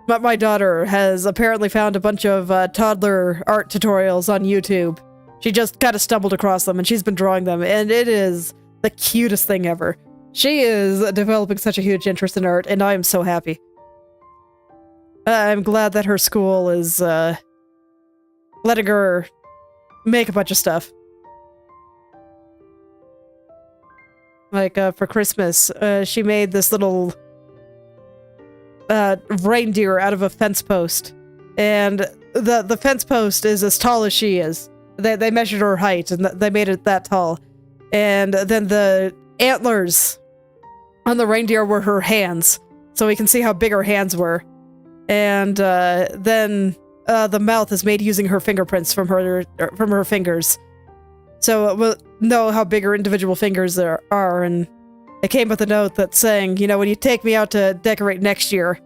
But my daughter has apparently found a bunch of toddler art tutorials on YouTube. She just kind of stumbled across them and she's been drawing them, and it is the cutest thing ever. She is developing such a huge interest in art, and I am so happy. I'm glad that her school is letting her make a bunch of stuff. Like, for Christmas, she made this little reindeer out of a fence post. And the fence post is as tall as she is. They measured her height, and they made it that tall. And then the antlers on the reindeer were her hands, so we can see how big her hands were. And then the mouth is made using her fingerprints from her fingers. So we'll know how big her individual fingers are, and it came with a note that's saying, you know, when you take me out to decorate next year,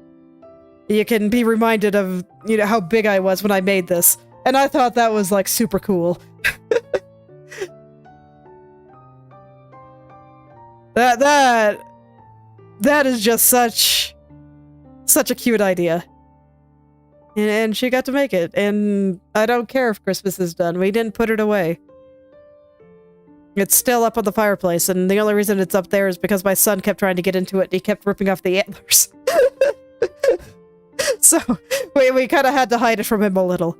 you can be reminded of, you know, how big I was when I made this. And I thought that was, like, super cool. That is just such a cute idea. And she got to make it, and I don't care if Christmas is done. We didn't put it away. It's still up on the fireplace, and the only reason it's up there is because my son kept trying to get into it, and he kept ripping off the antlers. So, we kind of had to hide it from him a little.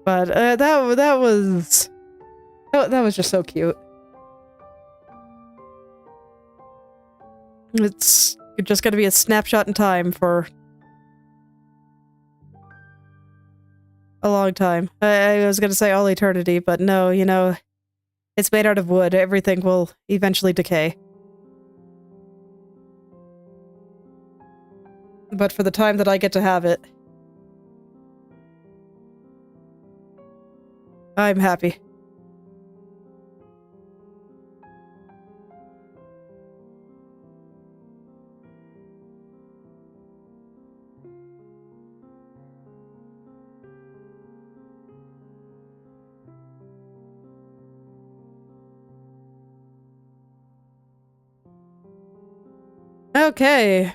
But, that was just so cute. It's just gonna be a snapshot in time for a long time. I was gonna say all eternity, but no, you know, it's made out of wood. Everything will eventually decay. But for the time that I get to have it, I'm happy. Okay.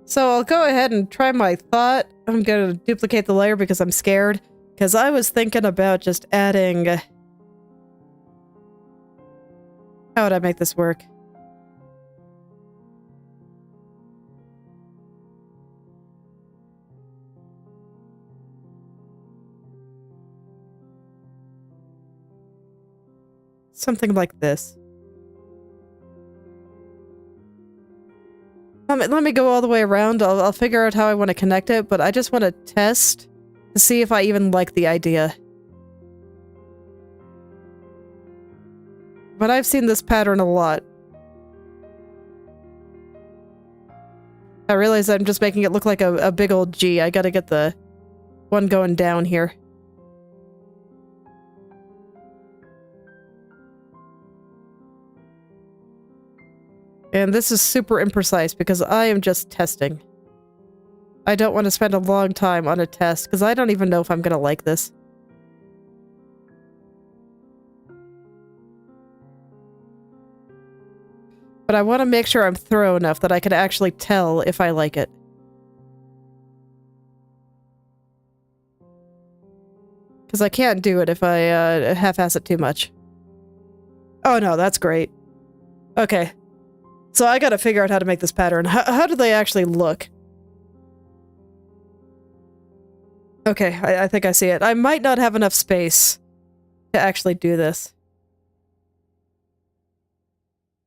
So I'll go ahead and try my thought. I'm gonna duplicate the layer because I'm scared. Because I was thinking about just adding... How would I make this work? Something like this. Let me go all the way around. I'll figure out how I want to connect it, but I just want to test to see if I even like the idea. But I've seen this pattern a lot. I realize I'm just making it look like a big old G. I gotta get the one going down here. And this is super imprecise because I am just testing. I don't want to spend a long time on a test because I don't even know if I'm gonna like this. But I want to make sure I'm thorough enough that I can actually tell if I like it. Because I can't do it if I half-ass it too much. Oh no, that's great. Okay. So I gotta figure out how to make this pattern. How do they actually look? Okay, I think I see it. I might not have enough space to actually do this.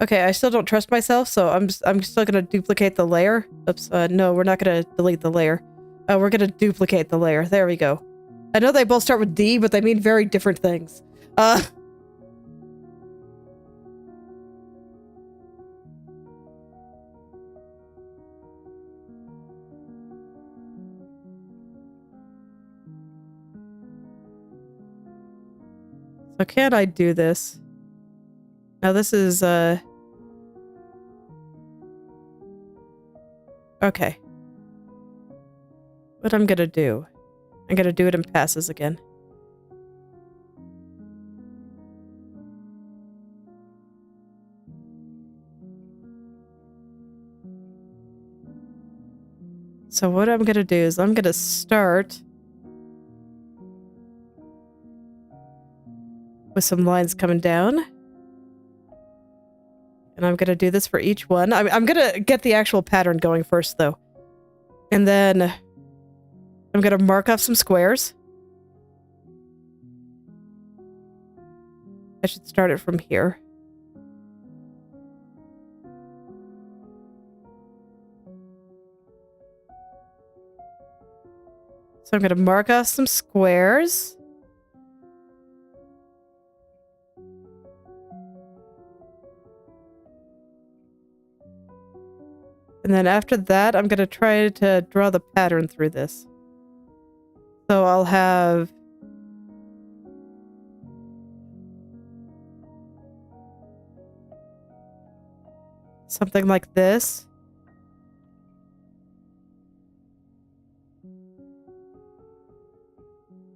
Okay, I still don't trust myself, so I'm still gonna duplicate the layer. Oops, no, we're not gonna delete the layer. We're gonna duplicate the layer. There we go. I know they both start with D, but they mean very different things. So can I do this? Now this is, okay. What I'm gonna do. I'm gonna do it in passes again. So what I'm gonna do is I'm gonna start with some lines coming down. And I'm gonna do this for each one. I'm gonna get the actual pattern going first, though. And then I'm gonna mark off some squares. I should start it from here. So I'm gonna mark off some squares. And then after that, I'm gonna try to draw the pattern through this. So I'll have... something like this.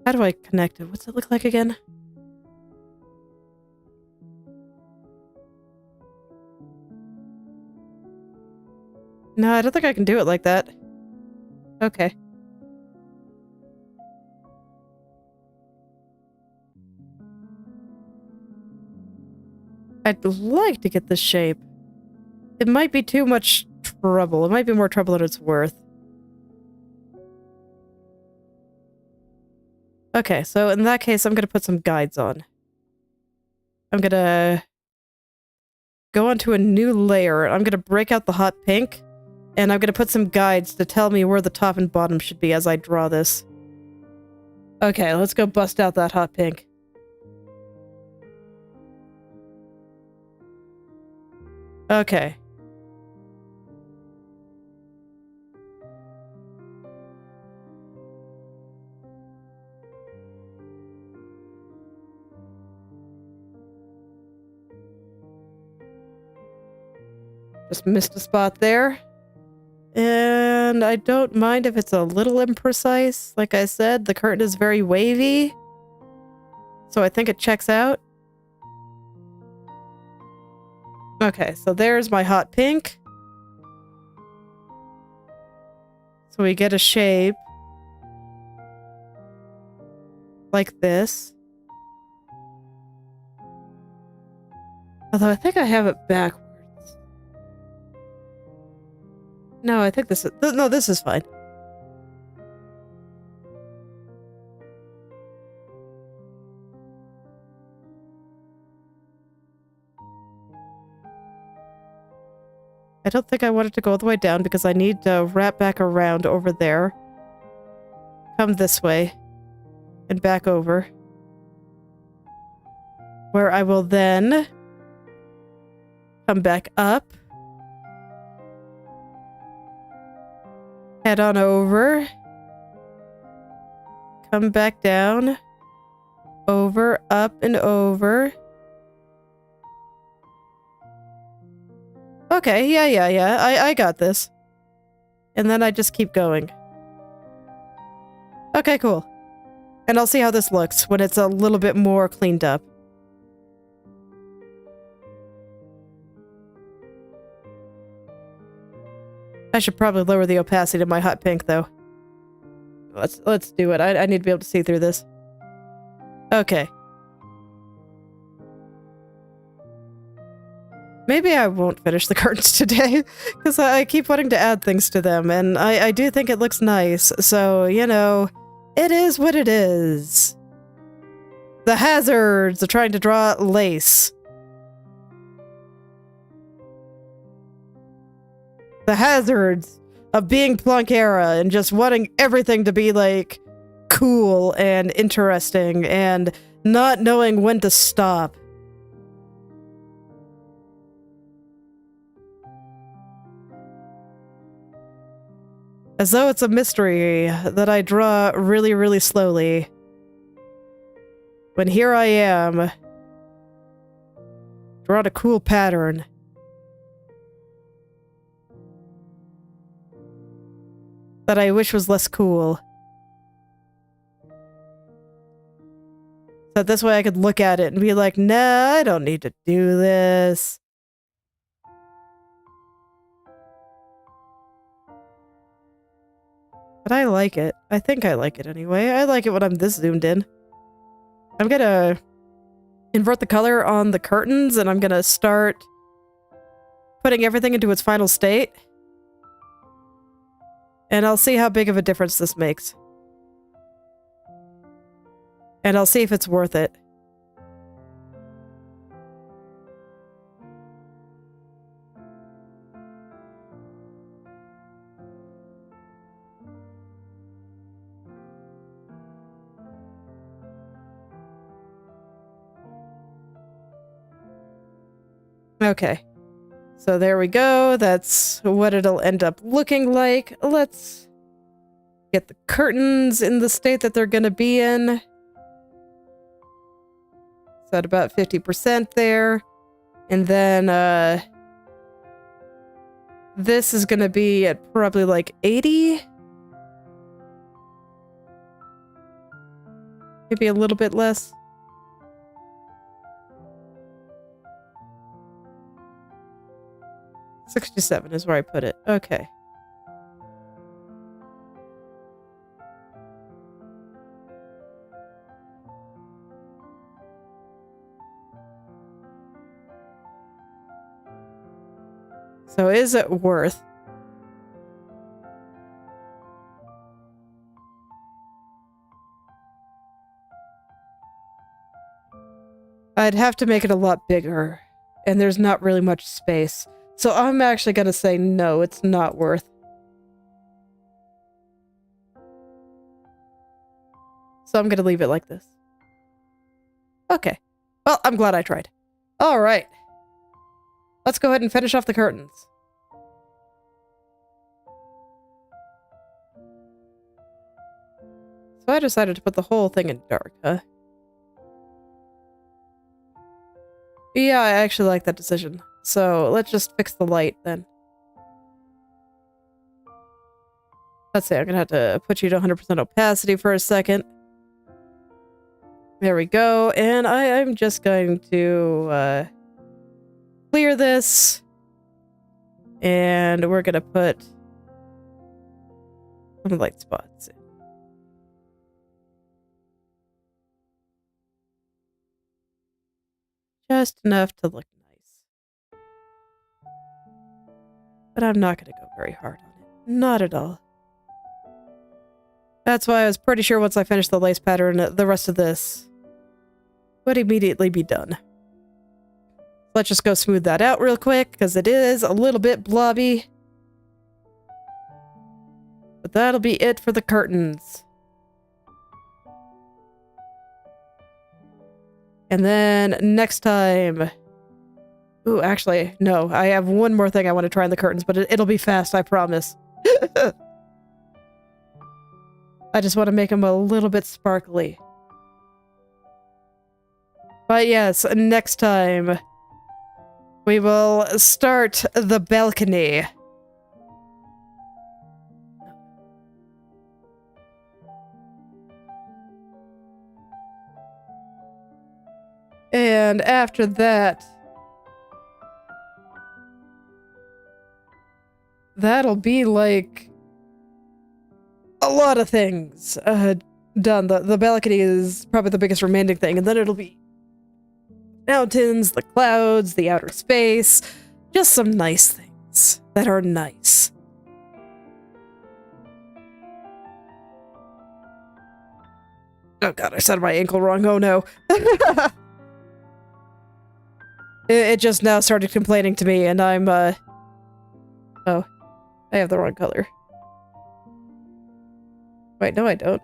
How do I connect it? What's it look like again? No, I don't think I can do it like that. Okay. I'd like to get this shape. It might be too much trouble. It might be more trouble than it's worth. Okay, so in that case, I'm gonna put some guides on. I'm gonna go onto a new layer. I'm gonna break out the hot pink, and I'm gonna put some guides to tell me where the top and bottom should be as I draw this. Okay, let's go bust out that hot pink. Okay. Just missed a spot there. And I don't mind if it's a little imprecise. Like I said, the curtain is very wavy. So I think it checks out. Okay, so there's my hot pink. So we get a shape. Like this. Although I think I have it backwards. No, I think this is... No, this is fine. I don't think I want it to go all the way down because I need to wrap back around over there. Come this way. And back over. Where I will then come back up. Head on over. Come back down. Over, up, and over. Okay, yeah. I got this. And then I just keep going. Okay, cool. And I'll see how this looks when it's a little bit more cleaned up. I should probably lower the opacity to my hot pink, though. Let's do it. I need to be able to see through this. Okay. Maybe I won't finish the curtains today, because I keep wanting to add things to them, and I do think it looks nice, so, you know, it is what it is. The hazards of trying to draw lace. The hazards of being Planckera and just wanting everything to be, like, cool and interesting and not knowing when to stop. As though it's a mystery that I draw really, really slowly. When here I am, drawing a cool pattern. That I wish was less cool. So this way I could look at it and be like, nah, I don't need to do this. But I like it. I think I like it anyway. I like it when I'm this zoomed in. I'm gonna invert the color on the curtains and I'm gonna start putting everything into its final state. And I'll see how big of a difference this makes. And I'll see if it's worth it. Okay. So there we go. That's what it'll end up looking like. Let's get the curtains in the state that they're gonna be in. So at about 50% there. And then, this is gonna be at probably like 80. Maybe a little bit less. 67 is where I put it. Okay. So is it worth? I'd have to make it a lot bigger, and there's not really much space. So I'm actually gonna say no, it's not worth. So I'm gonna leave it like this. Okay. Well, I'm glad I tried. All right. Let's go ahead and finish off the curtains. So I decided to put the whole thing in dark, huh? Yeah, I actually like that decision. So let's just fix the light then. Let's see, I'm gonna have to put you to 100% opacity for a second. There we go. And I'm just going to clear this. And we're gonna put some light spots in. Just enough to look nice. But I'm not going to go very hard on it. Not at all. That's why I was pretty sure once I finished the lace pattern, the rest of this would immediately be done. Let's just go smooth that out real quick, because it is a little bit blobby. But that'll be it for the curtains. And then next time... Ooh, actually, no. I have one more thing I want to try on the curtains, but it'll be fast, I promise. I just want to make them a little bit sparkly. But yes, next time we will start the balcony. And after that, that'll be like a lot of things done. The balcony is probably the biggest remaining thing, and then it'll be mountains, the clouds, the outer space, just some nice things that are nice. Oh god, I said my ankle wrong. Oh no. It just now started complaining to me, and I'm, oh. I have the wrong color. Wait, no I don't.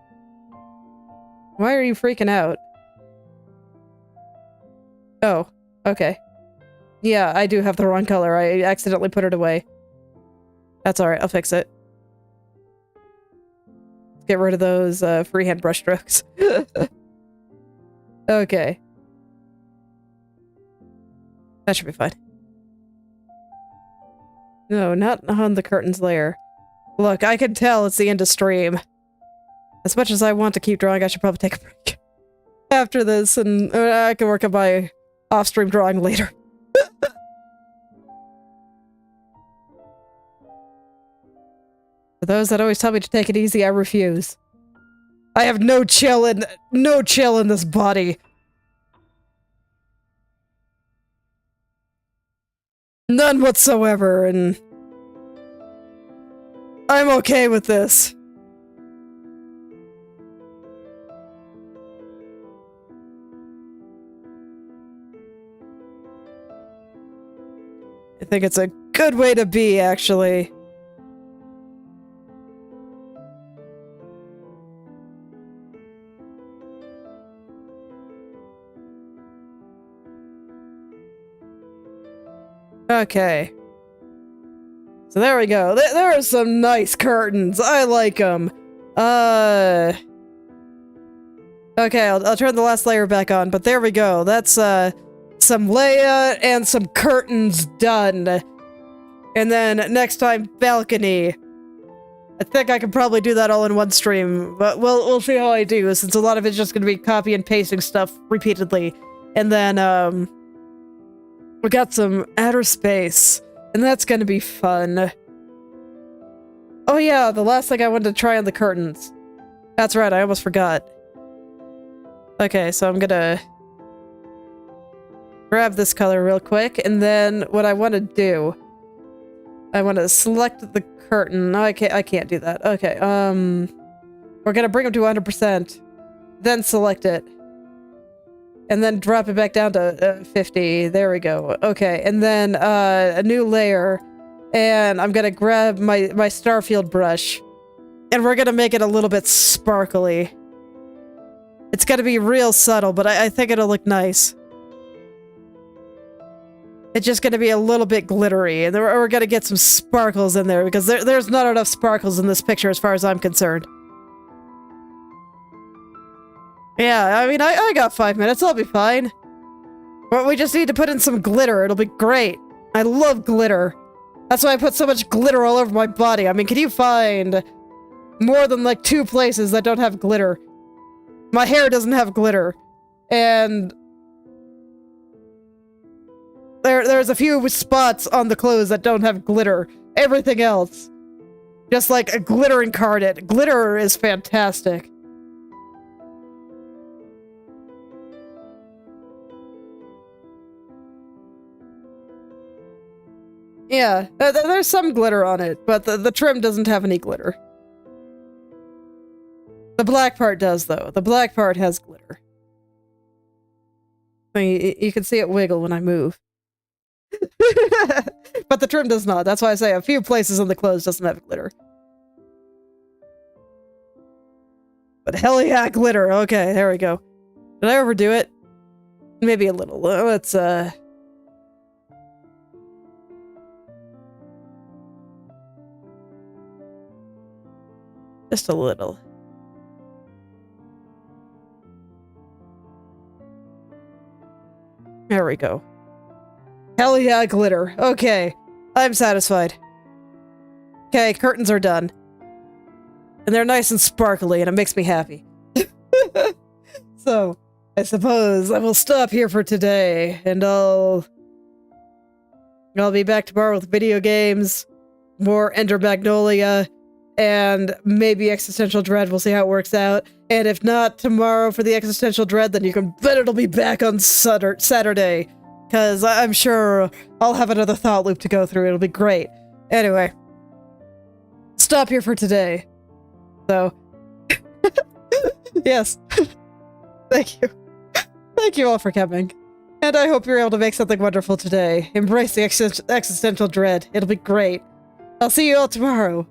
Why are you freaking out? Oh, okay. Yeah, I do have the wrong color. I accidentally put it away. That's alright, I'll fix it. Get rid of those freehand brush strokes. Okay. That should be fine. No, not on the curtains layer. Look, I can tell it's the end of stream. As much as I want to keep drawing, I should probably take a break after this, and I can work on my off-stream drawing later. For those that always tell me to take it easy, I refuse. I have no chill in this body. None whatsoever, and I'm okay with this. I think it's a good way to be, actually. Okay. So there we go. There are some nice curtains. I like them. Okay, I'll turn the last layer back on, but there we go. That's, some Leia and some curtains done. And then next time, balcony. I think I can probably do that all in one stream, but we'll see how I do, since a lot of it's just gonna be copy and pasting stuff repeatedly. And then, we got some outer space, and that's gonna be fun. Oh yeah, the last thing I wanted to try on the curtains. That's right, I almost forgot. Okay, so I'm gonna grab this color real quick, and then what I want to do, I want to select the curtain. No, I can't do that. Okay, we're gonna bring them to 100%, then select it. And then drop it back down to 50. There we go. Okay, and then a new layer. And I'm gonna grab my Starfield brush. And we're gonna make it a little bit sparkly. It's gonna be real subtle, but I think it'll look nice. It's just gonna be a little bit glittery. And we're gonna get some sparkles in there, because there's not enough sparkles in this picture as far as I'm concerned. Yeah, I mean, I got 5 minutes. I'll be fine. But we just need to put in some glitter. It'll be great. I love glitter. That's why I put so much glitter all over my body. I mean, can you find more than like 2 places that don't have glitter? My hair doesn't have glitter. And there's a few spots on the clothes that don't have glitter. Everything else, just like a glitter incarnate. Glitter is fantastic. Yeah, there's some glitter on it, but the trim doesn't have any glitter. The black part does, though. The black part has glitter. I mean, you can see it wiggle when I move. But the trim does not. That's why I say a few places on the clothes doesn't have glitter. But hell yeah, glitter. Okay, there we go. Did I overdo it? Maybe a little. Let's, just a little. There we go. Hell yeah, glitter. Okay, I'm satisfied. Okay, curtains are done. And they're nice and sparkly, and it makes me happy. So, I suppose I will stop here for today, and I'll be back tomorrow with video games, more Ender Magnolia, and maybe Existential Dread. We'll see how it works out. And if not tomorrow for the Existential Dread, then you can bet it'll be back on Saturday. Because I'm sure I'll have another thought loop to go through. It'll be great. Anyway. Stop here for today. So. Yes. Thank you. Thank you all for coming. And I hope you're able to make something wonderful today. Embrace the existential dread. It'll be great. I'll see you all tomorrow.